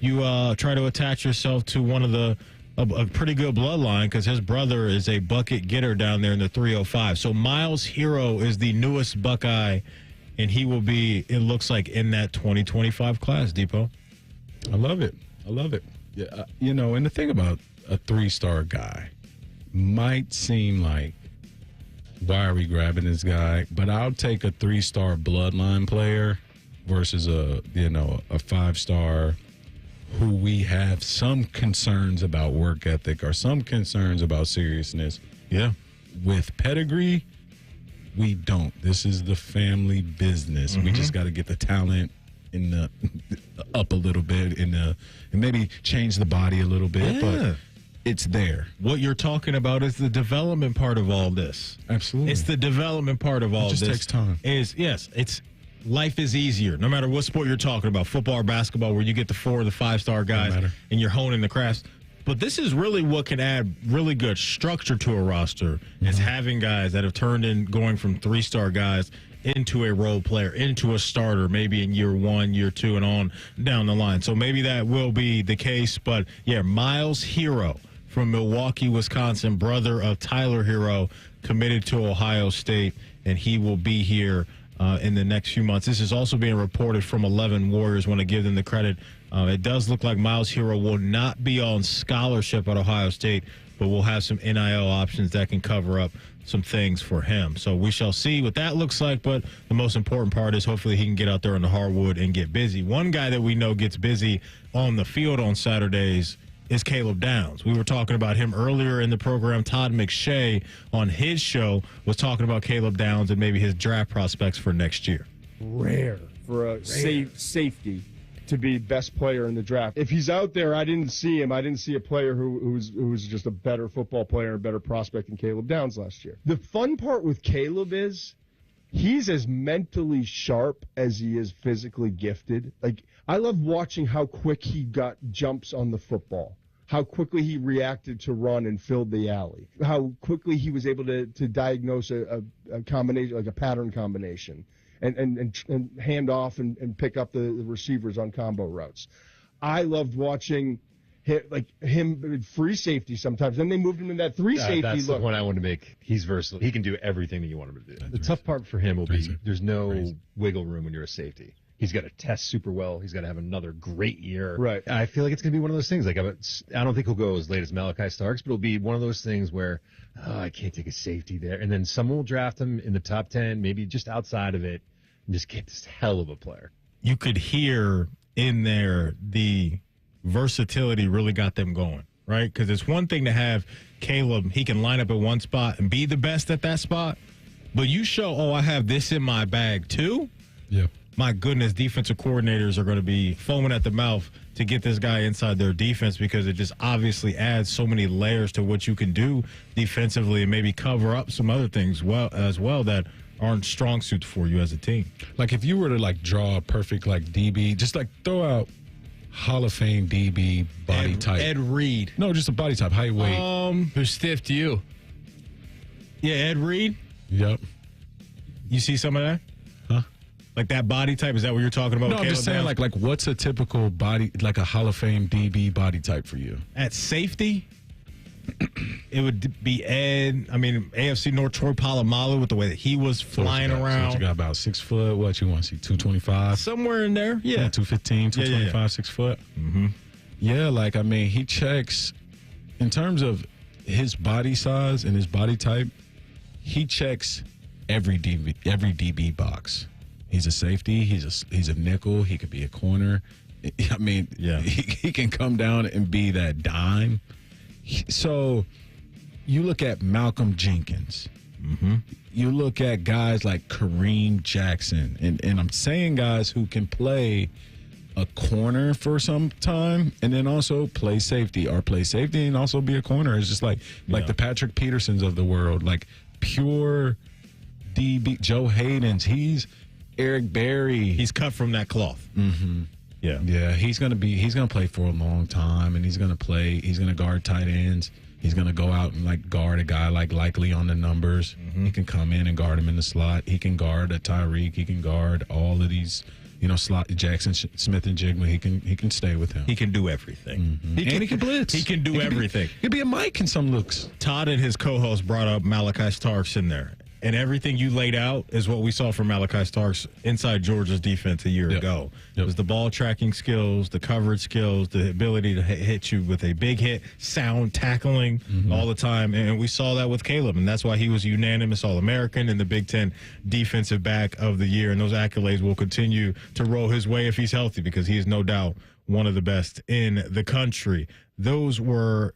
you try to attach yourself to one of a pretty good bloodline because his brother is a bucket getter down there in the 305. So Miles Hero is the newest Buckeye, and he will be, it looks like, in that 2025 class, Depot. I love it. I love it. Yeah, you know, and the thing about a 3-star guy might seem like, why are we grabbing this guy? But I'll take a 3-star bloodline player versus a 5-star who we have some concerns about work ethic or some concerns about seriousness. Yeah. With pedigree, we don't. This is the family business. We just got to get the talent in the up a little bit and maybe change the body a little bit, but it's there. What you're talking about is the development part of all this. Absolutely. It's the development part of all this. It just takes time. Life is easier, no matter what sport you're talking about, football or basketball, where you get the 4 or the 5-star guys and you're honing the crafts. But this is really what can add really good structure to a roster is having guys that have turned in going from 3-star guys into a role player, into a starter, maybe in year 1, year 2, and on down the line. So maybe that will be the case. But, yeah, Miles Hero from Milwaukee, Wisconsin, brother of Tyler Hero, committed to Ohio State, and he will be here in the next few months. This is also being reported from 11 Warriors. Want to give them the credit. It does look like Miles Hero will not be on scholarship at Ohio State, but we'll have some NIL options that can cover up some things for him. So we shall see what that looks like, but the most important part is hopefully he can get out there on the hardwood and get busy. One guy that we know gets busy on the field on Saturdays is Caleb Downs. We were talking about him earlier in the program. Todd McShay on his show was talking about Caleb Downs and maybe his draft prospects for next year. Rare for a safety to be best player in the draft. If he's out there, I didn't see him. I didn't see a player who was just a better football player, a better prospect than Caleb Downs last year. The fun part with Caleb is he's as mentally sharp as he is physically gifted. Like, I love watching how quick he got jumps on the football, how quickly he reacted to run and filled the alley, how quickly he was able to diagnose a combination, like a pattern combination, and hand off and pick up the receivers on combo routes. I loved watching him free safety sometimes. Then they moved him in that 3 safety that's look. The point I want to make. He's versatile. He can do everything that you want him to do. The tough part for him will be there's no wiggle room when you're a safety. He's got to test super well. He's got to have another great year. Right. I feel like it's going to be one of those things. Like, I don't think he'll go as late as Malachi Starks, but it'll be one of those things where, I can't take a safety there. And then someone will draft him in the top 10, maybe just outside of it, and just get this hell of a player. You could hear in there the versatility really got them going, right? Because it's one thing to have Caleb, he can line up at one spot and be the best at that spot, but you show, I have this in my bag too? Yeah. My goodness, defensive coordinators are going to be foaming at the mouth to get this guy inside their defense because it just obviously adds so many layers to what you can do defensively and maybe cover up some other things as well that aren't strong suits for you as a team. Like if you were to draw a perfect DB, just throw out Hall of Fame DB body type. Ed Reed. No, just a body type, height, weight. Who's stiff to you? Yeah, Ed Reed. Yep. You see some of that? Huh? Like that body type? Is that what you're talking about? No, I'm just saying, like what's a typical body, like a Hall of Fame DB body type for you? At safety, it would be Ed. I mean, AFC North, Troy Polamalu, with the way that he was flying around. So you got about 6 foot. What you want to see? 225? Somewhere in there. Yeah. 215, 225, yeah. 6 foot. Mm-hmm. Yeah, like, I mean, he checks, in terms of his body size and his body type, he checks every DB box. He's a safety. He's a nickel. He could be a corner. I mean, yeah, he can come down and be that dime. So you look at Malcolm Jenkins. Mm-hmm. You look at guys like Kareem Jackson. And I'm saying guys who can play a corner for some time and then also play safety and also be a corner. It's just like the Patrick Petersons of the world, like pure DB. Joe Hayden's, he's Eric Berry. He's cut from that cloth. Mm-hmm. Yeah. He's gonna play for a long time, and he's gonna guard tight ends. He's gonna go out and like guard a guy like Likely on the numbers. Mm-hmm. He can come in and guard him in the slot. He can guard a Tyreek. He can guard all of these, slot Jackson, Smith, and Jigma. He can stay with him. He can do everything. Mm-hmm. He can blitz. He can do everything. He'll be a Mike in some looks. Todd and his co-host brought up Malachi Starks in there. And everything you laid out is what we saw from Malachi Starks inside Georgia's defense a year ago. It was the ball tracking skills, the coverage skills, the ability to hit you with a big hit, sound tackling all the time. And we saw that with Caleb. And that's why he was unanimous All-American and the Big Ten Defensive Back of the Year. And those accolades will continue to roll his way if he's healthy, because he is no doubt one of the best in the country. That was your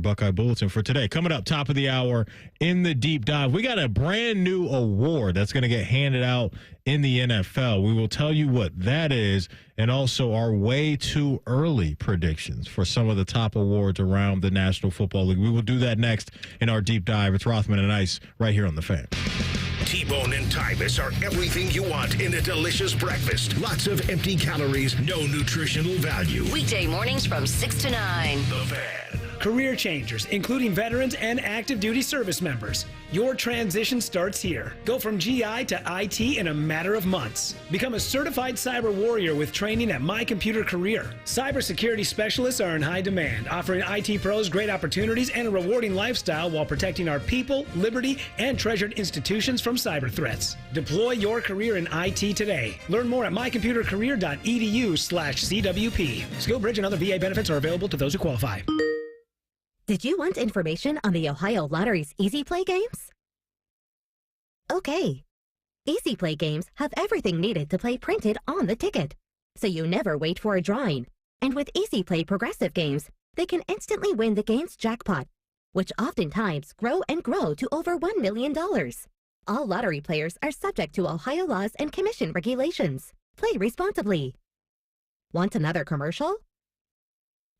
Buckeye Bulletin for today. Coming up, top of the hour in the deep dive, we got a brand new award that's going to get handed out in the NFL. We will tell you what that is, and also our way too early predictions for some of the top awards around the National Football League. We will do that next in our deep dive. It's Rothman and Ice right here on The Fan. T-Bone and Tyvus are everything you want in a delicious breakfast. Lots of empty calories, no nutritional value. Weekday mornings from 6 to 9. The Fan. Career changers, including veterans and active duty service members. Your transition starts here. Go from GI to IT in a matter of months. Become a certified cyber warrior with training at My Computer Career. Cybersecurity specialists are in high demand, offering IT pros great opportunities and a rewarding lifestyle while protecting our people, liberty, and treasured institutions from cyber threats. Deploy your career in IT today. Learn more at mycomputercareer.edu/CWP. SkillBridge and other VA benefits are available to those who qualify. Did you want information on the Ohio Lottery's Easy Play games? Okay. Easy Play games have everything needed to play printed on the ticket, so you never wait for a drawing. And with Easy Play Progressive games, they can instantly win the game's jackpot, which oftentimes grow and grow to over $1 million. All lottery players are subject to Ohio laws and commission regulations. Play responsibly. Want another commercial?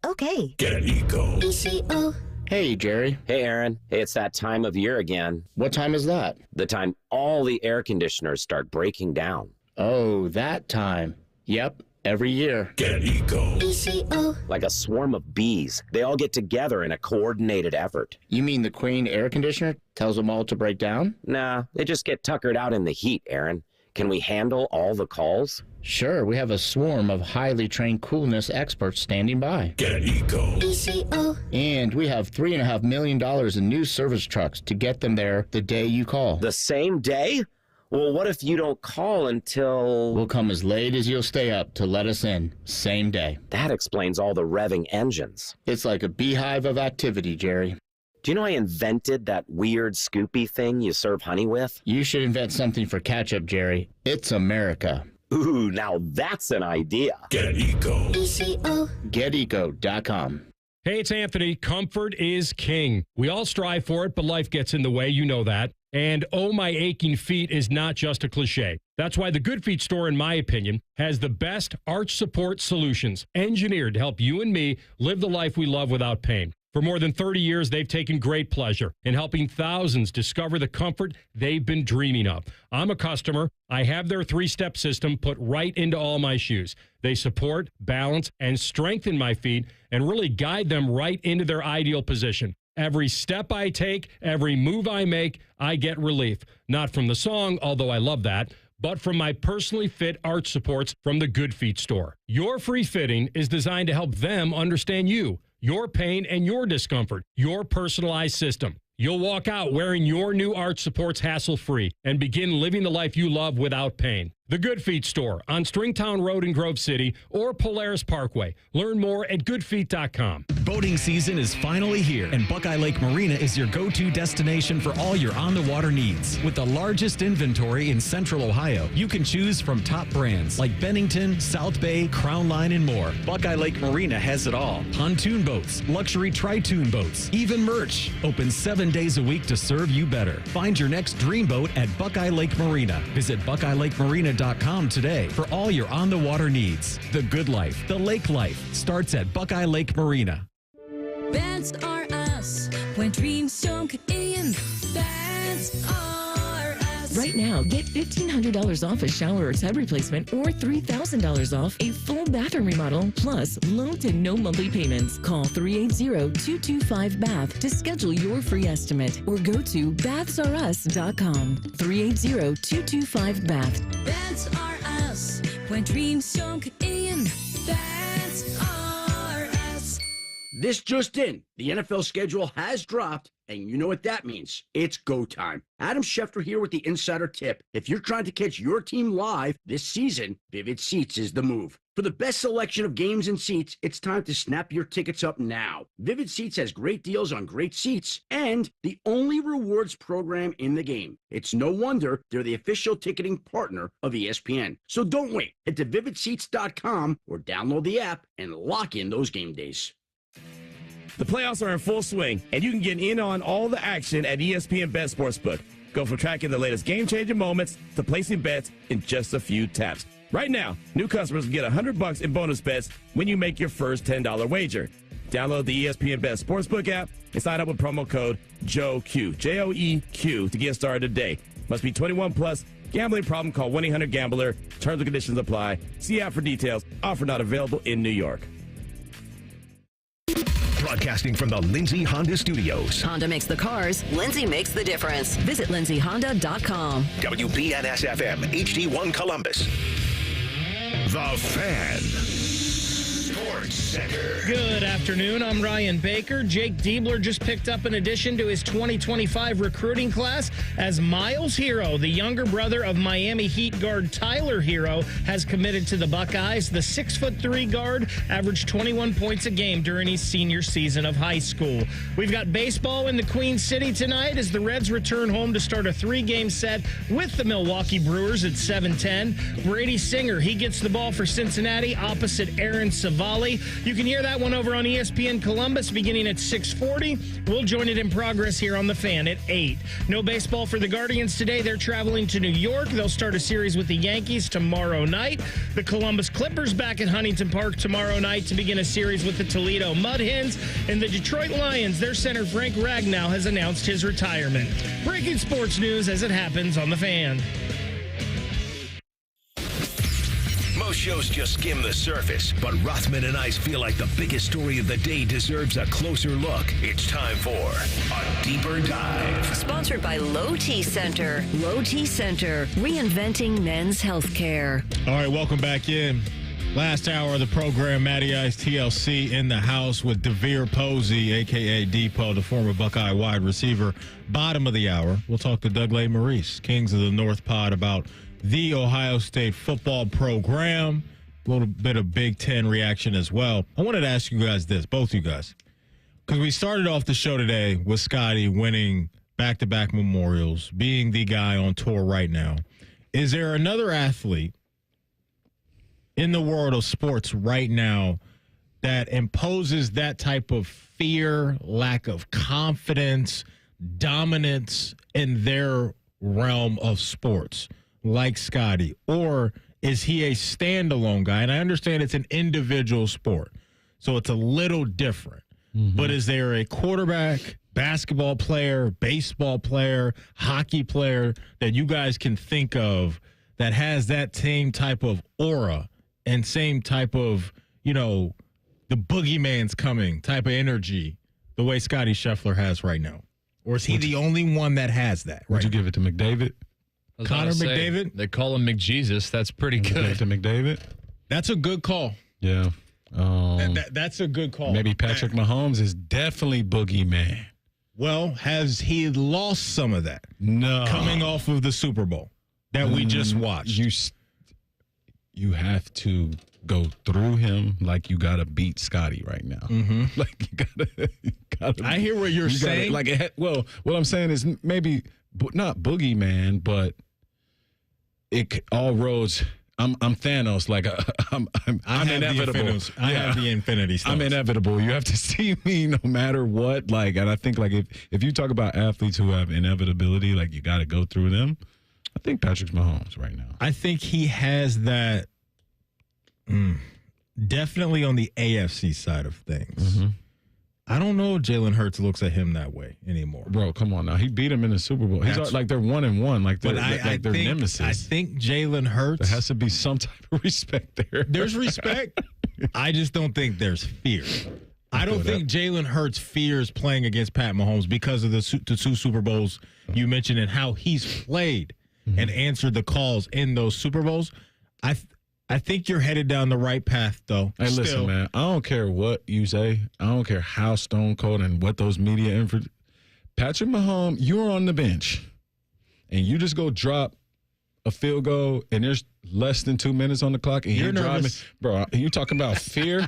Okay. Get Eco. ECO. Hey, Jerry. Hey, Aaron. Hey, it's that time of year again. What time is that? The time all the air conditioners start breaking down. Oh, that time. Yep, every year. Get Eco. ECO. Like a swarm of bees. They all get together in a coordinated effort. You mean the Queen air conditioner tells them all to break down? Nah, they just get tuckered out in the heat, Aaron. Can we handle all the calls? Sure, we have a swarm of highly trained coolness experts standing by. Get Eco. ECO. And we have $3.5 million in new service trucks to get them there the day you call. The same day? Well, what if you don't call until... We'll come as late as you'll stay up to let us in. Same day. That explains all the revving engines. It's like a beehive of activity, Jerry. Do you know I invented that weird Scoopy thing you serve honey with? You should invent something for ketchup, Jerry. It's America. Ooh, now that's an idea. Get Eco. ECO. GetEco.com. Hey, it's Anthony. Comfort is king. We all strive for it, but life gets in the way. You know that. And oh, my aching feet is not just a cliche. That's why the Good Feet store, in my opinion, has the best arch support solutions engineered to help you and me live the life we love without pain. For more than 30 years, they've taken great pleasure in helping thousands discover the comfort they've been dreaming of. I'm a customer. I have their 3-step system put right into all my shoes. They support, balance, and strengthen my feet and really guide them right into their ideal position. Every step I take, every move I make, I get relief. Not from the song, although I love that, but from my personally fit arch supports from the Good Feet store. Your free fitting is designed to help them understand you, your pain, and your discomfort, your personalized system. You'll walk out wearing your new arch supports hassle-free and begin living the life you love without pain. The Good Feet store on Stringtown Road in Grove City or Polaris Parkway. Learn more at goodfeet.com. Boating season is finally here, and Buckeye Lake Marina is your go-to destination for all your on-the-water needs. With the largest inventory in Central Ohio, you can choose from top brands like Bennington, South Bay, Crown Line, and more. Buckeye Lake Marina has it all. Pontoon boats, luxury tri-toon boats, even merch. Open 7 days a week to serve you better. Find your next dream boat at Buckeye Lake Marina. Visit BuckeyeLakeMarina.com today for all your on-the-water needs. The good life, the lake life, starts at Buckeye Lake Marina. Beds are us. When dreams don't get in, beds are us. Right now, get $1,500 off a shower or tub replacement or $3,000 off a full bathroom remodel, plus low to no monthly payments. Call 380-225-BATH to schedule your free estimate or go to bathsareus.com. 380-225-BATH. Beds are us. When dreams don't get in, beds are us. This just in, the NFL schedule has dropped, and you know what that means. It's go time. Adam Schefter here with the Insider Tip. If you're trying to catch your team live this season, Vivid Seats is the move. For the best selection of games and seats, it's time to snap your tickets up now. Vivid Seats has great deals on great seats and the only rewards program in the game. It's no wonder they're the official ticketing partner of ESPN. So don't wait. Head to vividseats.com or download the app and lock in those game days. The playoffs are in full swing, and you can get in on all the action at ESPN Bet Sportsbook. Go from tracking the latest game-changing moments to placing bets in just a few taps. Right now, new customers get $100 in bonus bets when you make your first $10 wager. Download the ESPN Bet Sportsbook app and sign up with promo code JOEQ, J-O-E-Q, to get started today. Must be 21 plus. Gambling problem? Call 1-800-GAMBLER. Terms and conditions apply. See app for details. Offer not available in New York. Broadcasting from the Lindsay Honda Studios. Honda makes the cars. Lindsay makes the difference. Visit lindsayhonda.com. WBNS-FM, HD1 Columbus. The Fan. Sports Center. Good afternoon. I'm Ryan Baker. Jake Diebler just picked up an addition to his 2025 recruiting class as Miles Hero, the younger brother of Miami Heat guard Tyler Hero, has committed to the Buckeyes. The 6'3" guard averaged 21 points a game during his senior season of high school. We've got baseball in the Queen City tonight as the Reds return home to start a 3-game set with the Milwaukee Brewers at 7:10. Brady Singer, he gets the ball for Cincinnati opposite Aaron Savali. You can hear that one over on ESPN Columbus beginning at 6:40. We'll join it in progress here on The Fan at 8. No baseball for the Guardians today. They're traveling to New York. They'll start a series with the Yankees tomorrow night. The Columbus Clippers back at Huntington Park tomorrow night to begin a series with the Toledo Mud Hens. And the Detroit Lions, their center Frank Ragnow has announced his retirement. Breaking sports news as it happens on The Fan. Most shows just skim the surface, but Rothman and I feel like the biggest story of the day deserves a closer look. It's time for a deeper dive. Sponsored by Low T Center. Low T Center, reinventing men's health care. All right, welcome back in. Last hour of the program, Matty Ice TLC in the house with DeVere Posey, a.k.a. Depot, the former Buckeye wide receiver. Bottom of the hour, we'll talk to Doug Maurice, Kings of the North Pod, about the Ohio State football program. A little bit of Big Ten reaction as well. I wanted to ask you guys this, both you guys, because we started off the show today with Scotty winning back-to-back memorials, being the guy on tour right now. Is there another athlete in the world of sports right now that imposes that type of fear, lack of confidence, dominance in their realm of sports, like Scotty? Or is he a standalone guy? And I understand it's an individual sport, so it's a little different. but is there a quarterback, basketball player, baseball player, hockey player that you guys can think of that has that same type of aura and same type of, the boogeyman's coming type of energy the way Scotty Scheffler has right now? Or is he the only one that has that? Would you give it to McDavid? Connor McDavid? They call him McJesus. That's pretty good. Give it to McDavid? That's a good call. Yeah. That's a good call. Maybe Patrick Mahomes is definitely boogeyman. Well, has he lost some of that? No. Coming off of the Super Bowl that we just watched. You have to go through him like you got to beat Scotty right now. Mm-hmm. Like you gotta. I hear what you're saying. What I'm saying is maybe not boogeyman, but all roads. I'm Thanos. Like I'm inevitable. I have the Infinity Stones. I'm inevitable. You have to see me no matter what. Like, and I think like if you talk about athletes who have inevitability, like you got to go through them. I think Patrick Mahomes right now. I think he has that. Definitely on the AFC side of things. Mm-hmm. I don't know if Jalen Hurts looks at him that way anymore. Bro, come on now. He beat him in the Super Bowl. He's like they're 1-1. Like they're nemesis. I think Jalen Hurts. There has to be some type of respect there. There's respect. I just don't think there's fear. I don't think Jalen Hurts fears playing against Pat Mahomes because of the two Super Bowls you mentioned and how he's played and answered the calls in those Super Bowls. I think you're headed down the right path, though. Hey, listen, man. I don't care what you say. I don't care how stone cold and what those media Patrick Mahomes, you're on the bench, and you just go drop a field goal, and there's less than 2 minutes on the clock, and you're driving. Bro, you talking about fear?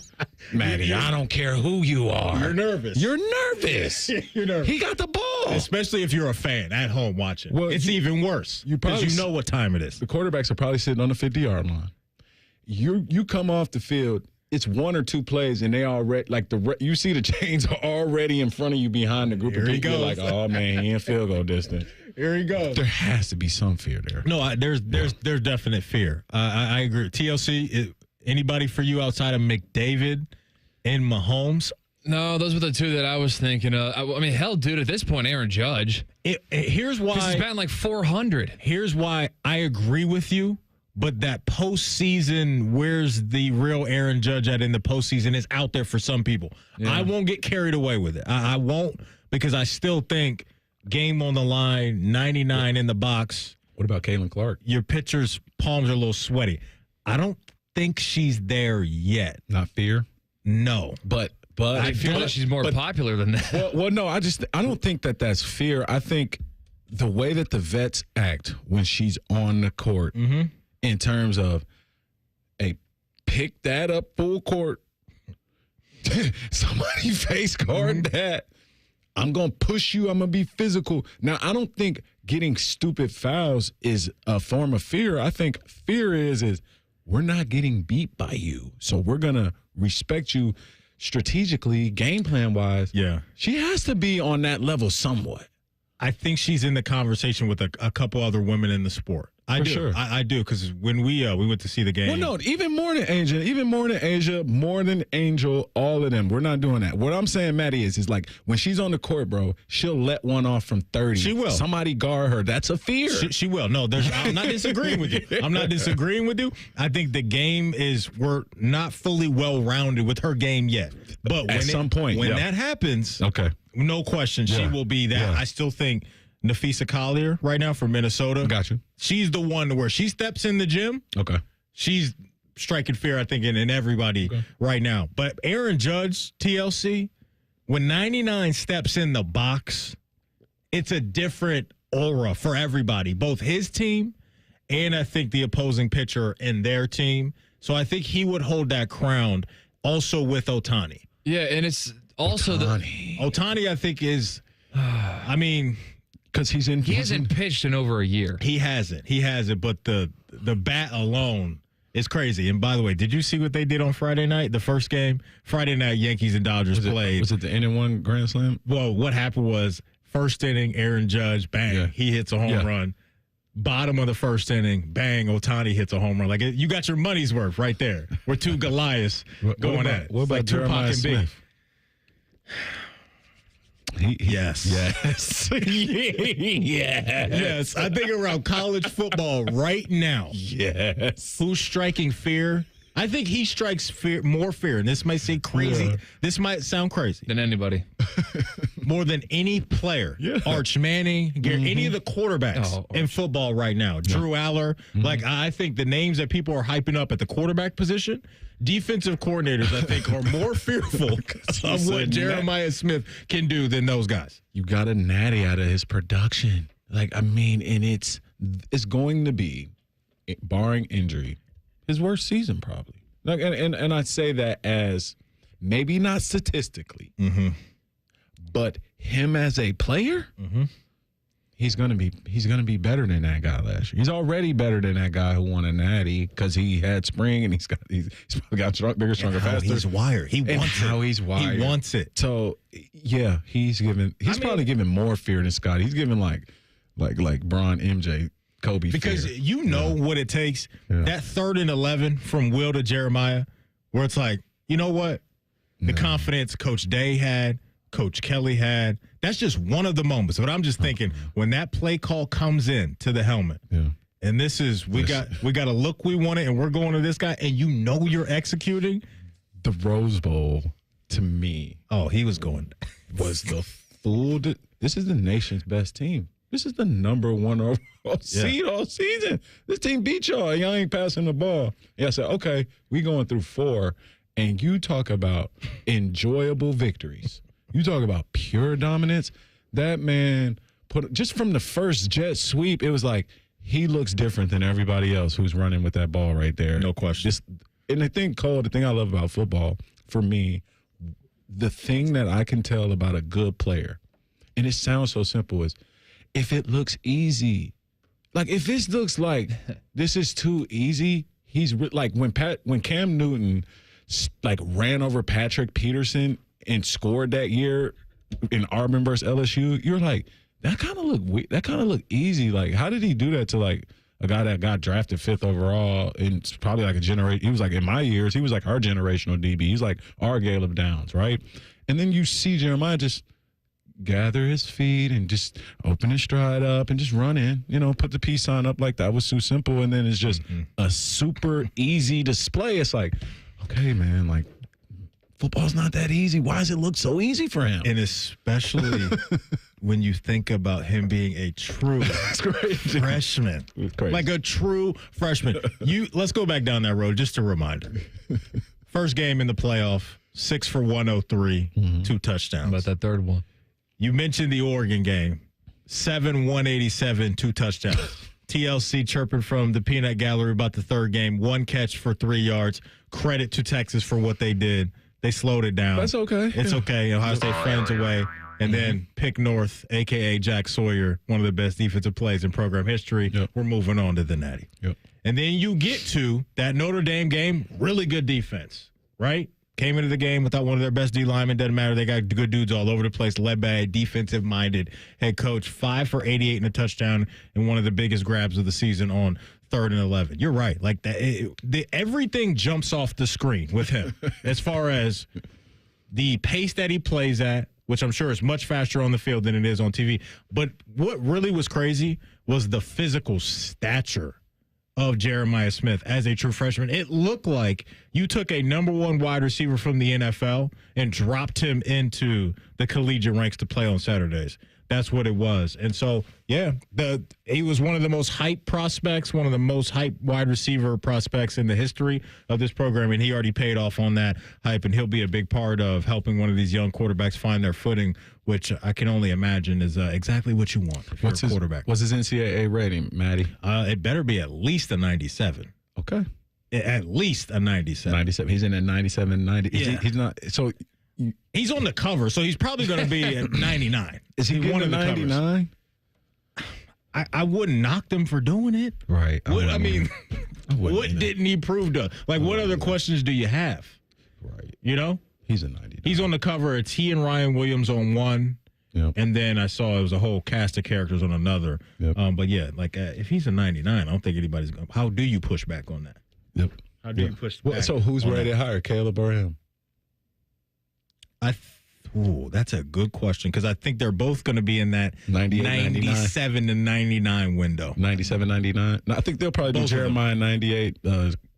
Matty, I don't care who you are. You're nervous. You're nervous. You're nervous. He got the ball. Especially if you're a fan at home watching. Well, it's even worse because you know what time it is. The quarterbacks are probably sitting on the 50-yard line. You come off the field, it's one or two plays, and they already you see the chains are already in front of you behind the group of people. You're like, oh man, he in field goal distance. Here he goes. There has to be some fear there. No, there's definite fear. I agree. TLC, anybody for you outside of McDavid and Mahomes? No, those were the two that I was thinking of. I mean, hell, dude, at this point, Aaron Judge. Here's why. He's batting like 400. Here's why I agree with you. But that postseason, where's the real Aaron Judge at in the postseason is out there for some people. Yeah. I won't get carried away with it. I won't because I still think game on the line, 99 in the box. What about Caitlin Clark? Your pitcher's palms are a little sweaty. I don't think she's there yet. Not fear? No. But I feel like she's more popular than that. Well, no, I don't think that's fear. I think the way that the vets act when she's on the court in terms of, hey, pick that up full court. Somebody face guard that. I'm going to push you. I'm going to be physical. Now, I don't think getting stupid fouls is a form of fear. I think fear is we're not getting beat by you. So we're going to respect you strategically, game plan wise. Yeah. She has to be on that level somewhat. I think she's in the conversation with a couple other women in the sport. I do. Sure. I do, because when we went to see the game. Well, no, even more than Asia, more than Angel, all of them. We're not doing that. What I'm saying, Maddie, is like when she's on the court, bro, she'll let one off from 30. She will. Somebody guard her. That's a fear. She will. No, I'm not disagreeing with you. I'm not disagreeing with you. I think the game we're not fully well-rounded with her game yet. But at some point, when that happens, okay, no question, she will be that. Yeah. I still think Nafisa Collier right now from Minnesota. Got you. She's the one where she steps in the gym. Okay. She's striking fear, I think, in everybody right now. But Aaron Judge, TLC, when 99 steps in the box, it's a different aura for everybody, both his team and I think the opposing pitcher and their team. So I think he would hold that crown also with Ohtani. Yeah, and it's also Ohtani, I think, is, I mean, because he hasn't pitched in over a year. He hasn't, but the bat alone is crazy. And by the way, did you see what they did on Friday night? The first game, Friday night, Yankees and Dodgers played. Was it the inning one grand slam? Well, what happened was first inning, Aaron Judge, bang, he hits a home run. Bottom of the first inning, bang, Ohtani hits a home run. Like, you got your money's worth right there. We're two Goliaths going at it. What about like Jeremiah Smith? Yes. Yes. Yes. I think around college football right now. Yes. Who's striking fear? I think he strikes more fear, and this might seem crazy. Yeah. This might sound crazy. Than anybody. More than any player. Yeah. Arch Manning, any of the quarterbacks in football right now. Drew Aller. Like, I think the names that people are hyping up at the quarterback position, defensive coordinators, I think, are more fearful of what Jeremiah Smith can do than those guys. You got a natty out of his production. Like, I mean, and it's going to be, barring injury, his worst season probably. Like, and I say that as maybe not statistically, but him as a player, he's gonna be better than that guy last year. He's already better than that guy who won a natty because he had spring and he's probably got bigger, stronger, faster. He's wired. He wants how he's wired. He wants it. So yeah, he's probably giving more fear than Scott. He's giving like Bron, MJ. Kobe because fear. You know what it takes. Yeah. That 3rd and 11 from Will to Jeremiah, where it's like, you know what? The confidence Coach Day had, Coach Kelly had. That's just one of the moments. But I'm just thinking when that play call comes in to the helmet, and this is we got a look we wanted, and we're going to this guy, and you know you're executing. The Rose Bowl to me, he was going was the full. This is the nation's best team. This is the number 1 overall seed all season. This team beat y'all. Y'all ain't passing the ball. Yeah, I said, okay, we going through 4, and you talk about enjoyable victories. You talk about pure dominance. That man just from the first jet sweep, it was like he looks different than everybody else who's running with that ball right there. No question. And the thing I love about football, for me, the thing that I can tell about a good player, and it sounds so simple, is if it looks easy, like if this looks like this is too easy, he's like when Cam Newton like ran over Patrick Peterson and scored that year in Auburn versus LSU, you're like that kind of look easy. Like how did he do that to like a guy that got drafted 5th overall and it's probably like a generation? He was like in my years, he was like our generational DB. He's like our Caleb Downs, right? And then you see Jeremiah just gather his feet and just open his stride up and just run in, put the peace sign up like that was too simple. And then it's just a super easy display. It's like, okay, man, like football's not that easy. Why does it look so easy for him? And especially when you think about him being a true freshman, like a true freshman. Let's go back down that road. Just a reminder. First game in the playoff, 6 for 103, 2 touchdowns. How about that third one? You mentioned the Oregon game, 187, 2 touchdowns. TLC chirping from the peanut gallery about the third game, 1 catch for 3 yards. Credit to Texas for what they did. They slowed it down. That's okay. It's okay. Ohio State friends away. And then Pick North, a.k.a. Jack Sawyer, one of the best defensive plays in program history. We're moving on to the Natty. And then you get to that Notre Dame game, really good defense, right? Came into the game without one of their best D linemen. Doesn't matter. They got good dudes all over the place. Led by a defensive-minded head coach. 5 for 88 and a touchdown, and one of the biggest grabs of the season on 3rd and 11. You're right. Like that, everything jumps off the screen with him as far as the pace that he plays at, which I'm sure is much faster on the field than it is on TV. But what really was crazy was the physical stature of Jeremiah Smith as a true freshman. It looked like you took a number 1 wide receiver from the NFL and dropped him into the collegiate ranks to play on Saturdays. That's what it was. And so, yeah, he was one of the most hyped prospects, one of the most hyped wide receiver prospects in the history of this program, and he already paid off on that hype, and he'll be a big part of helping one of these young quarterbacks find their footing, which I can only imagine is exactly what you want if you're a quarterback. What's his NCAA rating, Maddie? It better be at least a 97. Okay. At least a 97. 97. He's in at 97, 90. Yeah. He's not. So he's on the cover, so he's probably going to be at 99. Is he one of the 99? I wouldn't knock them for doing it. Right. What didn't he prove to? Like, what other questions do you have? Right. He's a 99. He's on the cover. It's he and Ryan Williams on one. Yep. And then I saw it was a whole cast of characters on another. Yep. But yeah, like if he's a 99, I don't think anybody's going to. How do you push back on that? Yep. How do you push back? So who's ready to hire, Caleb or him? Ooh, that's a good question because I think they're both going to be in that 97 to 99 window. 97, 99. No, I think they'll probably do Jeremiah 98,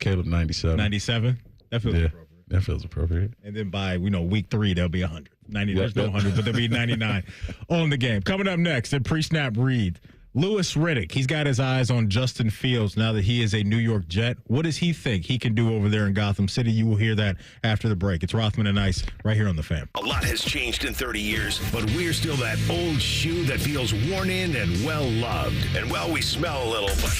Caleb 97. 97? That feels appropriate. That feels appropriate. And then by, week 3, they'll be 100. 90, there's no 100, but they'll be 99 on the game. Coming up next at pre-snap read, Louis Riddick. He's got his eyes on Justin Fields now that he is a New York Jet. What does he think he can do over there in Gotham City? You will hear that after the break. It's Rothman and Ice right here on The Fan. A lot has changed in 30 years, but we're still that old shoe that feels worn in and well-loved. And, we smell a little, but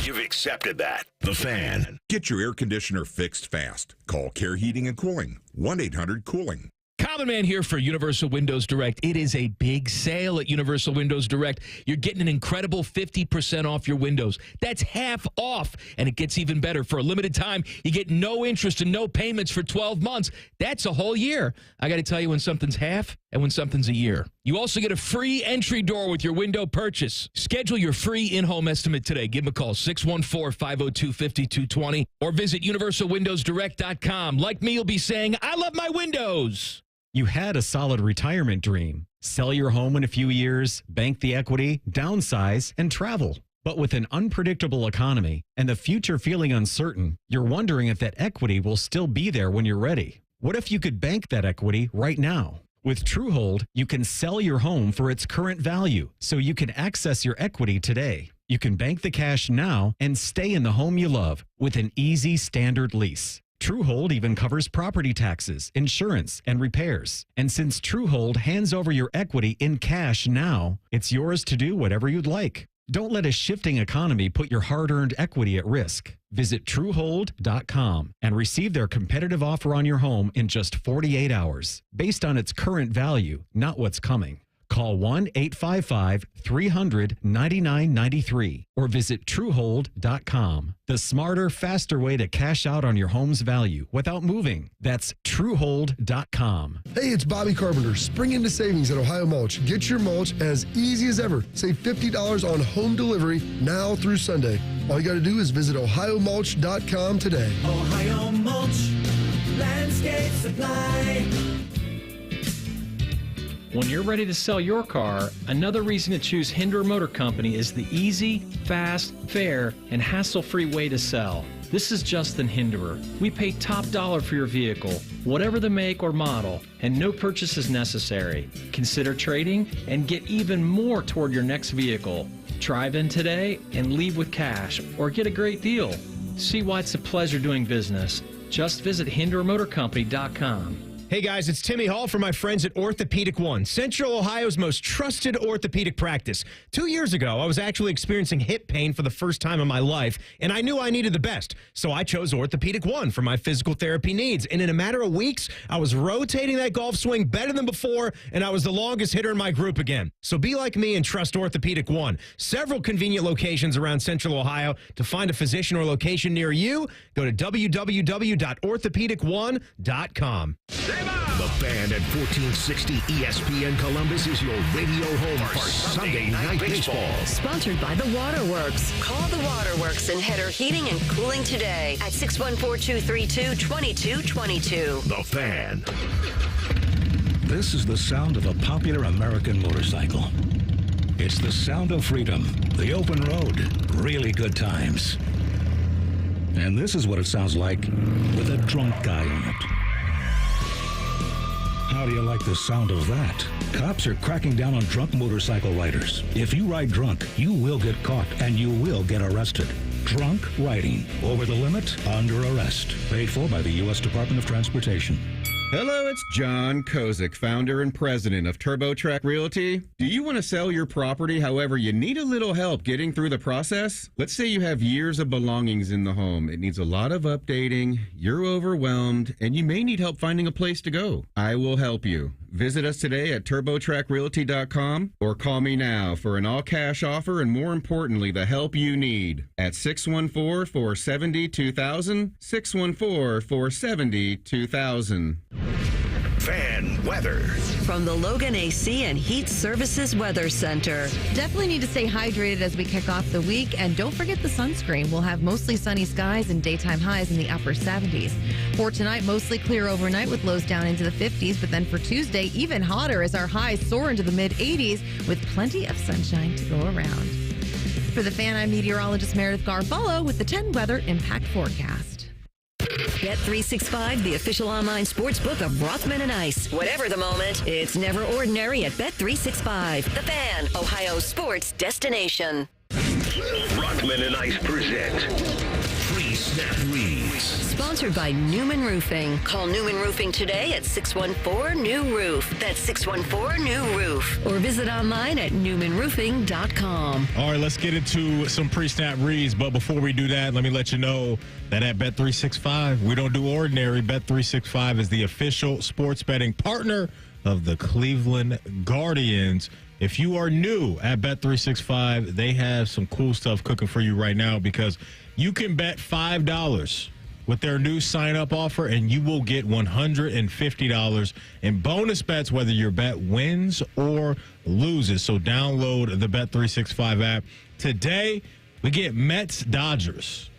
you've accepted that. The Fan. Get your air conditioner fixed fast. Call Care Heating and Cooling. 1-800-COOLING. Common Man here for Universal Windows Direct. It is a big sale at Universal Windows Direct. You're getting an incredible 50% off your windows. That's half off, and it gets even better. For a limited time, you get no interest and no payments for 12 months. That's a whole year. I got to tell you when something's half and when something's a year. You also get a free entry door with your window purchase. Schedule your free in-home estimate today. Give them a call, 614-502-5220, or visit universalwindowsdirect.com. Like me, you'll be saying, I love my windows. You had a solid retirement dream. Sell your home in a few years, bank the equity, downsize, and travel. But with an unpredictable economy and the future feeling uncertain, you're wondering if that equity will still be there when you're ready. What if you could bank that equity right now? With Truehold, you can sell your home for its current value, so you can access your equity today. You can bank the cash now and stay in the home you love with an easy standard lease. Truehold even covers property taxes, insurance, and repairs. And since Truehold hands over your equity in cash now, it's yours to do whatever you'd like. Don't let a shifting economy put your hard-earned equity at risk. Visit Truehold.com and receive their competitive offer on your home in just 48 hours, based on its current value, not what's coming. Call 1-855-300-9993 or visit Truehold.com. The smarter, faster way to cash out on your home's value without moving. That's Truehold.com. Hey, it's Bobby Carpenter. Spring into savings at Ohio Mulch. Get your mulch as easy as ever. Save $50 on home delivery now through Sunday. All you got to do is visit OhioMulch.com today. Ohio Mulch, landscape supply. When you're ready to sell your car, another reason to choose Hinder Motor Company is the easy, fast, fair, and hassle-free way to sell. This is Justin Hinderer. We pay top dollar for your vehicle, whatever the make or model, and no purchase is necessary. Consider trading and get even more toward your next vehicle. Drive in today and leave with cash or get a great deal. See why it's a pleasure doing business. Just visit HinderMotorCompany.com. Hey guys, it's Timmy Hall from my friends at Orthopedic One, Central Ohio's most trusted orthopedic practice. 2 years ago, I was actually experiencing hip pain for the first time in my life, and I knew I needed the best. So I chose Orthopedic One for my physical therapy needs. And in a matter of weeks, I was rotating that golf swing better than before, and I was the longest hitter in my group again. So be like me and trust Orthopedic One. Several convenient locations around Central Ohio. To find a physician or location near you, go to www.orthopedic1.com. The Fan at 1460 ESPN Columbus is your radio home for Sunday Night Baseball. Sponsored by The Waterworks. Call The Waterworks and Header Heating and Cooling today at 614-232-2222. The Fan. This is the sound of a popular American motorcycle. It's the sound of freedom, the open road, really good times. And this is what it sounds like with a drunk guy on it. How do you like the sound of that? Cops are cracking down on drunk motorcycle riders. If you ride drunk, you will get caught and you will get arrested. Drunk riding. Over the limit, under arrest. Paid for by the U.S. Department of Transportation. Hello, it's John Kozik, founder and president of TurboTrack Realty. Do you want to sell your property, however, you need a little help getting through the process? Let's say you have years of belongings in the home. It needs a lot of updating, you're overwhelmed, and you may need help finding a place to go. I will help you. Visit us today at TurboTrackRealty.com or call me now for an all-cash offer and, more importantly, the help you need at 614-470-2000, 614-470-2000. Fan weather. From the Logan AC and Heat Services Weather Center. Definitely need to stay hydrated as we kick off the week. And don't forget the sunscreen. We'll have mostly sunny skies and daytime highs in the upper 70s. For tonight, mostly clear overnight with lows down into the 50s. But then for Tuesday, even hotter as our highs soar into the mid-80s with plenty of sunshine to go around. For the Fan, I'm meteorologist Meredith Garfolo with the 10 Weather Impact Forecast. Bet365, the official online sports book of Rothman and Ice. Whatever the moment, it's never ordinary at Bet365. The Fan, Ohio sports destination. Rothman and Ice present Pre-Snap Reads. Sponsored by Newman Roofing. Call Newman Roofing today at 614-NEW-ROOF. That's 614-NEW-ROOF. Or visit online at newmanroofing.com. All right, let's get into some pre-snap reads. But before we do that, let me let you know that at Bet365, we don't do ordinary. Bet365 is the official sports betting partner of the Cleveland Guardians. If you are new at Bet365, they have some cool stuff cooking for you right now because you can bet $5 with their new sign-up offer, and you will get $150 in bonus bets, whether your bet wins or loses. So download the Bet365 app. Today, we get Mets-Dodgers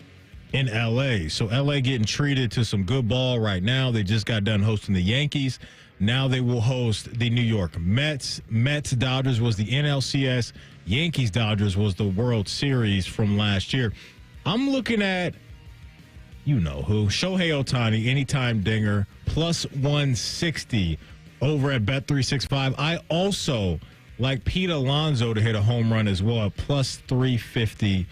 in L.A. So L.A. getting treated to some good ball right now. They just got done hosting the Yankees. Now they will host the New York Mets. Mets-Dodgers was the NLCS. Yankees-Dodgers was the World Series from last year. I'm looking at, you know who, Shohei Ohtani, anytime dinger, plus 160 over at Bet365. I also like Pete Alonso to hit a home run as well at plus 352.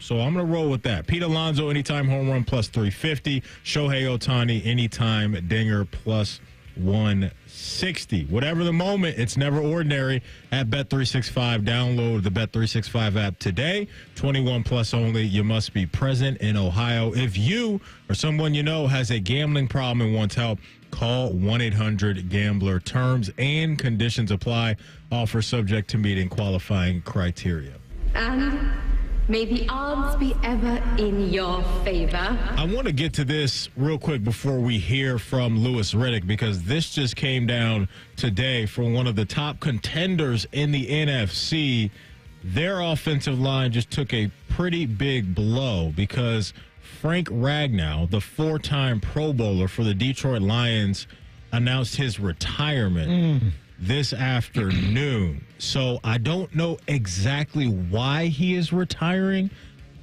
So I'm going to roll with that. Pete Alonso, anytime home run, plus 350. Shohei Ohtani, anytime dinger, plus 160. Whatever the moment, it's never ordinary at Bet365. Download the Bet365 app today. 21 plus only. You must be present in Ohio. If you or someone you know has a gambling problem and wants help, call 1-800-GAMBLER. Terms and conditions apply. Offer subject to meeting qualifying criteria. And may the odds be ever in your favor. I want to get to this real quick before we hear from Louis Riddick, because this just came down today from one of the top contenders in the NFC. Their offensive line just took a pretty big blow because Frank Ragnow, the four-time Pro Bowler for the Detroit Lions, announced his retirement this afternoon. So I don't know exactly why he is retiring.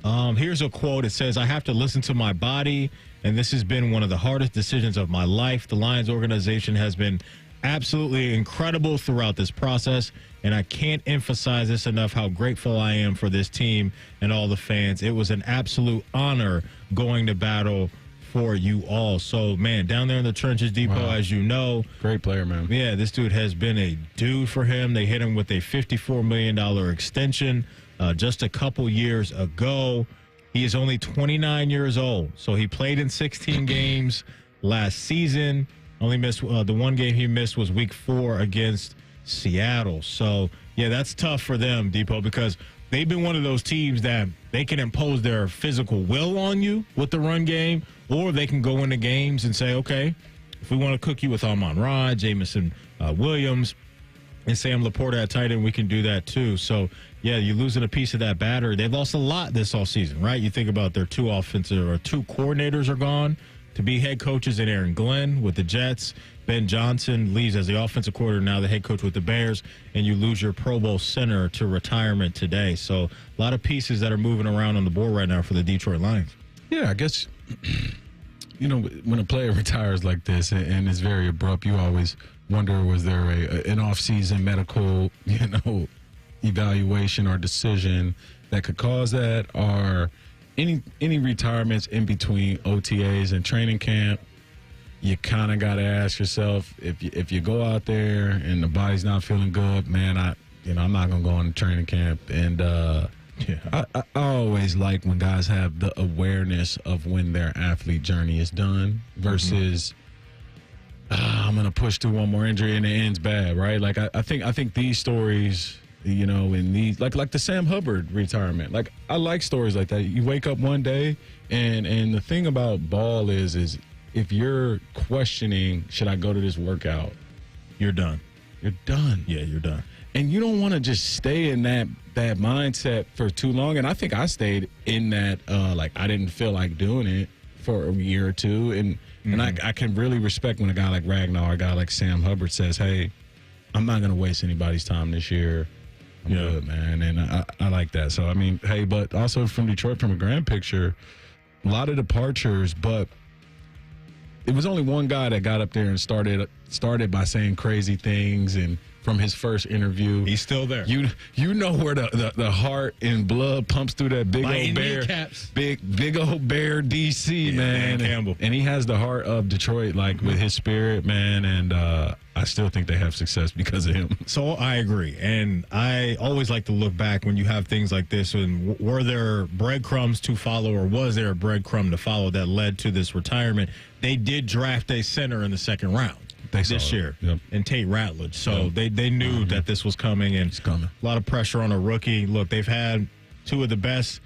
Here's a quote. It says, "I have to listen to my body, and this has been one of the hardest decisions of my life. The Lions organization has been absolutely incredible throughout this process, and I can't emphasize this enough how grateful I am for this team and all the fans. It was an absolute honor going to battle for you all." So, man, down there in the trenches, Depot, as you know. Great player, man. Yeah, this dude has been a dude for him. They hit him with a $54 million extension just a couple years ago. He is only 29 years old. So he played in 16 games last season. Only missed the one game he missed was week 4 against Seattle. So, yeah, that's tough for them, Depot, because they've been one of those teams that they can impose their physical will on you with the run game, or they can go into games and say, okay, if we want to cook you with Amon-Ra, Jamison Williams, and Sam Laporta at tight end, we can do that too. So, yeah, you're losing a piece of that battery. They've lost a lot this offseason, right? You think about their two coordinators are gone to be head coaches in Aaron Glenn with the Jets. Ben Johnson leaves as the offensive coordinator, now the head coach with the Bears, and you lose your Pro Bowl center to retirement today. So a lot of pieces that are moving around on the board right now for the Detroit Lions. Yeah, I guess, you know, when a player retires like this and it's very abrupt, you always wonder, was there an off-season medical, evaluation or decision that could cause that, or any retirements in between OTAs and training camp? You kind of got to ask yourself, if you go out there and the body's not feeling good, man, I'm not going to go into training camp. And I always like when guys have the awareness of when their athlete journey is done versus I'm going to push through one more injury and it ends bad, right? Like I think these stories, in these like the Sam Hubbard retirement, like I like stories like that. You wake up one day and the thing about ball is if you're questioning, should I go to this workout? You're done. You're done. Yeah, you're done. And you don't want to just stay in that mindset for too long. And I think I stayed in that, like, I didn't feel like doing it for a year or two. And I can really respect when a guy like Ragnar, a guy like Sam Hubbard says, hey, I'm not going to waste anybody's time this year. I'm good, man. And I like that. So, I mean, hey, but also from Detroit, from a grand picture, a lot of departures, but it was only one guy that got up there and started by saying crazy things. And from his first interview, he's still there. You know where the heart and blood pumps through that big old bear, big old bear DC, man. Dan Campbell. And he has the heart of Detroit, like with his spirit, man. And I still think they have success because of him. So I agree. And I always like to look back when you have things like this. And were there breadcrumbs to follow, or was there a breadcrumb to follow that led to this retirement? They did draft a center in the second round this year, and Tate Ratledge. So they knew that this was coming, and it's coming. A lot of pressure on a rookie. Look, they've had two of the best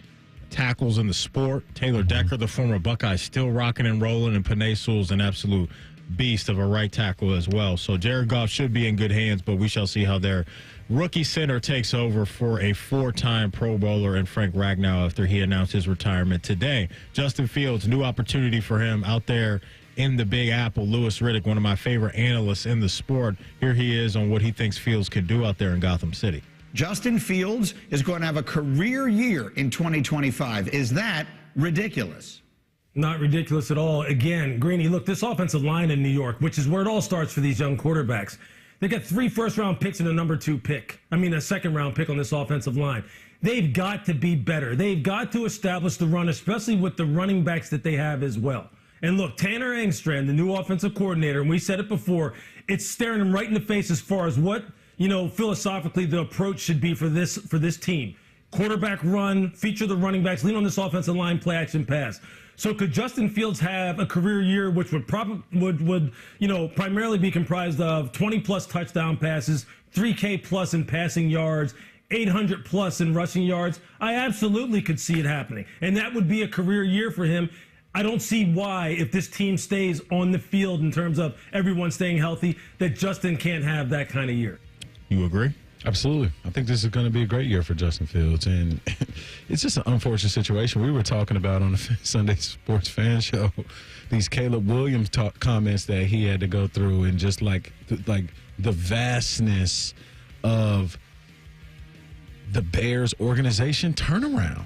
tackles in the sport. Taylor Decker, the former Buckeye, still rocking and rolling, and Penei Sewell's an absolute beast of a right tackle as well. So Jared Goff should be in good hands, but we shall see how their rookie center takes over for a 4-time Pro Bowler and Frank Ragnow after he announced his retirement today. Justin Fields, new opportunity for him out there in the Big Apple. Louis Riddick, one of my favorite analysts in the sport, here he is on what he thinks Fields could do out there in Gotham City. Justin Fields is going to have a career year in 2025. Is that ridiculous? Not ridiculous at all. Again, Greeny, look, this offensive line in New York, which is where it all starts for these young quarterbacks. They got 3 first-round picks and a second-round pick on this offensive line. They've got to be better. They've got to establish the run, especially with the running backs that they have as well. And look, Tanner Engstrand, the new offensive coordinator, and we said it before, it's staring him right in the face as far as what, philosophically the approach should be for this team. Quarterback run, feature the running backs, lean on this offensive line, play action pass. So could Justin Fields have a career year which would primarily be comprised of 20-plus touchdown passes, 3K plus in passing yards, 800 plus in rushing yards? I absolutely could see it happening. And that would be a career year for him. I don't see why, if this team stays on the field in terms of everyone staying healthy, that Justin can't have that kind of year. You agree? Absolutely. I think this is going to be a great year for Justin Fields. And it's just an unfortunate situation. We were talking about on the Sunday Sports Fan Show these Caleb Williams comments that he had to go through, and just like the vastness of the Bears organization turnaround,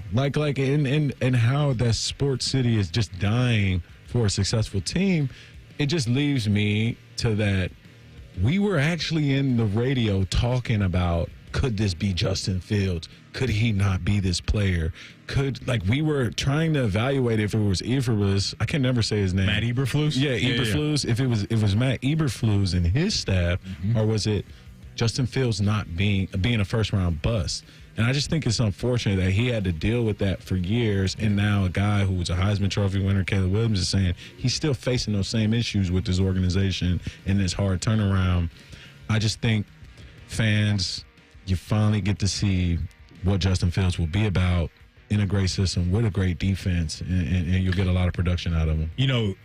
and how that sports city is just dying for a successful team. It just leaves me to that. We were actually in the radio talking about, could this be Justin Fields? Could he not be this player? We were trying to evaluate if it was I can never say his name. Matt Eberflus? Yeah, Eberflus. Yeah. If it was Matt Eberflus and his staff, or was it Justin Fields not being a first round bust? And I just think it's unfortunate that he had to deal with that for years. And now a guy who was a Heisman Trophy winner, Caleb Williams, is saying he's still facing those same issues with his organization and this hard turnaround. I just think fans, you finally get to see what Justin Fields will be about in a great system with a great defense, and you'll get a lot of production out of him.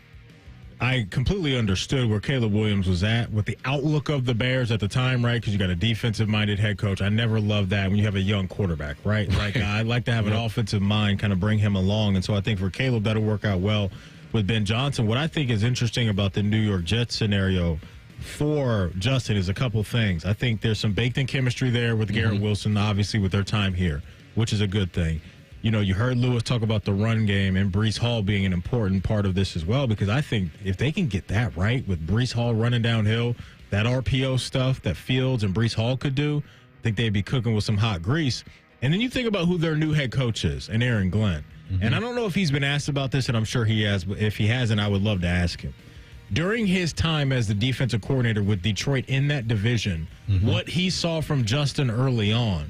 I completely understood where Caleb Williams was at with the outlook of the Bears at the time, right? Because you got a defensive-minded head coach. I never loved that when you have a young quarterback, right? Like, I'd like to have an offensive mind, kind of bring him along. And so I think for Caleb, that'll work out well with Ben Johnson. What I think is interesting about the New York Jets scenario for Justin is a couple things. I think there's some baked-in chemistry there with Garrett Wilson, obviously, with their time here, which is a good thing. You heard Lewis talk about the run game and Breece Hall being an important part of this as well, because I think if they can get that right with Breece Hall running downhill, that RPO stuff that Fields and Breece Hall could do, I think they'd be cooking with some hot grease. And then you think about who their new head coach is, and Aaron Glenn. And I don't know if he's been asked about this, and I'm sure he has, but if he hasn't, I would love to ask him. During his time as the defensive coordinator with Detroit in that division, what he saw from Justin early on,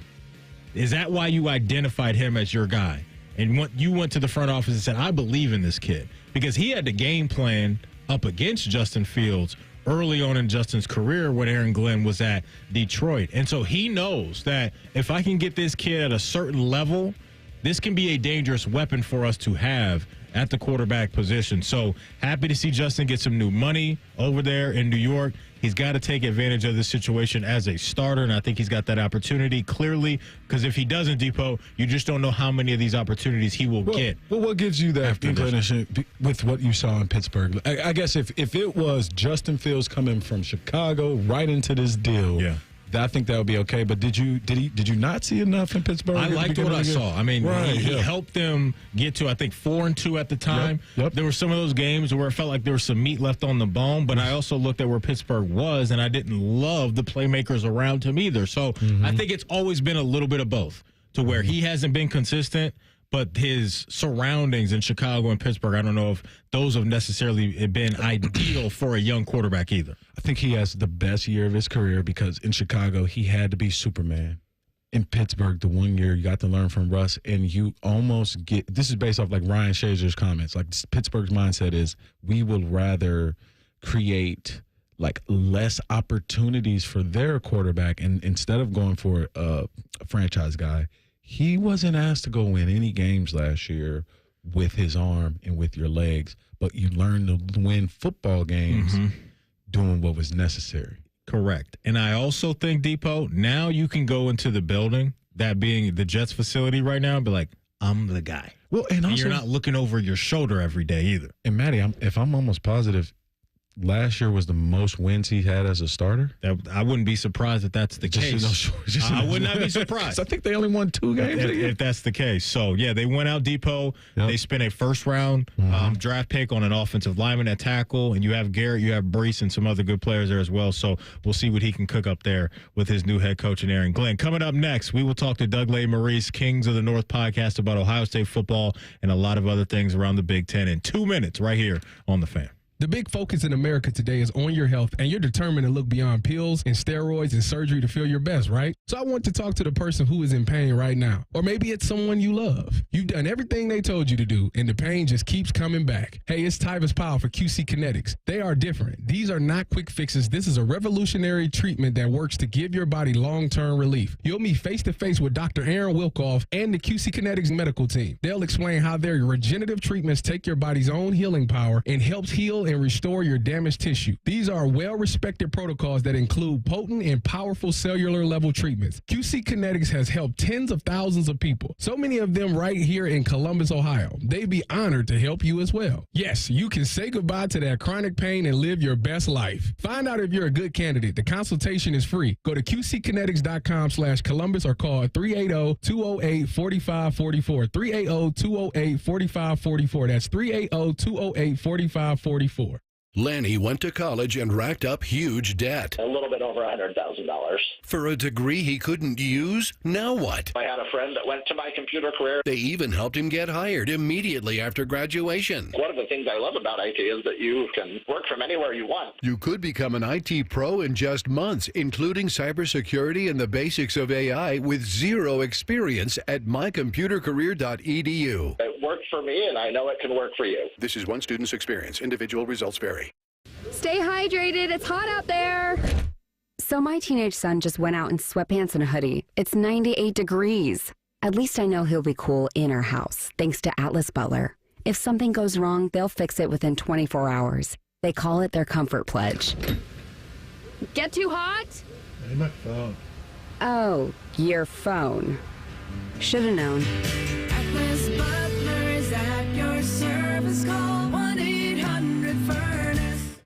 is that why you identified him as your guy? And you went to the front office and said, I believe in this kid. Because he had the game plan up against Justin Fields early on in Justin's career when Aaron Glenn was at Detroit. And so he knows that if I can get this kid at a certain level, this can be a dangerous weapon for us to have at the quarterback position. So happy to see Justin get some new money over there in New York. He's got to take advantage of this situation as a starter, and I think he's got that opportunity clearly, because if he doesn't, Depot, you just don't know how many of these opportunities he will get. Well, what gives you that inclination with what you saw in Pittsburgh? I guess if it was Justin Fields coming from Chicago right into this deal, I think that would be okay. But did you not see enough in Pittsburgh? I liked what I saw. I mean, he helped them get to, I think, 4-2 at the time. Yep. There were some of those games where it felt like there was some meat left on the bone, but I also looked at where Pittsburgh was, and I didn't love the playmakers around him either. So I think it's always been a little bit of both, to where he hasn't been consistent, but his surroundings in Chicago and Pittsburgh, I don't know if those have necessarily been ideal for a young quarterback either. I think he has the best year of his career because in Chicago, he had to be Superman. In Pittsburgh, the 1 year you got to learn from Russ, and you almost get – this is based off like Ryan Shazer's comments. Like Pittsburgh's mindset is we will rather create like less opportunities for their quarterback, and instead of going for a franchise guy – he wasn't asked to go win any games last year with his arm and with your legs, but you learned to win football games doing what was necessary. Correct. And I also think, Depot, now you can go into the building, that being the Jets facility right now, and be like, I'm the guy. Well, and also, you're not looking over your shoulder every day either. And Matty, if I'm almost positive, last year was the most wins he had as a starter. I wouldn't be surprised if that's the case. I would not be surprised. I think they only won 2 games. If that's the case. So, yeah, they went out Depot. Yep. They spent a first-round draft pick on an offensive lineman at tackle, and you have Garrett, you have Brees, and some other good players there as well. So we'll see what he can cook up there with his new head coach and Aaron Glenn. Coming up next, we will talk to Doug Maurice, Kings of the North podcast about Ohio State football and a lot of other things around the Big Ten in 2 minutes right here on The Fan. The big focus in America today is on your health, and you're determined to look beyond pills and steroids and surgery to feel your best, right? So I want to talk to the person who is in pain right now. Or maybe it's someone you love. You've done everything they told you to do, and the pain just keeps coming back. Hey, it's Tyvis Powell for QC Kinetics. They are different. These are not quick fixes. This is a revolutionary treatment that works to give your body long-term relief. You'll meet face-to-face with Dr. Aaron Wilkoff and the QC Kinetics medical team. They'll explain how their regenerative treatments take your body's own healing power and helps heal and restore your damaged tissue. These are well-respected protocols that include potent and powerful cellular level treatments. QC Kinetics has helped tens of thousands of people, so many of them right here in Columbus, Ohio. They'd be honored to help you as well. Yes, you can say goodbye to that chronic pain and live your best life. Find out if you're a good candidate. The consultation is free. Go to qckinetics.com/Columbus or call 380-208-4544. 380-208-4544. That's 380-208-4544. Lanny went to college and racked up huge debt. A little bit over $100,000. For a degree he couldn't use? Now what? I had a friend that went to my computer career. They even helped him get hired immediately after graduation. One of the things I love about IT is that you can work from anywhere you want. You could become an IT pro in just months, including cybersecurity and the basics of AI with zero experience at mycomputercareer.edu. It worked for me, and I know it can work for you. This is one student's experience. Individual results vary. Stay hydrated. It's hot out there. So my teenage son just went out in sweatpants and a hoodie. It's 98 degrees. At least I know he'll be cool in our house, thanks to Atlas Butler. If something goes wrong, they'll fix it within 24 hours. They call it their comfort pledge. Get too hot? Hey, my phone. Oh, your phone. Should have known. Atlas Butler is at your service. Call 1-800-FURNACE.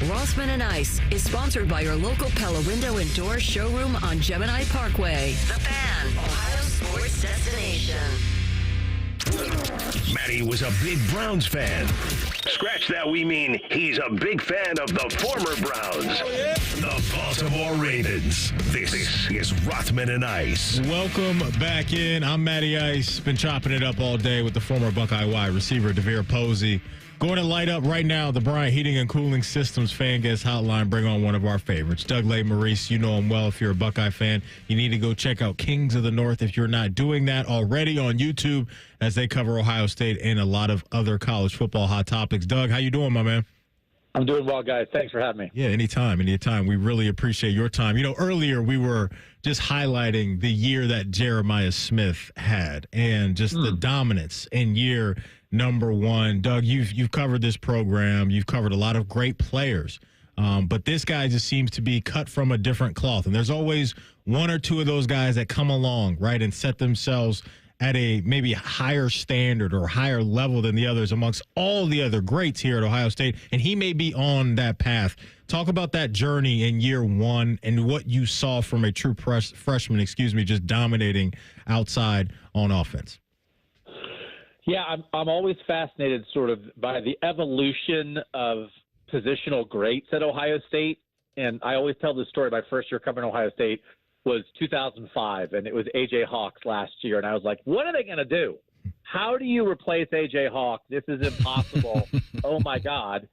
Rothman and Ice is sponsored by your local Pella Window and Door showroom on Gemini Parkway. The Fan, Ohio sports destination. Matty was a big Browns fan. Scratch that, we mean he's a big fan of the former Browns. The Baltimore Ravens. This is Rothman and Ice. Welcome back in. I'm Matty Ice. Been chopping it up all day with the former Buckeye wide receiver, DeVere Posey. Going to light up right now the Bryant Heating and Cooling Systems fan guest hotline. Bring on one of our favorites, Doug Maurice. You know him well if you're a Buckeye fan. You need to go check out Kings of the North if you're not doing that already on YouTube, as they cover Ohio State and a lot of other college football hot topics. Doug, how you doing, my man? I'm doing well, guys. Thanks for having me. Yeah, anytime. We really appreciate your time. Earlier we were just highlighting the year that Jeremiah Smith had and just the dominance in year number one. Doug, you've covered this program. You've covered a lot of great players. But this guy just seems to be cut from a different cloth. And there's always one or two of those guys that come along, right, and set themselves at a maybe higher standard or higher level than the others amongst all the other greats here at Ohio State. And he may be on that path. Talk about that journey in year one and what you saw from a true freshman, just dominating outside on offense. Yeah, I'm always fascinated sort of by the evolution of positional greats at Ohio State. And I always tell this story. My first year covering Ohio State was 2005, and it was A.J. Hawks last year. And I was like, what are they going to do? How do you replace A.J. Hawks? This is impossible. Oh, my God.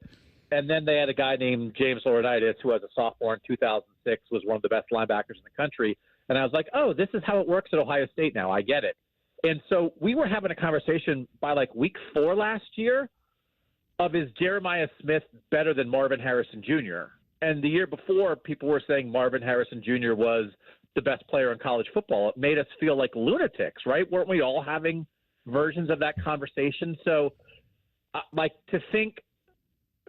And then they had a guy named James Laurinaitis, who was a sophomore in 2006, was one of the best linebackers in the country. And I was like, oh, this is how it works at Ohio State now. I get it. And so we were having a conversation by like week 4 last year of, is Jeremiah Smith better than Marvin Harrison Jr.? And the year before, people were saying Marvin Harrison Jr. was the best player in college football. It made us feel like lunatics, right? Weren't we all having versions of that conversation? So,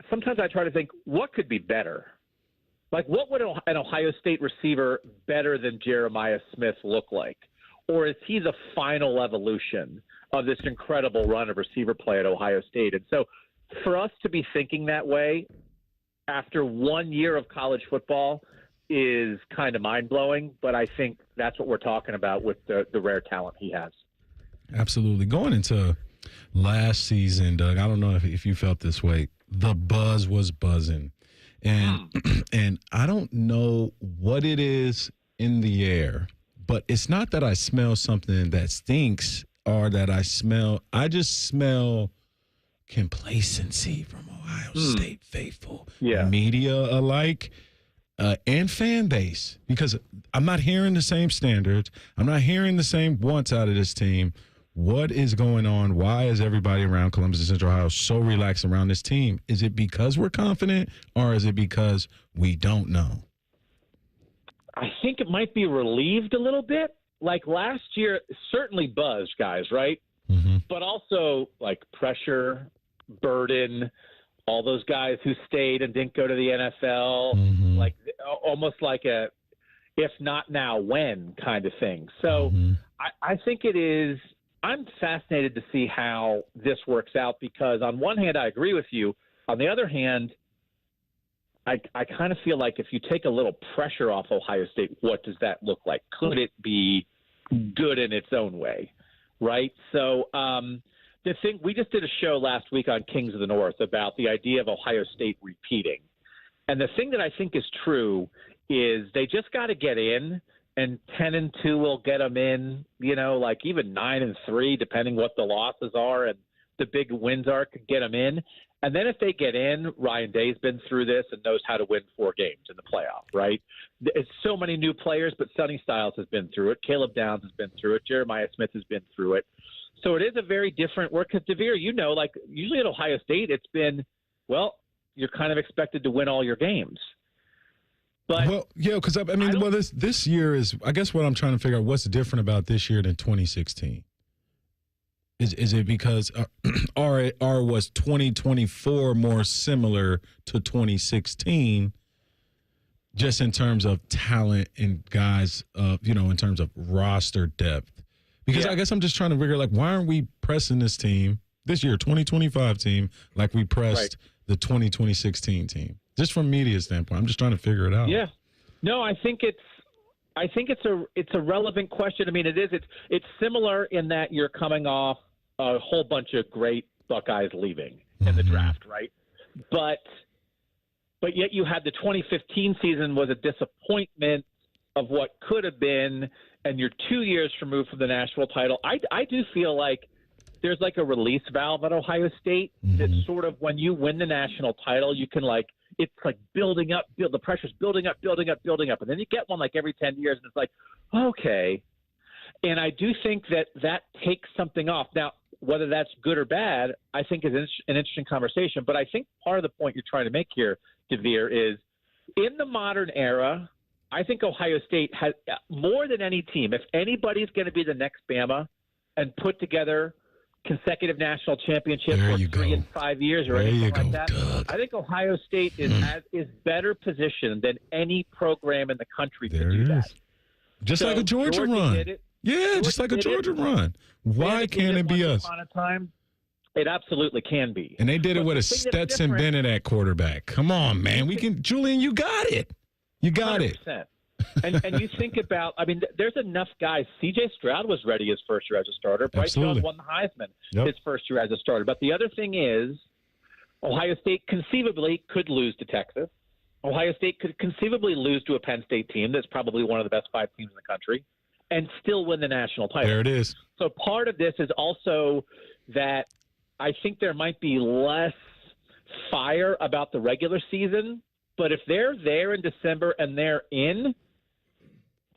sometimes I try to think, what could be better? Like, what would an Ohio State receiver better than Jeremiah Smith look like? Or is he the final evolution of this incredible run of receiver play at Ohio State? And so for us to be thinking that way after 1 year of college football is kind of mind-blowing, but I think that's what we're talking about with the rare talent he has. Absolutely. Going into last season, Doug, I don't know if you felt this way. The buzz was buzzing. And and I don't know what it is in the air, but it's not that I smell something that stinks or that I just smell complacency from Ohio State faithful, media alike, and fan base, because I'm not hearing the same standards. I'm not hearing the same wants out of this team. What is going on? Why is everybody around Columbus and Central Ohio so relaxed around this team? Is it because we're confident, or is it because we don't know? I think it might be relieved a little bit. Like last year, certainly buzz, guys, right? Mm-hmm. But also like pressure, burden, all those guys who stayed and didn't go to the NFL, like almost like a if not now, when kind of thing. So I think it is – I'm fascinated to see how this works out, because on one hand, I agree with you. On the other hand, I kind of feel like if you take a little pressure off Ohio State, what does that look like? Could it be good in its own way, right? So the thing, we just did a show last week on Kings of the North about the idea of Ohio State repeating. And the thing that I think is true is they just got to get in, and 10-2 will get them in, like even 9-3, depending what the losses are and the big wins are, could get them in. And then if they get in, Ryan Day's been through this and knows how to win 4 games in the playoff, right? It's so many new players, but Sonny Styles has been through it. Caleb Downs has been through it. Jeremiah Smith has been through it. So it is a very different work. Because, DeVere, like usually at Ohio State, it's been, well, you're kind of expected to win all your games. But because this year is, I guess what I'm trying to figure out, what's different about this year than 2016? Is it because or was 2024 more similar to 2016, just in terms of talent and guys, in terms of roster depth? Because I guess I'm just trying to figure, like, why aren't we pressing this team, this year, 2025 team, like we pressed the 2016 team? Just from media standpoint, I'm just trying to figure it out. Yeah, no, I think it's a relevant question. I mean, it's similar in that you're coming off a whole bunch of great Buckeyes leaving in the draft, right? But yet you had the 2015 season was a disappointment of what could have been, and you're 2 years removed from the national title. I do feel like there's like a release valve at Ohio State that sort of, when you win the national title, you can it's like building up, the pressure's building up. And then you get one like every 10 years, and it's like, okay. And I do think that takes something off. Now, whether that's good or bad, I think is an interesting conversation. But I think part of the point you're trying to make here, DeVere, is in the modern era, I think Ohio State has more than any team. If anybody's going to be the next Bama and put together consecutive national championships for 3 and 5 years or anything like that, I think Ohio State is better positioned than any program in the country to do that. Just like a Georgia run. Did it. Yeah, just like a Georgia run. Why can't it be us? Upon a time, it absolutely can be. And they did it with a Stetson Bennett at quarterback. Come on, man. We can, Julian, you got it. You got 100%. it. And you think about, I mean, there's enough guys. C.J. Stroud was ready his first year as a starter. Bryce Young won the Heisman his first year as a starter. But the other thing is, Ohio State conceivably could lose to Texas. Ohio State could conceivably lose to a Penn State team that's probably one of the best 5 teams in the country and still win the national title. There it is. So part of this is also that I think there might be less fire about the regular season, but if they're there in December and they're in,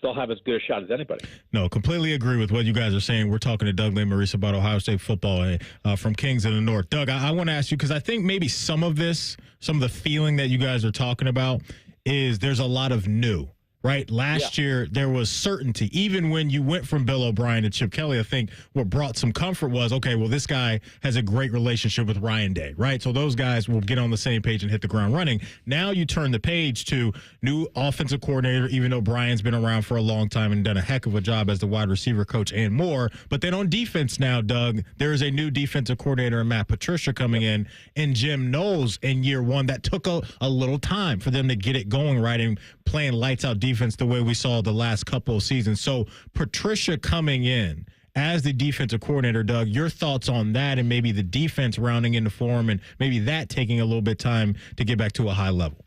they'll have as good a shot as anybody. No, completely agree with what you guys are saying. We're talking to Doug Maurice about Ohio State football from Kings of the North. Doug, I want to ask you, because I think maybe some of the feeling that you guys are talking about is there's a lot of new. Right? Last year, there was certainty. Even when you went from Bill O'Brien to Chip Kelly, I think what brought some comfort was, okay, well, this guy has a great relationship with Ryan Day, right? So those guys will get on the same page and hit the ground running. Now you turn the page to new offensive coordinator, even though Brian's been around for a long time and done a heck of a job as the wide receiver coach and more. But then on defense now, Doug, there is a new defensive coordinator in Matt Patricia coming in, and Jim Knowles in year one. That took a little time for them to get it going right and playing lights out defense the way we saw the last couple of seasons. So Patricia coming in as the defensive coordinator, Doug, your thoughts on that and maybe the defense rounding into form and maybe that taking a little bit of time to get back to a high level.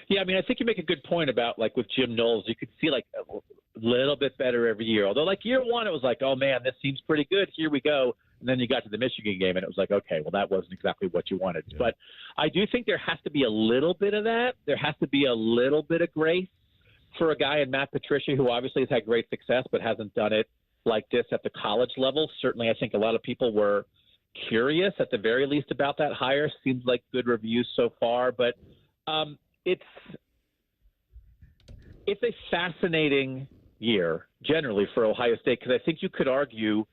Yeah, I mean, I think you make a good point about, like, with Jim Knowles, you could see, like, a little bit better every year. Although, like, year one, it was like, oh, man, this seems pretty good. Here we go. And then you got to the Michigan game, and it was like, okay, well, that wasn't exactly what you wanted. Yeah. But I do think there has to be a little bit of that. There has to be a little bit of grace for a guy in Matt Patricia, who obviously has had great success but hasn't done it like this at the college level. Certainly, I think a lot of people were curious, at the very least, about that hire. Seems like good reviews so far. But it's a fascinating year, generally, for Ohio State, because I think you could argue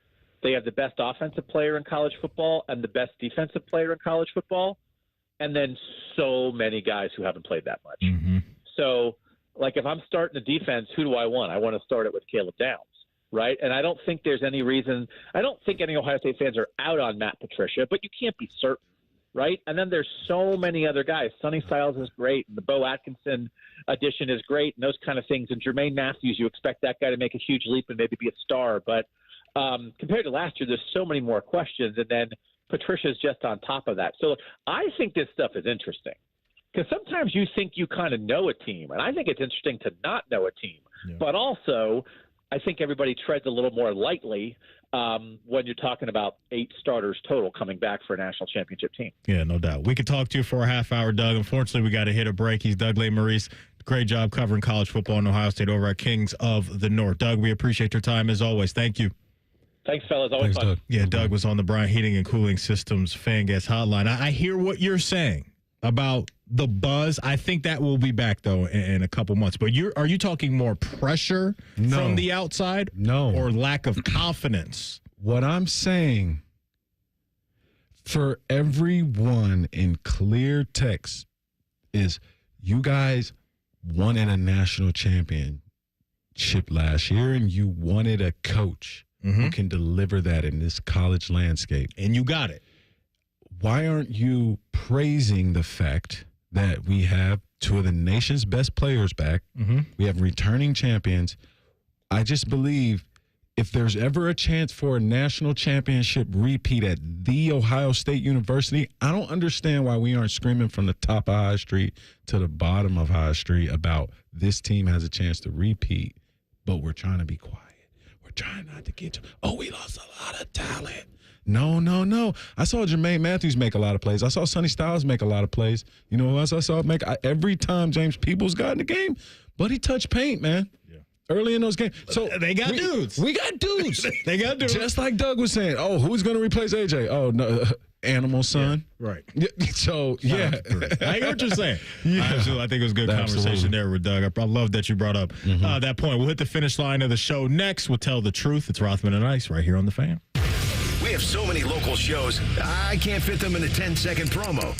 they have the best offensive player in college football and the best defensive player in college football, and then so many guys who haven't played that much. Mm-hmm. So, like, if I'm starting a defense, who do I want? I want to start it with Caleb Downs, right? And I don't think there's any reason – I don't think any Ohio State fans are out on Matt Patricia, but you can't be certain, right? And then there's so many other guys. Sonny Styles is great, and the Bo Atkinson addition is great, and those kind of things. And Jermaine Matthews, you expect that guy to make a huge leap and maybe be a star. But compared to last year, there's so many more questions, and then Patricia's just on top of that. So I think this stuff is interesting. Because sometimes you think you kind of know a team, and I think it's interesting to not know a team. Yeah. But also, I think everybody treads a little more lightly when you're talking about 8 starters total coming back for a national championship team. Yeah, no doubt. We could talk to you for a half hour, Doug. Unfortunately, we got to hit a break. He's Doug Maurice. Great job covering college football in Ohio State over at Kings of the North. Doug, we appreciate your time as always. Thank you. Thanks, fellas. Always fun. Doug. Yeah, Doug was on the Bryant Heating and Cooling Systems fan guest hotline. I hear what you're saying about the buzz. I think that will be back, though, in a couple months. But are you talking more pressure from the outside? No. Or lack of confidence? What I'm saying, for everyone in clear text, is you guys wanted a national championship last year, and you wanted a coach who can deliver that in this college landscape. And you got it. Why aren't you praising the fact that we have 2 of the nation's best players back? Mm-hmm. We have returning champions. I just believe if there's ever a chance for a national championship repeat at The Ohio State University, I don't understand why we aren't screaming from the top of High Street to the bottom of High Street about this team has a chance to repeat, but we're trying to be quiet. We're trying not to get – we lost a lot of talent. No. I saw Jermaine Matthews make a lot of plays. I saw Sonny Styles make a lot of plays. You know who else I saw make? Every time James Peoples got in the game, but he touched paint, man. Yeah. early in those games. So they got dudes. We got dudes. They got dudes. Just like Doug was saying, oh, who's going to replace AJ? Oh, no, Animal Son. Yeah, right. So, yeah. I hear what you're saying. Yeah. Absolutely. I think it was a good conversation there with Doug. I love that you brought up that point. We'll hit the finish line of the show next. We'll tell the truth. It's Rothman and Ice right here on The Fan. We have so many local shows, I can't fit them in a 10-second promo.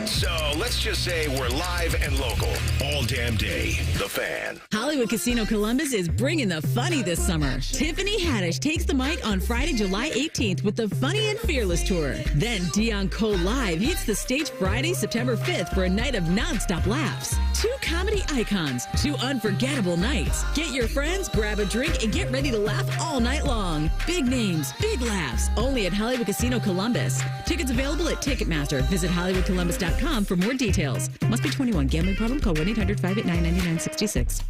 So let's just say we're live and local all damn day. The Fan. Hollywood Casino Columbus is bringing the funny this summer. Tiffany Haddish takes the mic on Friday, July 18th with the Funny and Fearless Tour. Then Dion Cole Live hits the stage Friday, September 5th for a night of nonstop laughs. 2 comedy icons, 2 unforgettable nights. Get your friends, grab a drink, and get ready to laugh all night long. Big names, big laughs, only at Hollywood Casino Columbus. Tickets available at Ticketmaster. Visit HollywoodColumbus.com for more details. Must be 21. Gambling problem? Call 1-800-589-9966.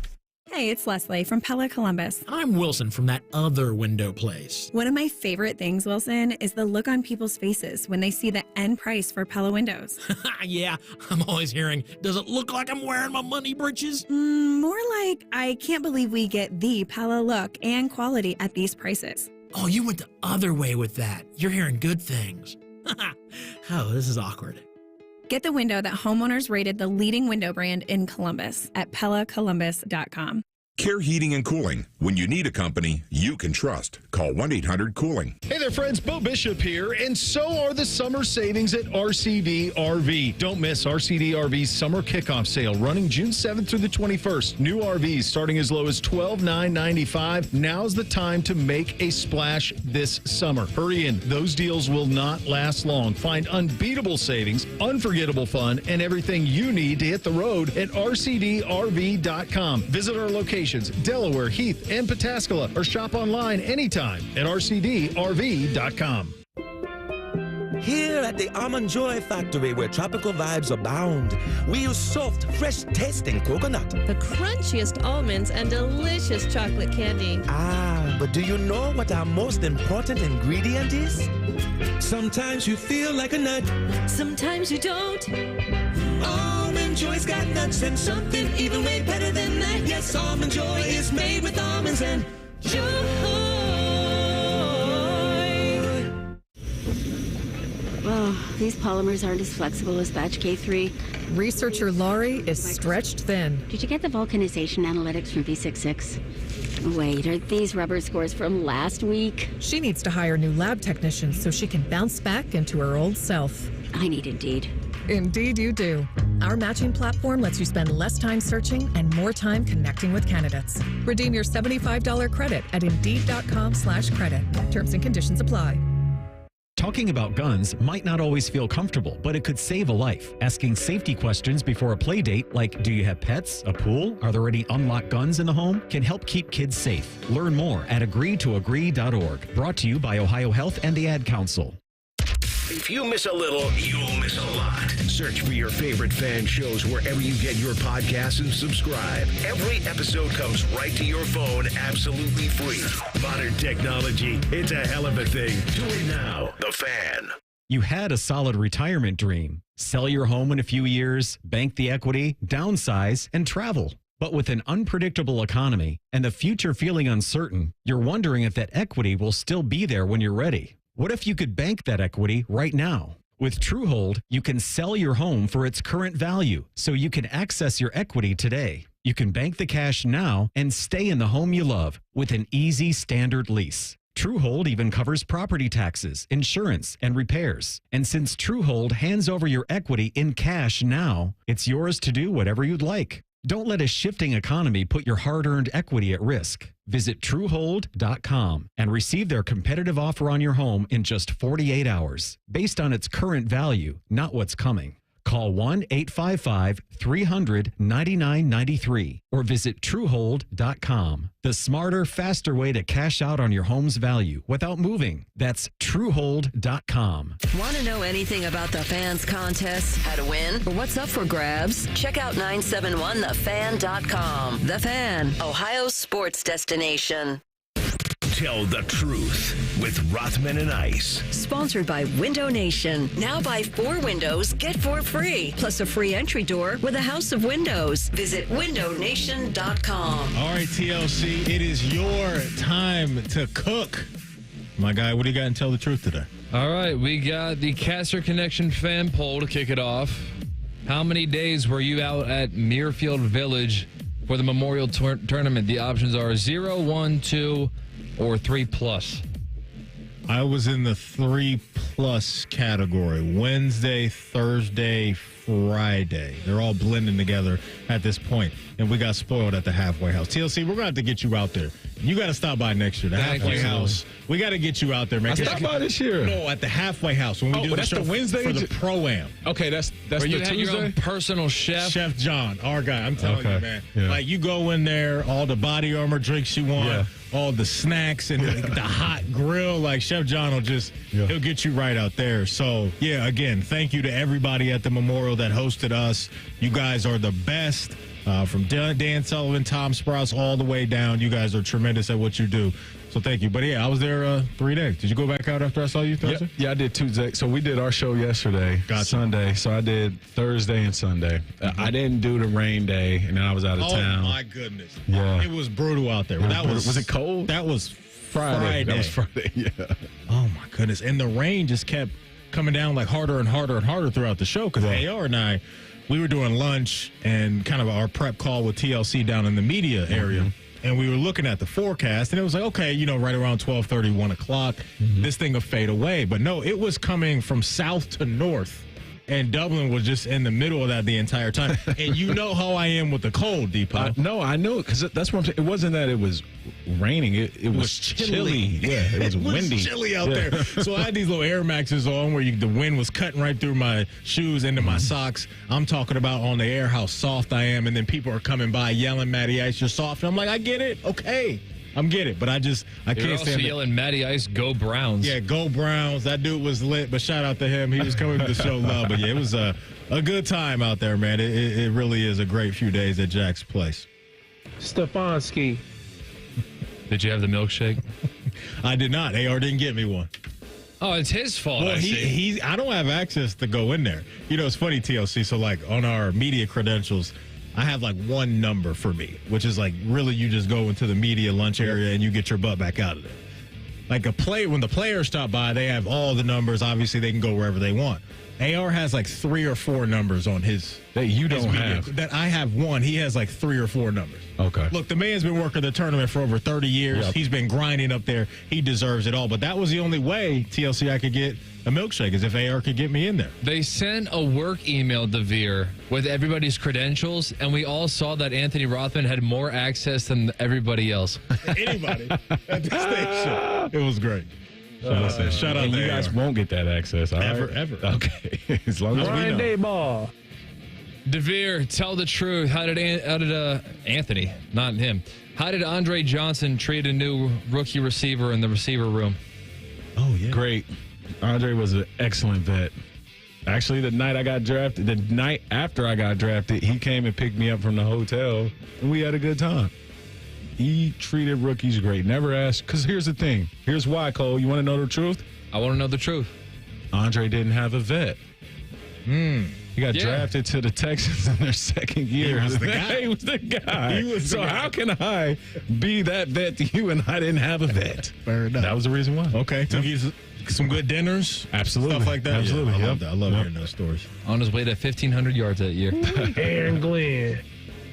Hey, it's Leslie from Pella Columbus. I'm Wilson from that other window place. One of my favorite things, Wilson, is the look on people's faces when they see the end price for Pella windows. Yeah, I'm always hearing, does it look like I'm wearing my money britches? More like, I can't believe we get the Pella look and quality at these prices. Oh, you went the other way with that. You're hearing good things. Oh, this is awkward. Get the window that homeowners rated the leading window brand in Columbus at PellaColumbus.com. Care Heating and Cooling. When you need a company you can trust, call 1-800-COOLING. Hey there, friends. Bo Bishop here, and so are the summer savings at RCD RV. Don't miss RCD RV's summer kickoff sale running June 7th through the 21st. New RVs starting as low as $12,995. Now's the time to make a splash this summer. Hurry in. Those deals will not last long. Find unbeatable savings, unforgettable fun, and everything you need to hit the road at RCDRV.com. Visit our locations, Delaware, Heath, and Pataskala, or shop online anytime at RCDRV.com. Here at the Almond Joy Factory, where tropical vibes abound, we use soft, fresh-tasting coconut. The crunchiest almonds and delicious chocolate candy. Ah, but do you know what our most important ingredient is? Sometimes you feel like a nut. Sometimes you don't. Almond Joy's got nuts and something even way better than that. Yes, Almond Joy is made with almonds and joy. Oh, these polymers aren't as flexible as batch K3. Researcher Laurie is stretched thin. Did you get the vulcanization analytics from V66? Wait, are these rubber scores from last week? She needs to hire new lab technicians so she can bounce back into her old self. I need Indeed. Indeed you do. Our matching platform lets you spend less time searching and more time connecting with candidates. Redeem your $75 credit at Indeed.com/credit. Terms and conditions apply. Talking about guns might not always feel comfortable, but it could save a life. Asking safety questions before a play date, like do you have pets, a pool, are there any unlocked guns in the home, can help keep kids safe. Learn more at agreetoagree.org. Brought to you by Ohio Health and the Ad Council. If you miss a little, you'll miss a lot. Search for your favorite fan shows wherever you get your podcasts and subscribe. Every episode comes right to your phone absolutely free. Modern technology, it's a hell of a thing. Do it now. The Fan. You had a solid retirement dream. Sell your home in a few years, bank the equity, downsize, and travel. But with an unpredictable economy and the future feeling uncertain, you're wondering if that equity will still be there when you're ready. What if you could bank that equity right now? With TrueHold, you can sell your home for its current value, so you can access your equity today. You can bank the cash now and stay in the home you love with an easy standard lease. TrueHold even covers property taxes, insurance, and repairs. And since TrueHold hands over your equity in cash now, it's yours to do whatever you'd like. Don't let a shifting economy put your hard-earned equity at risk. Visit TrueHold.com and receive their competitive offer on your home in just 48 hours, based on its current value, not what's coming. Call 1-855-300-9993 or visit TrueHold.com. The smarter, faster way to cash out on your home's value without moving. That's TrueHold.com. Want to know anything about the Fans contest, how to win, or what's up for grabs? Check out 971thefan.com. The Fan, Ohio's sports destination. Tell the truth with Rothman and Ice. Sponsored by Window Nation. Now buy 4 windows, get 4 free. Plus a free entry door with a house of windows. Visit windownation.com. All right, TLC, it is your time to cook. My guy, what do you got in Tell the Truth today? All right, we got the Caster Connection fan poll to kick it off. How many days were you out at Muirfield Village for the Memorial Tournament? The options are 0, 1, 2, or 3+. I was in the 3+ category. Wednesday, Thursday, Friday. They're all blending together at this point, and we got spoiled at the halfway house. TLC, we're going to have to get you out there. You got to stop by next year. The halfway house. We got to get you out there, man. I stopped by this year. No, at the halfway house when we do the that's show the Wednesday for the Pro-Am. Okay, that's Where the you had Tuesday. your own personal chef. Chef John, our guy. I'm telling you, man. Yeah. Like, you go in there, all the body armor drinks you want, all the snacks and the hot grill. Like, Chef John will just, he'll get you right out there. So, yeah, again, thank you to everybody at the Memorial that hosted us. You guys are the best. From Dan Sullivan, Tom Sprouse, all the way down. You guys are tremendous at what you do. So thank you. But, yeah, I was there 3 days. Did you go back out after I saw you Thursday? Yeah, I did Tuesday. So we did our show yesterday, Sunday. So I did Thursday and Sunday. I didn't do the rain day, and then I was out of town. Oh, my goodness. Yeah. It was brutal out there. Was it cold? That was Friday. That was Friday, yeah. Oh, my goodness. And the rain just kept coming down like harder and harder and harder throughout the show because AR and I, we were doing lunch and kind of our prep call with TLC down in the media area. And we were looking at the forecast, and it was like, okay, right around 12:30, 1 o'clock, this thing will fade away. But no, it was coming from south to north, and Dublin was just in the middle of that the entire time. And you know how I am with the cold, Deepo. No, I know it, because that's what I'm saying. It wasn't that it was raining. It was chilly. Yeah, it was windy. Chilly out there. So I had these little Air Maxes on where the wind was cutting right through my shoes into my socks. I'm talking about on the air how soft I am, and then people are coming by yelling, Matty Ice, you're soft. And I'm like, I get it. Okay. I'm getting it, but I can't also stand it. Yelling Matty Ice, go Browns. Yeah, go Browns. That dude was lit, but shout out to him. He was coming to the show love. But yeah, it was a good time out there, man. It really is a great few days at Jack's place. Stefanski. Did you have the milkshake? I did not. AR didn't get me one. Oh, it's his fault. Well, I don't have access to go in there. It's funny, TLC. So, like, on our media credentials, I have like one number for me, which is like really you just go into the media lunch area and you get your butt back out of there. Like when the players stop by, they have all the numbers. Obviously, they can go wherever they want. AR has like 3 or 4 numbers on his. That you don't have. That I have one. He has like 3 or 4 numbers. Okay. Look, the man's been working the tournament for over 30 years. Yep. He's been grinding up there. He deserves it all. But that was the only way, TLC, I could get a milkshake, is if AR could get me in there. They sent a work email to Veer with everybody's credentials, and we all saw that Anthony Rothman had more access than everybody else. Anybody at the station. It was great. Shout out to you guys won't get that access. Ever. Okay. As long as Ryan we know. Dayball. DeVere, tell the truth. How did Anthony, not him, how did Andre Johnson treat a new rookie receiver in the receiver room? Oh, yeah. Great. Andre was an excellent vet. Actually, the night after I got drafted, he came and picked me up from the hotel, and we had a good time. He treated rookies great. Never asked, because here's the thing. Here's why, Cole. You want to know the truth? I want to know the truth. Andre didn't have a vet. He got drafted to the Texans in their second year. He was the guy. He was the guy. How can I be that vet to you and I didn't have a vet? Fair enough. That was the reason why. Okay. Took you some good dinners. Absolutely. Stuff like that. Absolutely. Yeah, I love that. I love hearing those stories. On his way to 1,500 yards that year. Aaron Glenn.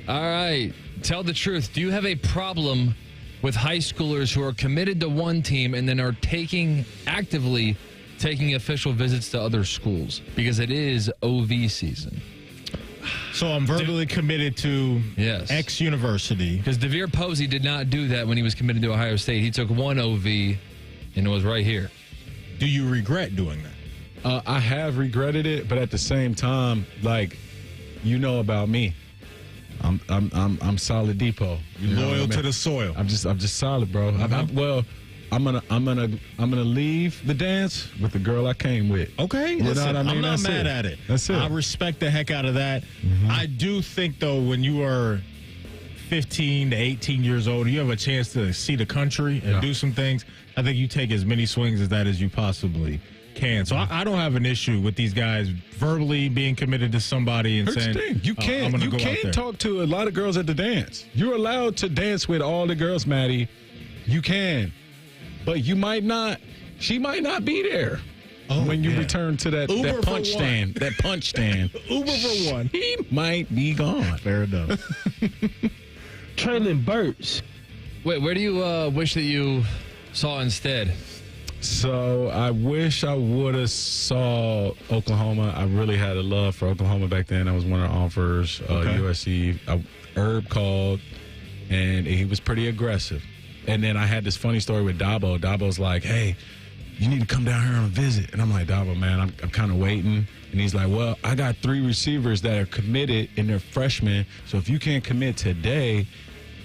All right. Tell the truth. Do you have a problem with high schoolers who are committed to one team and then are actively taking official visits to other schools? Because it is OV season. So I'm verbally committed to X university. Because DeVere Posey did not do that when he was committed to Ohio State. He took one OV, and it was right here. Do you regret doing that? I have regretted it, but at the same time, like, you know about me. I'm solid depot. Loyal to the soil. I'm just solid, bro. I'm gonna leave the dance with the girl I came with. Okay, you know what I mean? I'm not mad at it. That's it. I respect the heck out of that. I do think though, when you are 15 to 18 years old, you have a chance to see the country and do some things. I think you take as many swings as that as you possibly can. So I don't have an issue with these guys verbally being committed to somebody and saying, you can't talk to a lot of girls at the dance. You're allowed to dance with all the girls, Maddie. You can. But you might not. She might not be there. When you return to that punch stand. That punch stand. Uber for one. He might be gone. Fair enough. Trailing Burks. Wait, where do you wish that you saw instead? So I wish I would have saw Oklahoma. I really had a love for Oklahoma back then. That was one of the offers. USC. Herb called, and he was pretty aggressive. And then I had this funny story with Dabo. Dabo's like, hey, you need to come down here on a visit. And I'm like, Dabo, man, I'm kind of waiting. And he's like, well, I got 3 receivers that are committed and they're freshmen. So if you can't commit today,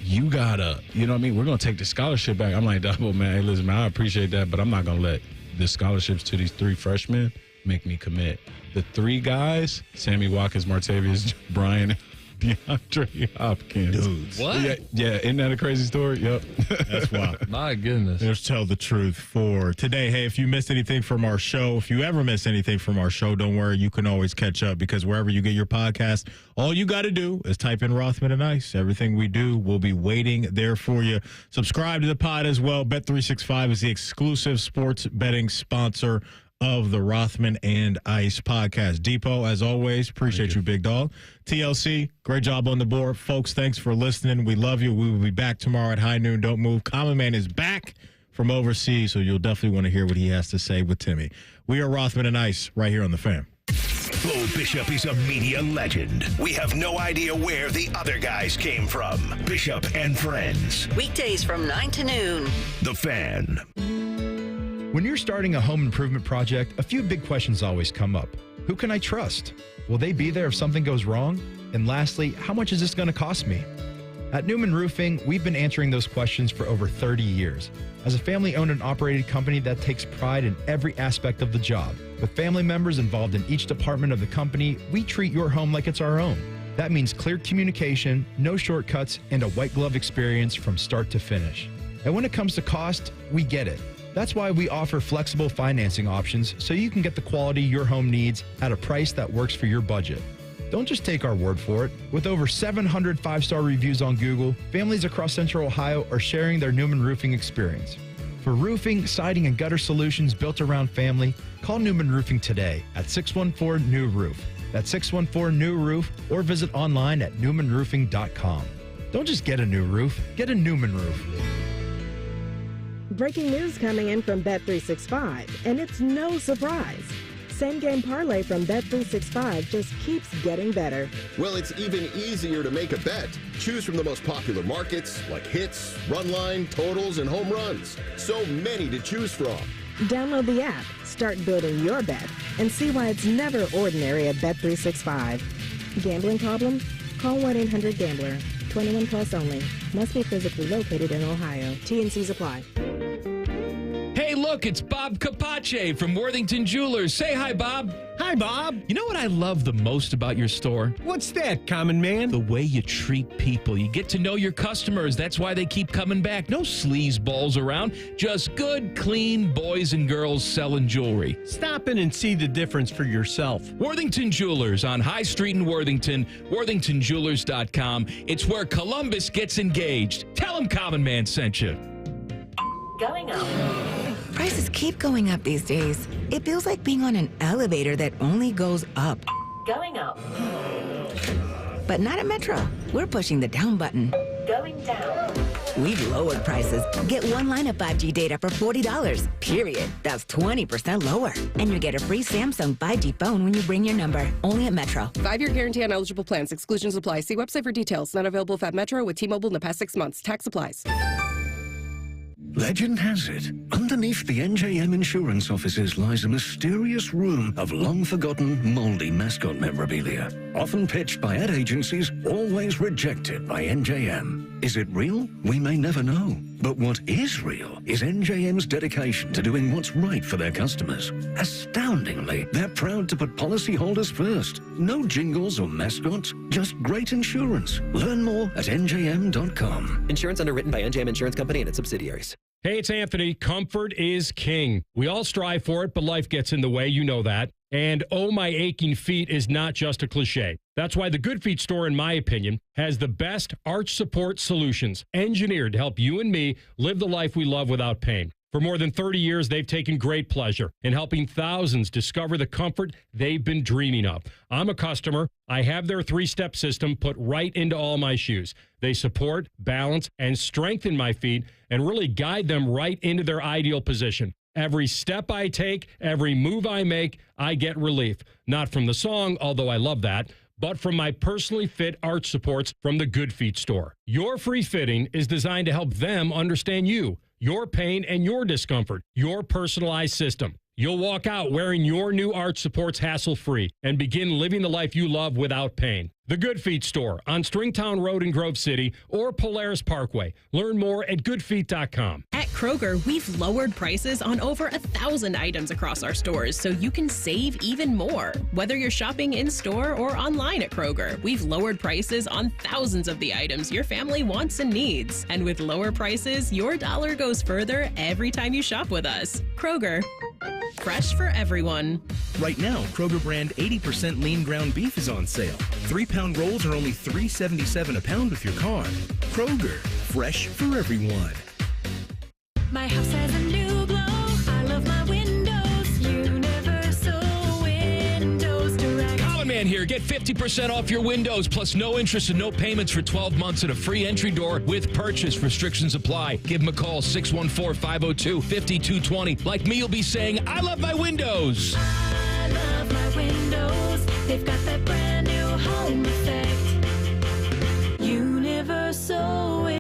you gotta, you know what I mean? We're going to take the scholarship back. I'm like, Dabo, man, hey, listen, man, I appreciate that, but I'm not going to let the scholarships to these 3 freshmen make me commit. The 3 guys, Sammy Watkins, Martavius, Brian, DeAndre Hopkins. Dudes. What? Yeah, isn't that a crazy story? Yep. That's wild. My goodness. Let's tell the truth for today. Hey, if you missed anything from our show, if you ever miss anything from our show, don't worry. You can always catch up because wherever you get your podcast, all you got to do is type in Rothman and Ice. Everything we do will be waiting there for you. Subscribe to the pod as well. Bet365 is the exclusive sports betting sponsor of the Rothman and Ice podcast. Depot, as always, appreciate you, big dog. TLC, great job on the board. Folks, thanks for listening. We love you. We will be back tomorrow at high noon. Don't move. Common Man is back from overseas, so you'll definitely want to hear what he has to say with Timmy. We are Rothman and Ice right here on The Fan. Bo Bishop is a media legend. We have no idea where the other guys came from. Bishop and Friends. Weekdays from 9 to noon. The Fan. When you're starting a home improvement project, a few big questions always come up. Who can I trust? Will they be there if something goes wrong? And lastly, how much is this going to cost me? At Newman Roofing, we've been answering those questions for over 30 years. As a family-owned and operated company that takes pride in every aspect of the job, with family members involved in each department of the company, we treat your home like it's our own. That means clear communication, no shortcuts, and a white glove experience from start to finish. And when it comes to cost, we get it. That's why we offer flexible financing options so you can get the quality your home needs at a price that works for your budget. Don't just take our word for it. With over 700 5-star reviews on Google, families across Central Ohio are sharing their Newman Roofing experience. For roofing, siding, and gutter solutions built around family, call Newman Roofing today at 614-NEW-ROOF. That's 614-NEW-ROOF, or visit online at newmanroofing.com. Don't just get a new roof, get a Newman roof. Breaking news coming in from Bet365, and it's no surprise. Same game parlay from Bet365 just keeps getting better. Well, it's even easier to make a bet. Choose from the most popular markets like hits, run line, totals, and home runs. So many to choose from. Download the app, start building your bet, and see why it's never ordinary at Bet365. Gambling problem? Call 1-800-GAMBLER. 21 plus only. Must be physically located in Ohio. T&Cs apply. Hey, look, it's Bob Capace from Worthington Jewelers. Say hi, Bob. Hi, Bob. You know what I love the most about your store? What's that, Common Man? The way you treat people. You get to know your customers. That's why they keep coming back. No sleazeballs around. Just good, clean boys and girls selling jewelry. Stop in and see the difference for yourself. Worthington Jewelers on High Street in Worthington. WorthingtonJewelers.com. It's where Columbus gets engaged. Tell them Common Man sent you. Going up. Prices keep going up these days. It feels like being on an elevator that only goes up. Going up. But not at Metro. We're pushing the down button. Going down. We've lowered prices. Get one line of 5G data for $40. Period. That's 20% lower. And you get a free Samsung 5G phone when you bring your number. Only at Metro. 5-year guarantee on eligible plans. Exclusions apply. See website for details. Not available at Metro with T-Mobile in the past 6 months. Tax applies. Legend has it, underneath the NJM insurance offices lies a mysterious room of long-forgotten, moldy mascot memorabilia. Often pitched by ad agencies, always rejected by NJM. Is it real? We may never know. But what is real is NJM's dedication to doing what's right for their customers. Astoundingly, they're proud to put policyholders first. No jingles or mascots, just great insurance. Learn more at njm.com. Insurance underwritten by NJM Insurance Company and its subsidiaries. Hey, it's Anthony. Comfort is king. We all strive for it, but life gets in the way. You know that. And oh, my aching feet is not just a cliche. That's why the Good Feet store, in my opinion, has the best arch support solutions engineered to help you and me live the life we love without pain. For more than 30 years, they've taken great pleasure in helping thousands discover the comfort they've been dreaming of. I'm a customer. I have their 3-step system put right into all my shoes. They support, balance, and strengthen my feet and really guide them right into their ideal position. Every step I take, every move I make, I get relief. Not from the song, although I love that, but from my personally fit arch supports from the Good Feet store. Your free fitting is designed to help them understand you, your pain, and your discomfort, your personalized system. You'll walk out wearing your new arch supports hassle-free and begin living the life you love without pain. The Good Feet store on Stringtown Road in Grove City or Polaris Parkway. Learn more at goodfeet.com. At Kroger, we've lowered prices on over 1,000 items across our stores so you can save even more. Whether you're shopping in-store or online at Kroger, we've lowered prices on thousands of the items your family wants and needs. And with lower prices, your dollar goes further every time you shop with us. Kroger, fresh for everyone. Right now, Kroger brand 80% lean ground beef is on sale. 3-pound rolls are only $3.77 a pound with your card. Kroger, fresh for everyone. My house has a new glow. I love my windows. Universal Windows Direct. Colin Man here. Get 50% off your windows plus no interest and no payments for 12 months and a free entry door with purchase. Restrictions apply. Give them a call, 614-502-5220. Like me, you'll be saying, I love my windows. I love my windows. They've got that brand new home effect. Universal